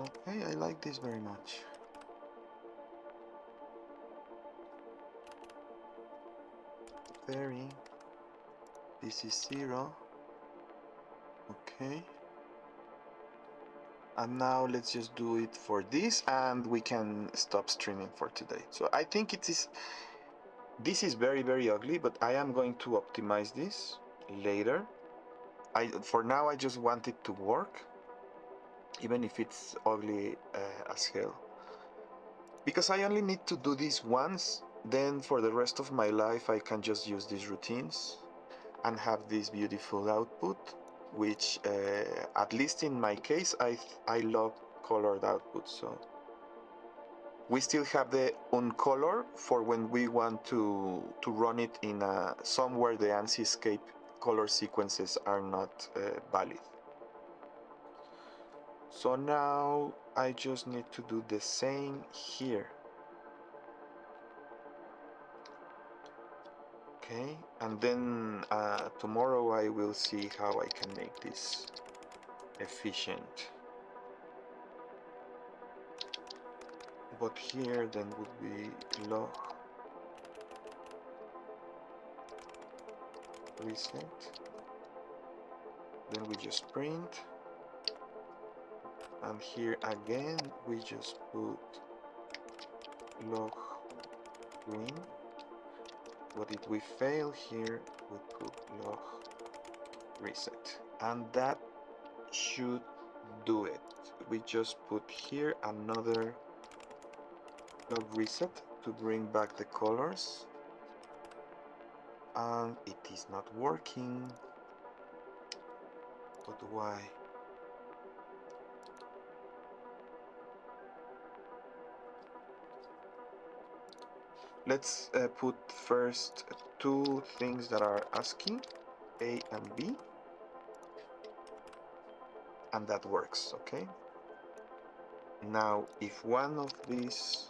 Okay, I like this very much. Very. This is 0. Okay. And now let's just do it for this and we can stop streaming for today. So I think this is very ugly, but I am going to optimize this later. For now I just want it to work, even if it's ugly as hell. Because I only need to do this once, then for the rest of my life I can just use these routines and have this beautiful output, which at least in my case I love colored output. So we still have the uncolor for when we want to run it in somewhere the ANSI escape color sequences are not valid. So now I just need to do the same here. Okay, and then tomorrow I will see how I can make this efficient. But here then would be log reset. Then we just print. And here again we just put log green. But if we fail here, we put log reset. And that should do it. We just put here another log reset to bring back the colors. And it is not working. But why? Let's put first two things that are ASCII, A and B, and that works, okay? Now, if one of these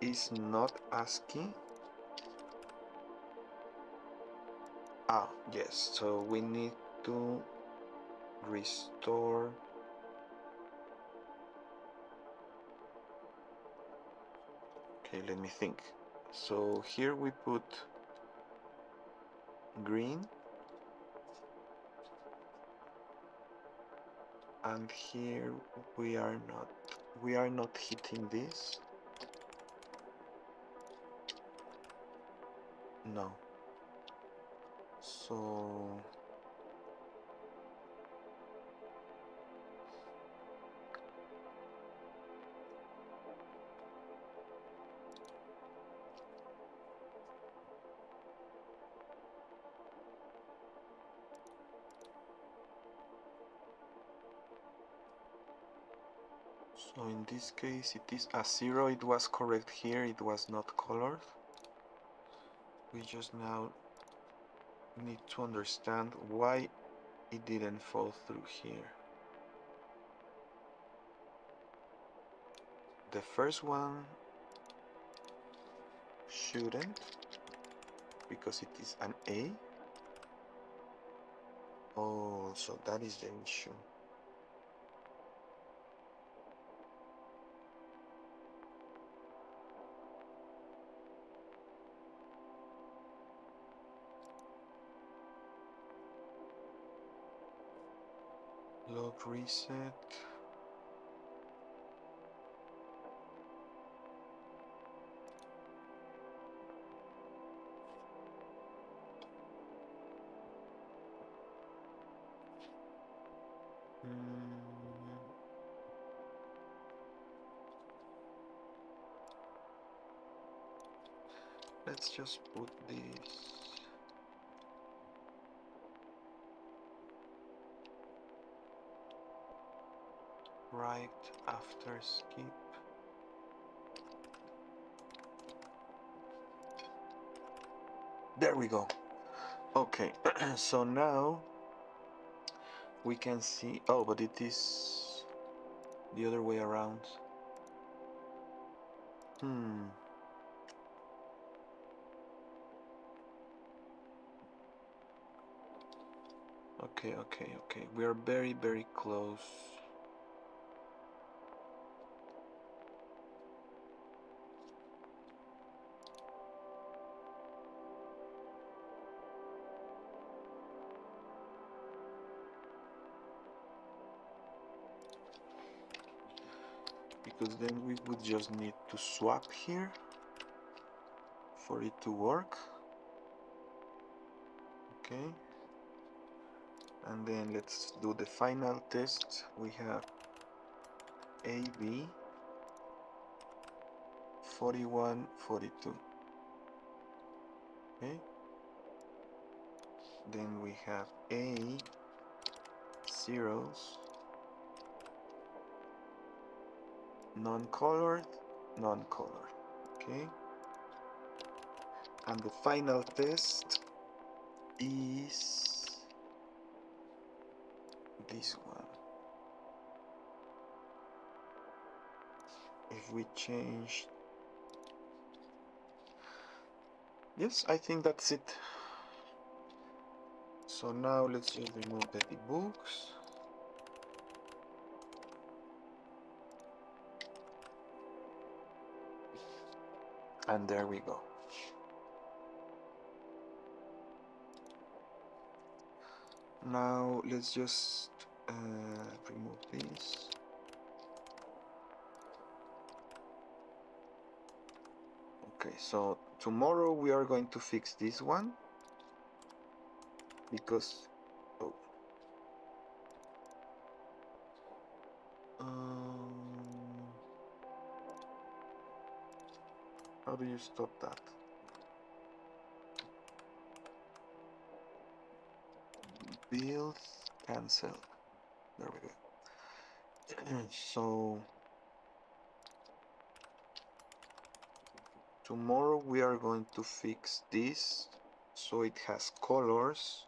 is not ASCII, yes, so we need to restore okay, let me think. So here we put green, and here we are not hitting this. No. So in this case it is a 0, it was correct here, it was not colored. We just now need to understand why it didn't fall through here. The first one shouldn't, because it is an A. Oh, so that is the issue. Log reset. Let's just put this right after skip. There we go. Okay, so now we can see, oh, but it is the other way around. Okay. We are very close. Because then we would just need to swap here for it to work. Okay. And then let's do the final test. We have AB 41, 42. Okay. Then we have A zeros, non-colored, non-colored. Okay. And the final test is this one. If we change, yes, I think that's it. So now let's just remove the debooks. And there we go. Now let's just remove this. Okay, so tomorrow we are going to fix this one because how do you stop that? Build, cancel. There we go. So tomorrow we are going to fix this so it has colors.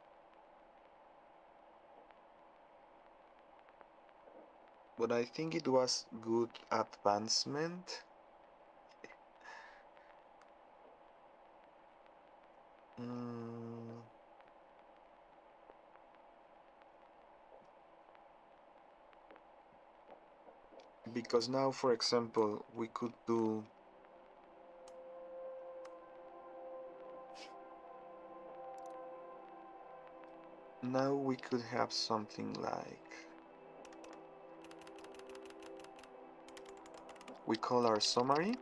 But I think it was good advancement. Because now, for example, we could do now we could have something like we call our summary,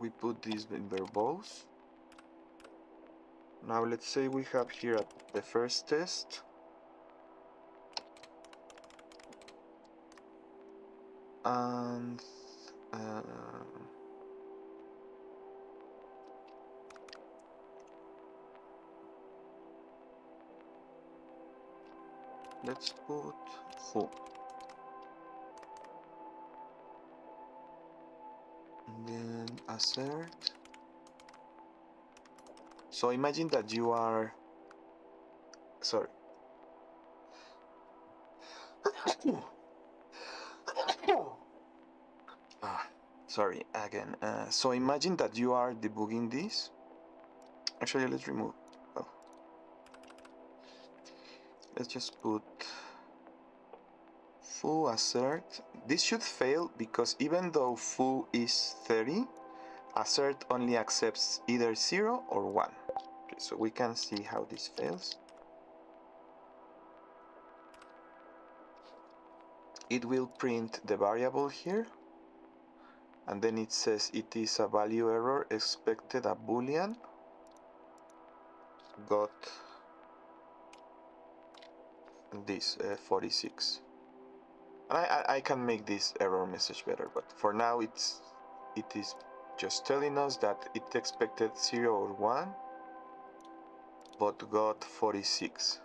we put this in verbose. Now let's say we have here the first test, and let's put full. And then assert. So imagine that you are, sorry. Sorry again. So imagine that you are debugging this. Actually, let's remove. Well, let's just put foo assert. This should fail because even though foo is 30, assert only accepts either 0 or 1. Okay, so we can see how this fails. It will print the variable here, and then it says it is a value error, expected a boolean, got this 46. I can make this error message better, but for now it is just telling us that it expected 0 or 1, but got 46.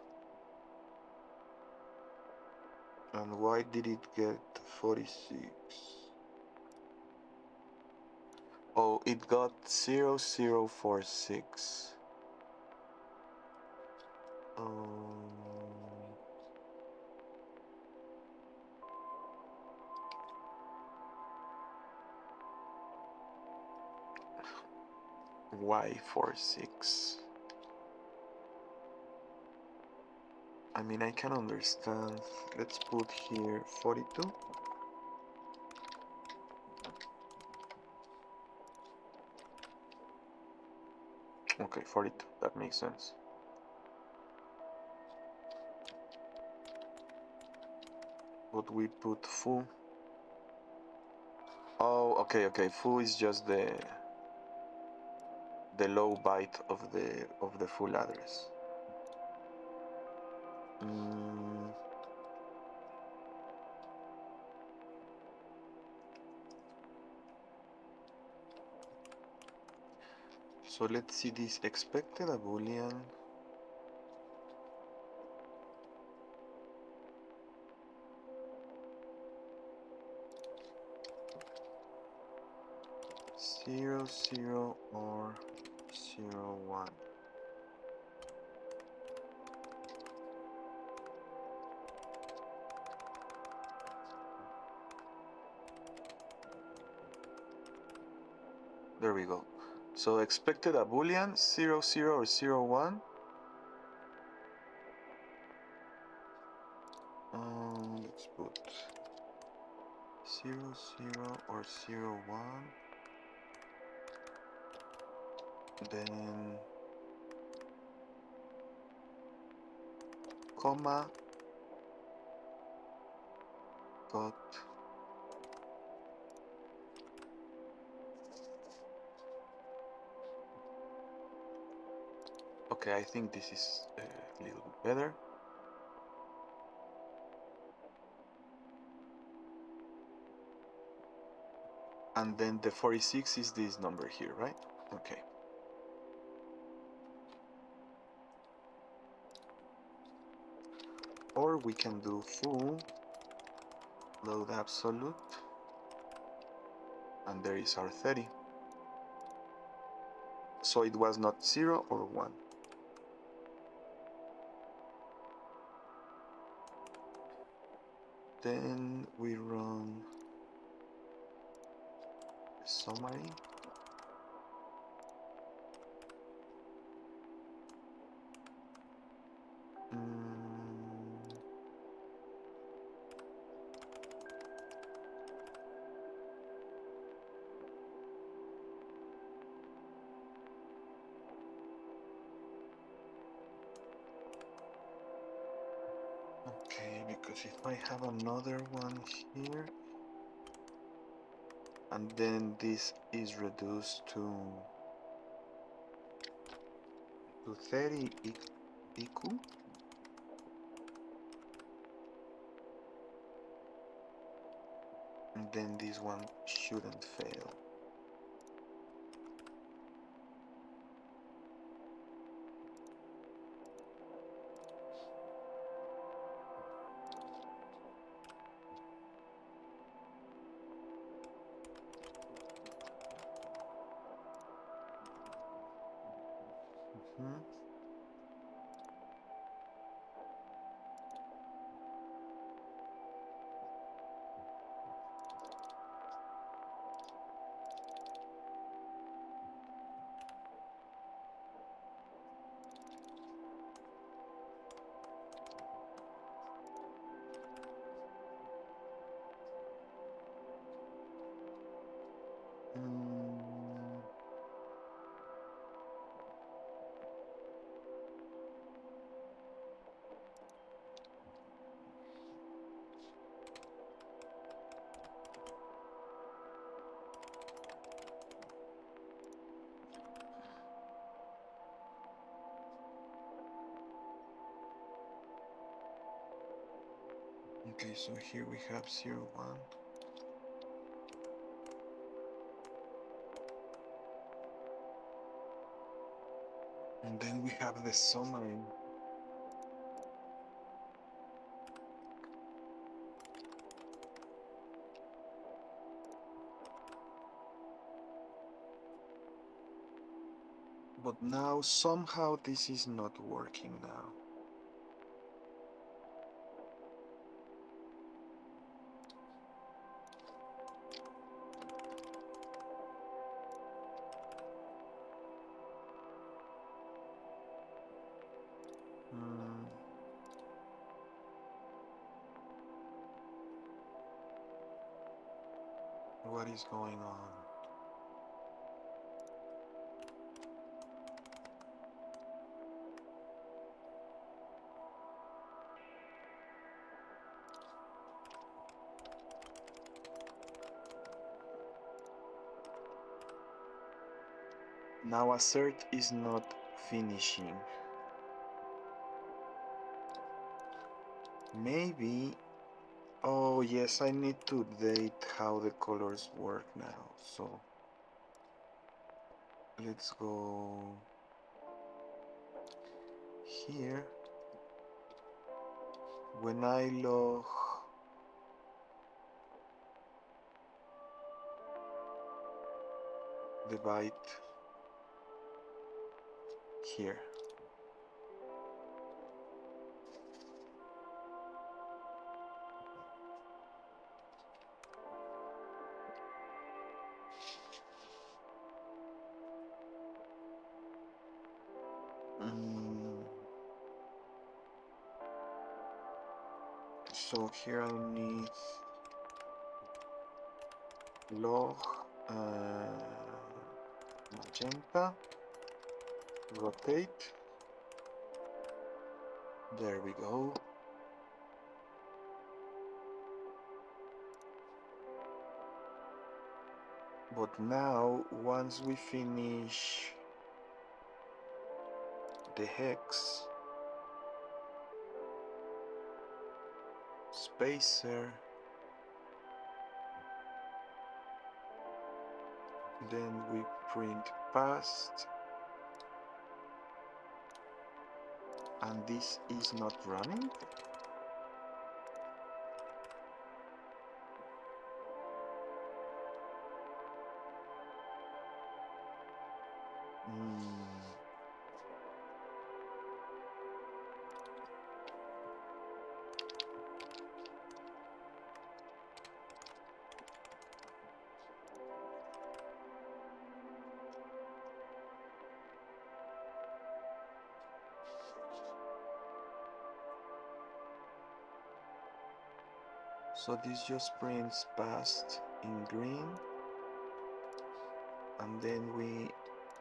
And why did it get 46? Oh, it got 0046. Why 46? I mean, I can understand. Let's put here 42. Okay, 42. That makes sense. But we put foo. Oh, okay, okay. Foo is just the low byte of the full address. Mm. So let's see this expected a boolean. Zero, zero, or 0, 1. There we go. So expected a boolean 0, 0, or 0, 1. Let's put 0, 0, or 0, 1. Then comma got okay, I think this is a little bit better. And then the 46 is this number here, right? Okay. Or we can do foo load absolute, and there is our 30. So it was not 0 or 1. Then we run the summary. Okay, because if I have another one here, and then this is reduced to 30 equal, and then this one shouldn't fail. Okay, so here we have 0, 1. And then we have the summary. But now somehow this is not working now. What is going on? Now assert is not finishing. Maybe, oh yes, I need to update how the colors work now. So let's go here. When I log the byte here. So here I need log magenta, rotate, there we go. But now once we finish the hex, spacer, then we print past, and this is not running. So this just prints past in green, and then we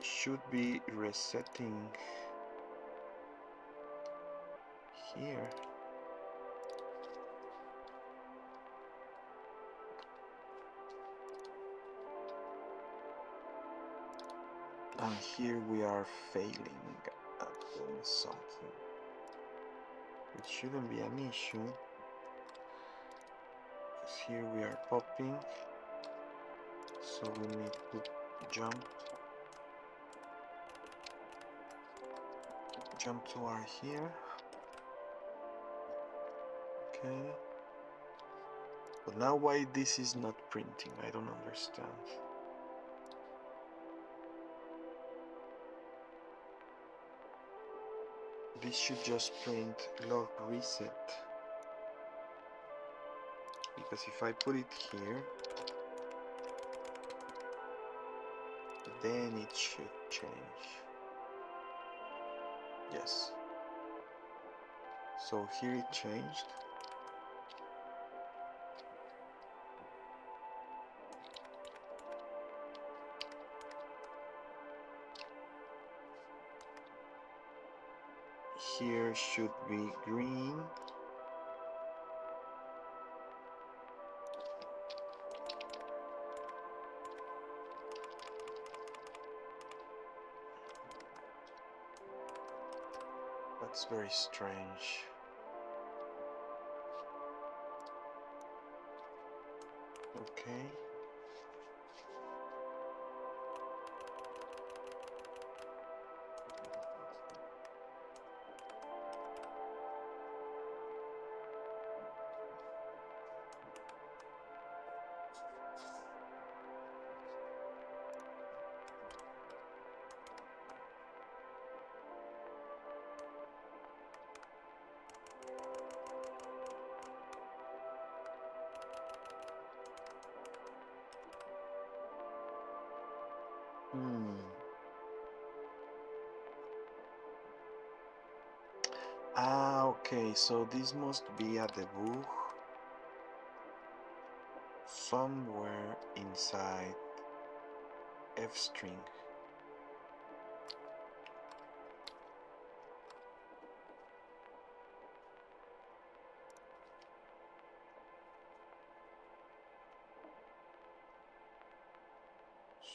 should be resetting here. And here we are failing at doing something. It shouldn't be an issue, because here we are popping, so we need to jump to our here. Okay. But now why this is not printing? I don't understand. This should just print log reset. Because if I put it here, then it should change. Yes. So here it changed. Here should be green. That's very strange. Okay. Ah, okay, so this must be a debug somewhere inside f string.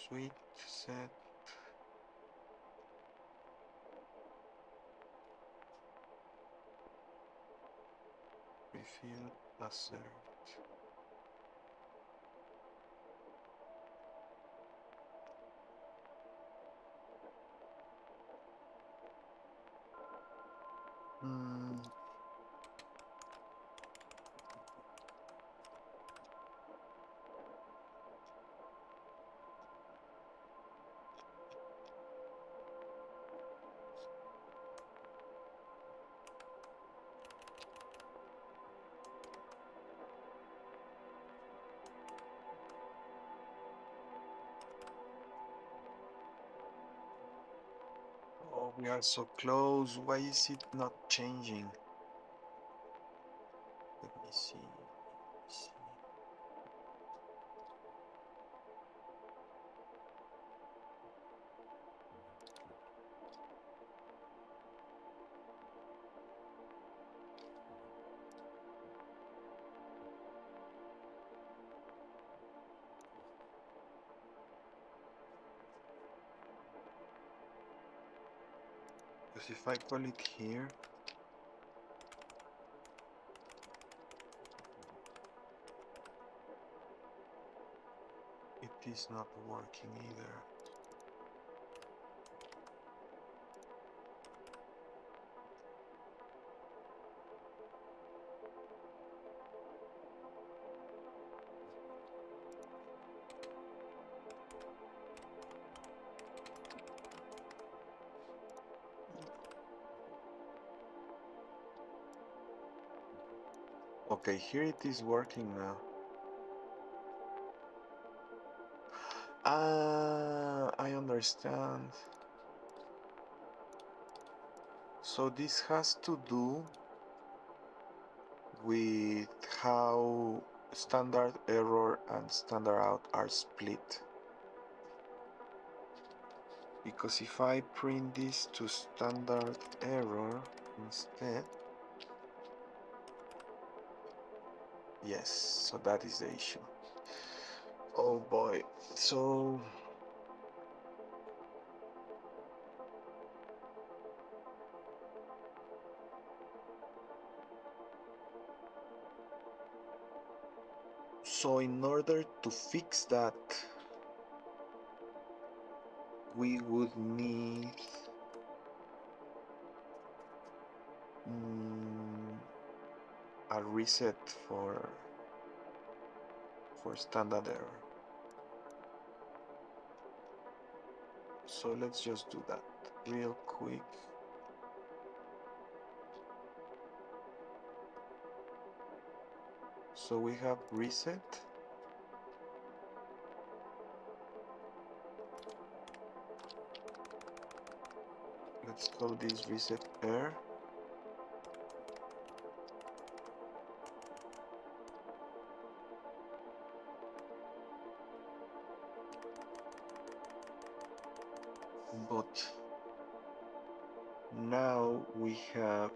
Sweet set refill assert. Oh, we are so close. Why is it not changing? Let me see. Because if I call it here, it is not working either. Okay, here it is working now. Ah, I understand. So this has to do with how standard error and standard out are split. Because if I print this to standard error instead, yes, so that is the issue. Oh boy, so in order to fix that, we would need a reset for standard error. So let's just do that real quick. So we have reset. Let's call this reset error. But now we have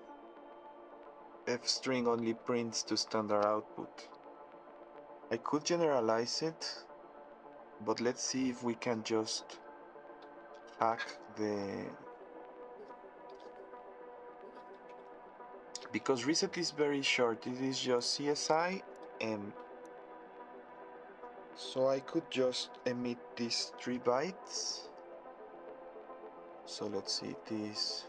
f string only prints to standard output. I could generalize it, but let's see if we can just hack the, because reset is very short, it is just CSI and so I could just emit these 3 bytes. So let's see, it is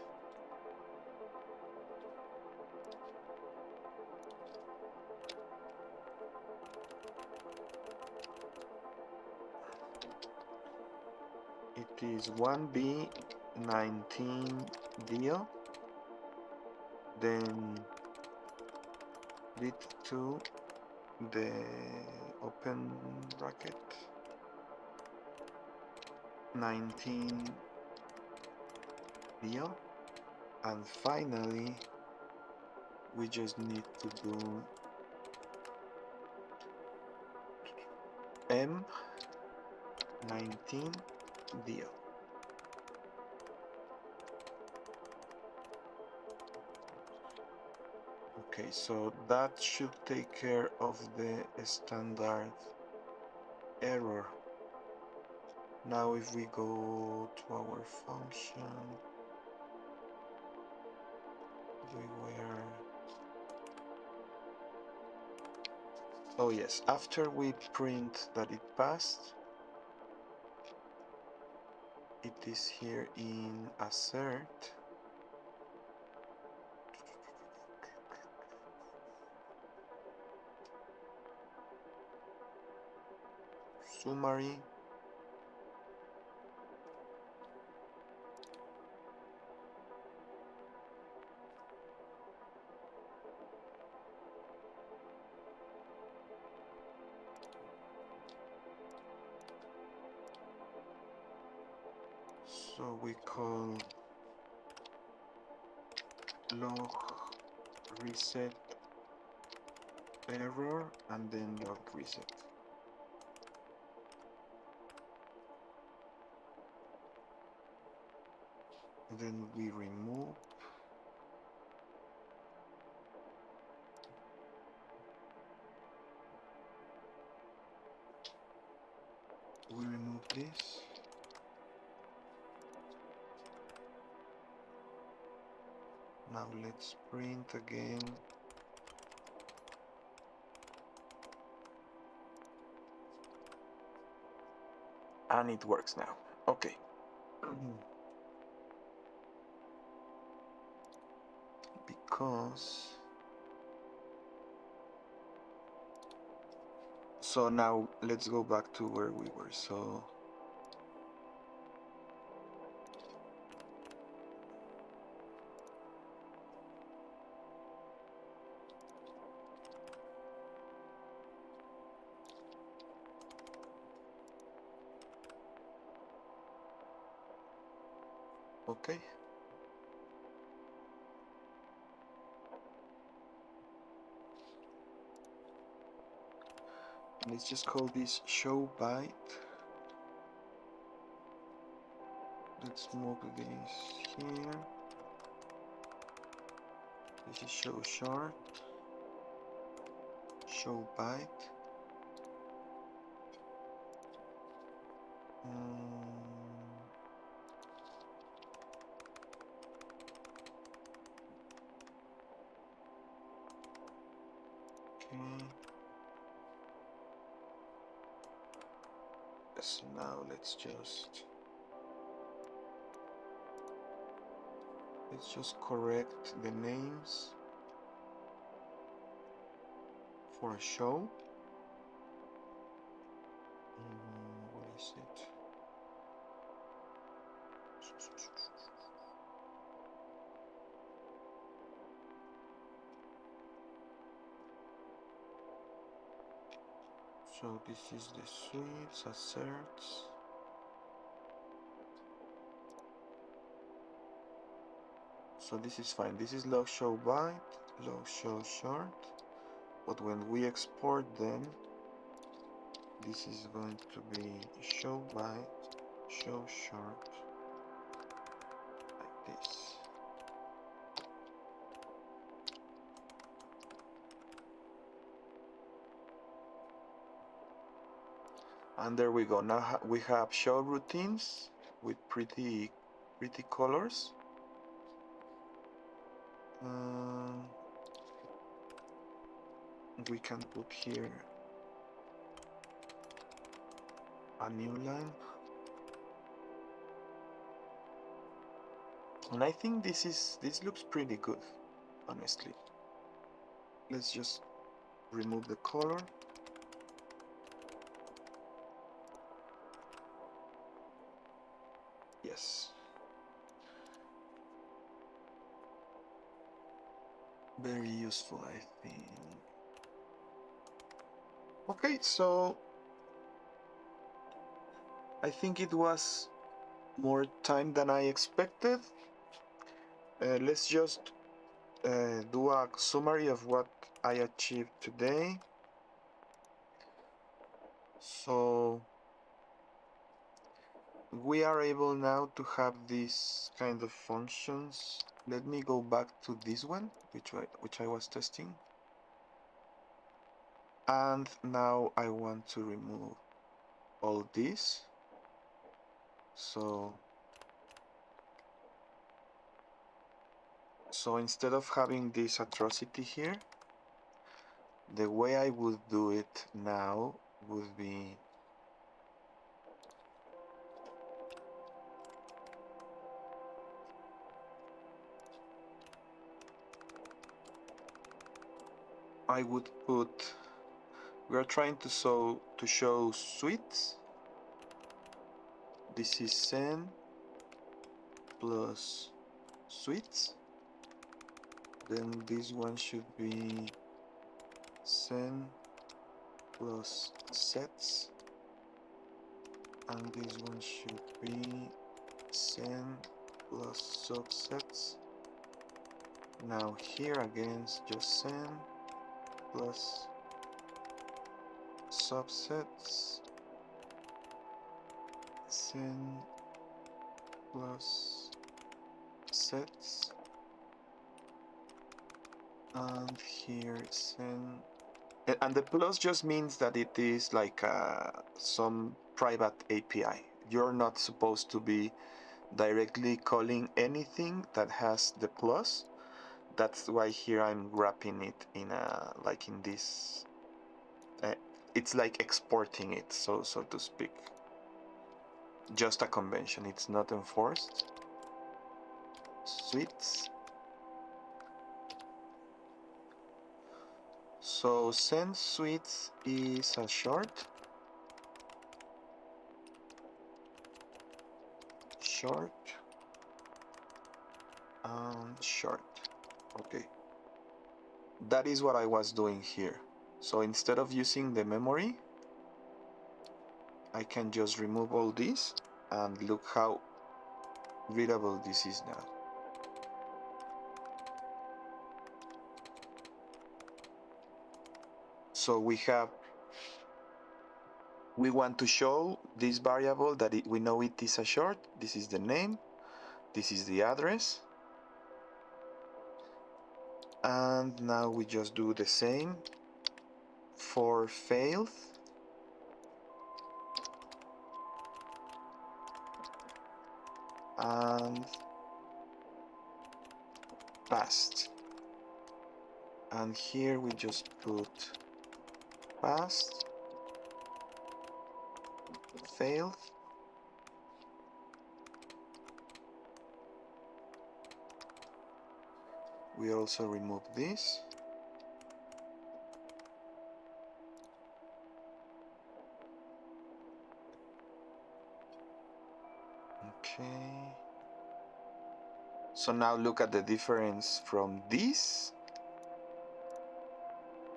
it is 1B 19 deal, then lead to the open bracket 19 deal, and finally we just need to do M19 deal. Okay, so that should take care of the standard error. Now if we go to our function, we were... Oh yes, after we print that it passed, it is here in assert. Summary. So we call log reset error and then log reset. Then we remove this. Now let's print again. And it works now. Okay. Because... So now let's go back to where we were. So okay. Let's just call this show byte. Let's move this here. This is show short, show byte. Okay. So now let's just correct the names for a show. What is it? So this is the sweeps, asserts. So this is fine. This is log show byte, log show short. But when we export them, this is going to be show byte, show short, like this. And there we go. Now we have show routines with pretty colors. We can put here a new line. And I think this looks pretty good, honestly. Let's just remove the color. Yes. Very useful, I think. Okay, so I think it was more time than I expected. Let's just do a summary of what I achieved today. So we are able now to have these kind of functions. Let me go back to this one, which I was testing. And now I want to remove all this. So instead of having this atrocity here, the way I would do it now would be I would put, we are trying to show suites. This is sen plus suites. Then this one should be sen plus sets, and this one should be sen plus subsets. Now here again it's just sen plus subsets, sen plus sets, and here sen, and the plus just means that it is like some private API. You're not supposed to be directly calling anything that has the plus. That's why here I'm wrapping it in a, like in this, it's like exporting it, so to speak. Just a convention, it's not enforced. Suites. So send suites is a short, and short. Okay, that is what I was doing here. So instead of using the memory, I can just remove all this, and look how readable this is now. So we want to show this variable that we know it is a short. This is the name, this is the address, and now we just do the same for failed, and passed, and here we just put passed, failed, we also remove this, okay. So now look at the difference from this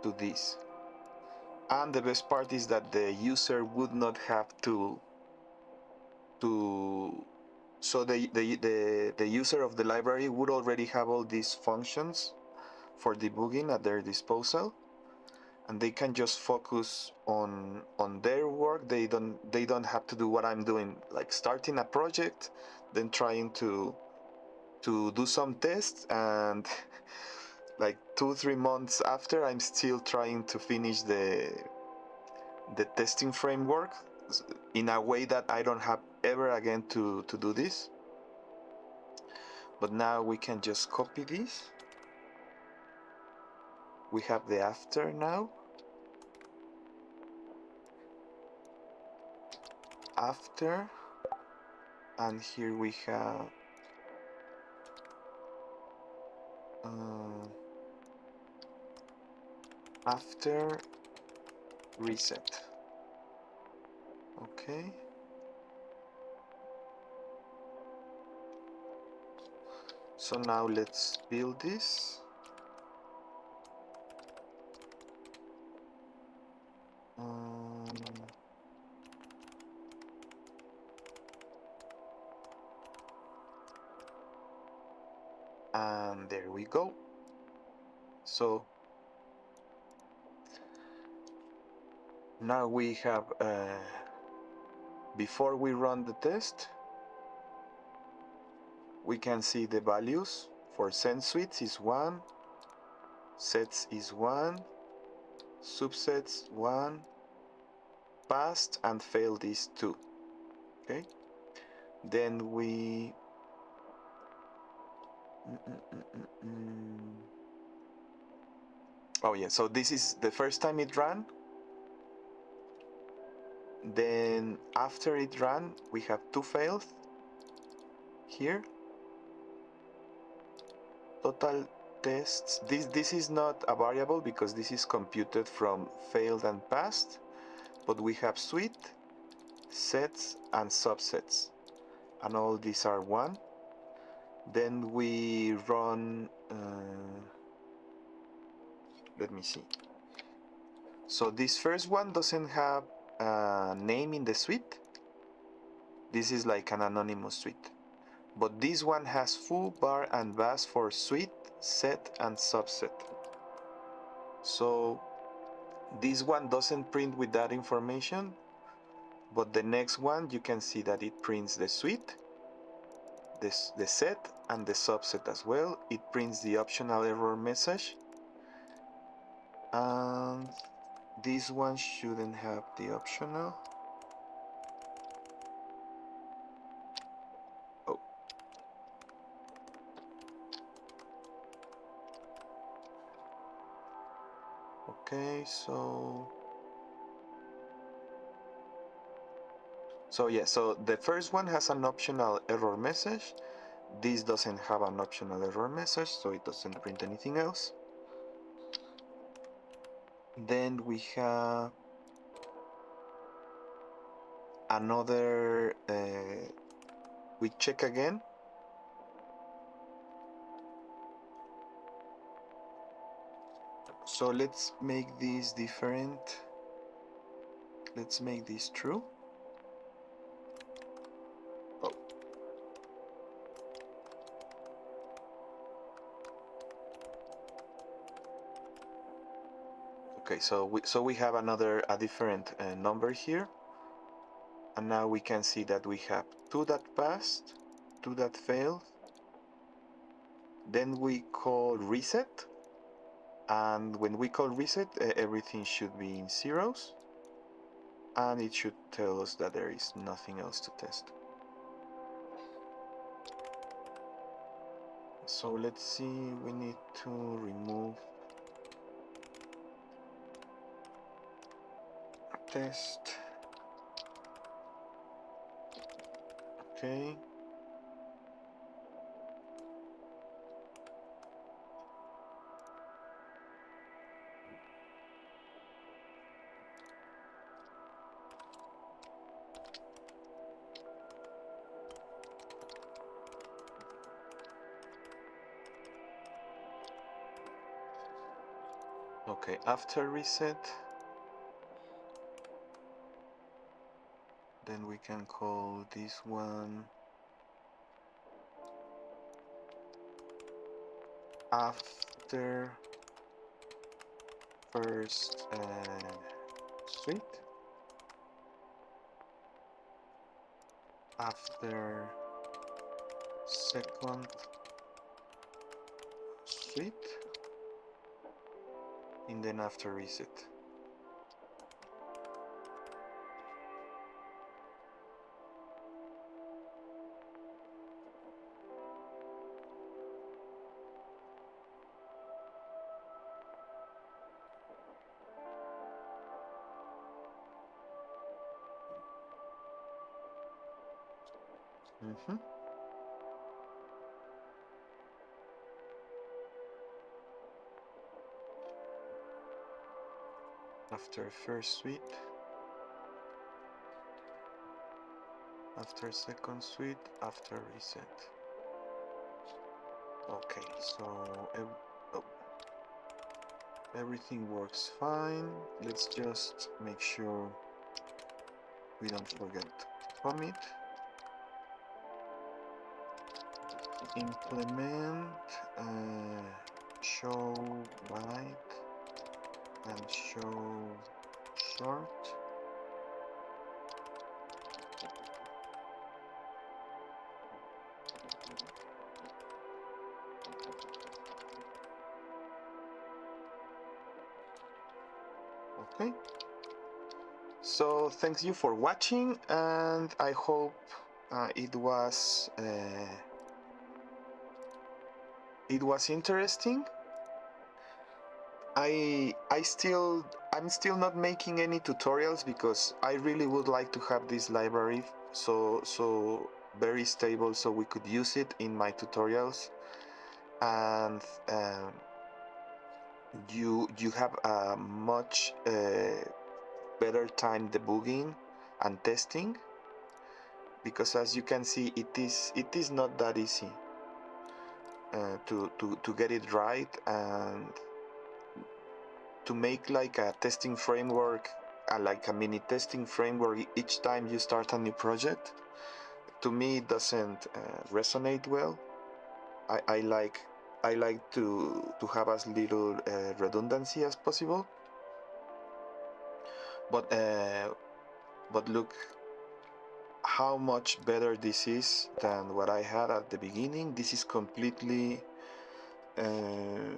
to this. And the best part is that the user would not have to so the user of the library would already have all these functions for debugging at their disposal, and they can just focus on their work. They don't have to do what I'm doing, like starting a project, then trying to do some tests, and like 2-3 months after, I'm still trying to finish the testing framework in a way that I don't have ever again to do this. But now we can just copy this. We have the after now. After, and here we have after reset. Okay. So now let's build this. And there we go. So Now we have, before we run the test, we can see the values. For send suites is 1, sets is 1, subsets 1, passed and failed is 2. Okay, then we oh yeah, so this is the first time it ran. Then after it ran, we have 2 fails here. Total tests, this is not a variable because this is computed from failed and passed, but we have suite, sets and subsets, and all these are 1. Then we run, let me see. So this first one doesn't have a name in the suite. This is like an anonymous suite. But this one has foo, bar, and bass for suite, set, and subset. So this one doesn't print with that information, but the next one you can see that it prints the suite, the set, and the subset as well. It prints the optional error message, and this one shouldn't have the optional. Oh. Okay, so yeah, so the first one has an optional error message. This doesn't have an optional error message, so it doesn't print anything else. Then we have another, we check again. So let's make this different. Let's make this true. Oh. Okay, so we have a different number here, and now we can see that we have 2 that passed, 2 that failed. Then we call reset, and when we call reset, everything should be in zeros, and it should tell us that there is nothing else to test. So let's see, we need to remove test. Okay. Okay, after reset, then we can call this one after first suite, after second suite, and then after reset. After first suite, after second suite, after reset. Okay, so everything works fine. Let's just make sure we don't forget commit. Implement show byte and show short. Okay. So thanks you for watching, and I hope it was interesting. I'm still not making any tutorials because I really would like to have this library so very stable so we could use it in my tutorials, and you have a much better time debugging and testing, because as you can see it is not that easy to get it right and to make like a testing framework, like a mini testing framework each time you start a new project. To me it doesn't resonate well. I like to have as little redundancy as possible, but look how much better this is than what I had at the beginning. This is completely uh,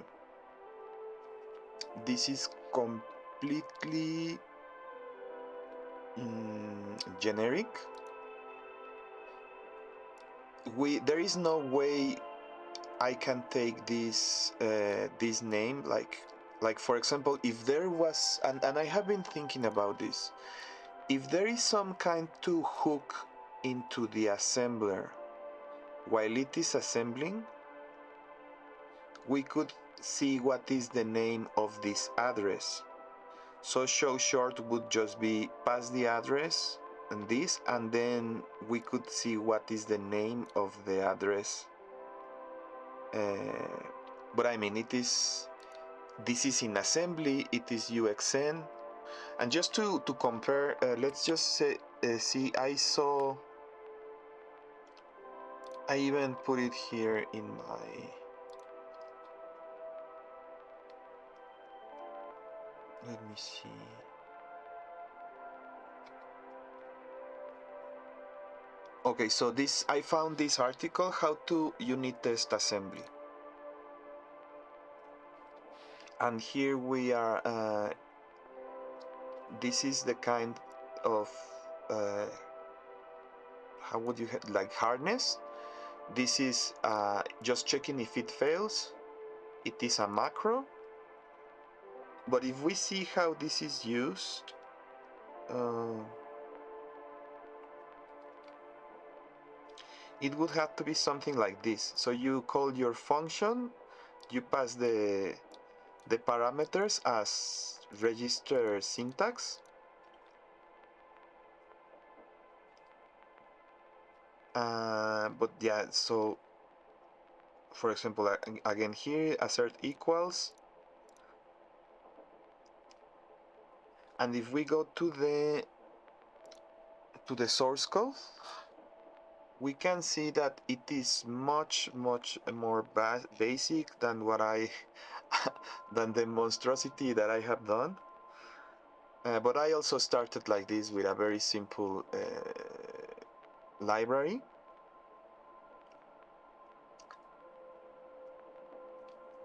this is completely generic. There is no way I can take this name, like for example, if there was, and I have been thinking about this, if there is some kind to hook into the assembler while it is assembling, we could see what is the name of this address. So show short would just be pass the address and this, and then we could see what is the name of the address. But I mean, this is in assembly, it is UXN. And just to compare, let's just say, see, I even put it here in my, let me see. Okay, so I found this article, how to unit test assembly. And here we are, this is the kind of, how would you, like hardness. This is just checking if it fails. It is a macro. But if we see how this is used, it would have to be something like this. So you call your function, you pass the parameters as register syntax, but yeah, so for example, again here, assert equals, and if we go to the source code, we can see that it is much more basic than what I than the monstrosity that I have done. But I also started like this with a very simple library.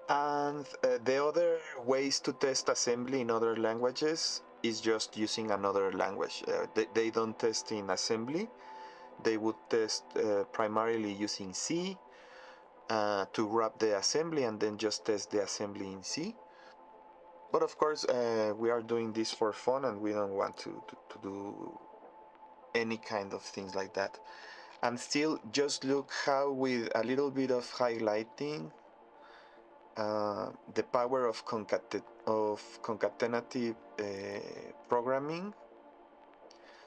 And the other ways to test assembly in other languages is just using another language. They don't test in assembly. They would test primarily using C to wrap the assembly and then just test the assembly in C. But of course, we are doing this for fun and we don't want to do any kind of things like that. And still, just look how with a little bit of highlighting, the power of concatenative programming.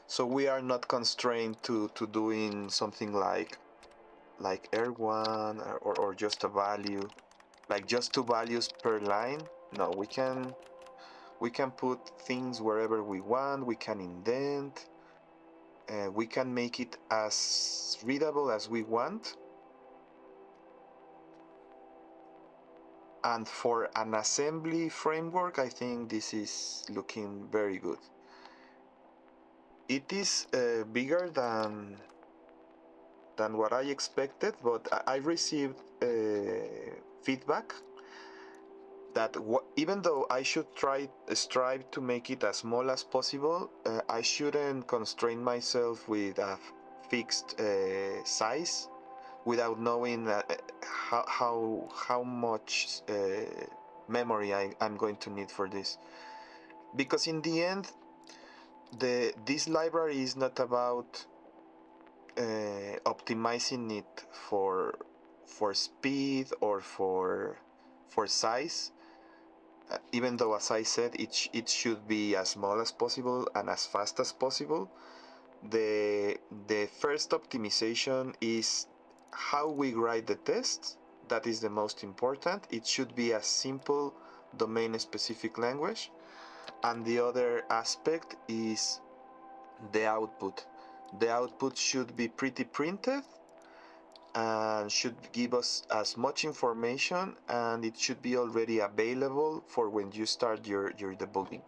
So we are not constrained to doing something like R1 or just a value, like just two values per line. No, we can put things wherever we want. We can indent. We can make it as readable as we want. And for an assembly framework, I think this is looking very good. It is bigger than what I expected, but I received feedback that even though I should strive to make it as small as possible, I shouldn't constrain myself with a fixed size without knowing how much memory I'm going to need for this. Because in the end, this library is not about optimizing it for speed or for size. Even though, as I said, it should be as small as possible and as fast as possible. The first optimization is how we write the test. That is the most important. It should be a simple domain-specific language. And the other aspect is the output. The output should be pretty printed and should give us as much information, and it should be already available for when you start your debugging.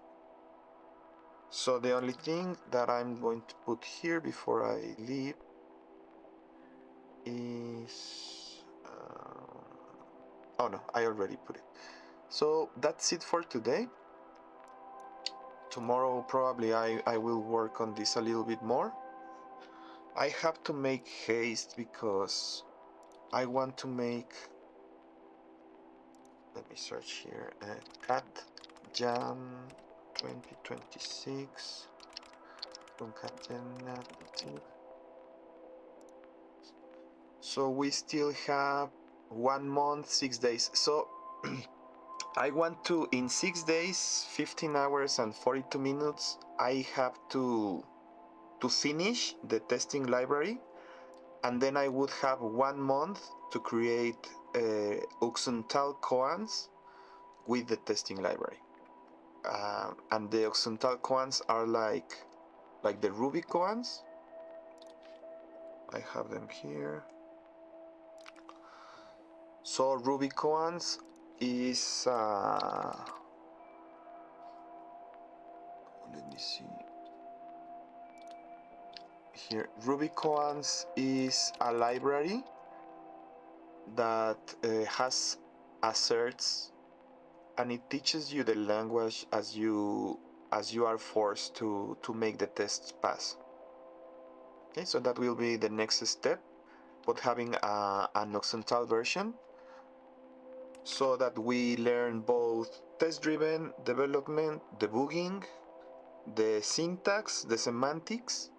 So the only thing that I'm going to put here before I leave is oh no, I already put it. So that's it for today. Tomorrow probably I will work on this a little bit more. I have to make haste because I want to make, let me search here, cat jam 2026 concatenative. So we still have 1 month, 6 days. So I want to, in 6 days, 15 hours and 42 minutes, I have to finish the testing library, and then I would have 1 month to create Uxntal koans with the testing library. And the Uxntal koans are like the Ruby koans. I have them here. So Ruby koans is let me see here. Ruby koans is a library that has asserts, and it teaches you the language as you are forced to make the tests pass. Okay, so that will be the next step, but having an Uxntal version, so that we learn both test-driven development, debugging, the syntax, the semantics,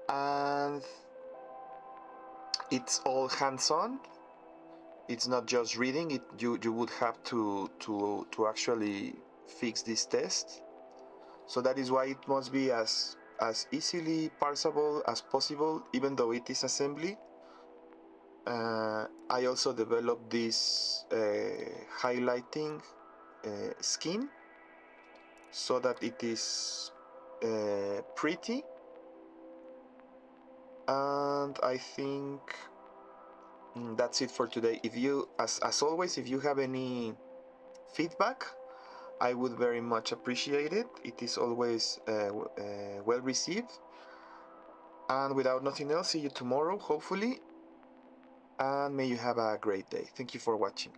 and it's all hands-on. It's not just reading it. You would have to actually fix this test. So that is why it must be as easily parsable as possible, even though it is assembly. I also developed this highlighting scheme so that it is pretty, and I think that's it for today. If you, as always, if you have any feedback, I would very much appreciate it. It is always well received. And without nothing else, see you tomorrow, hopefully, and may you have a great day. Thank you for watching.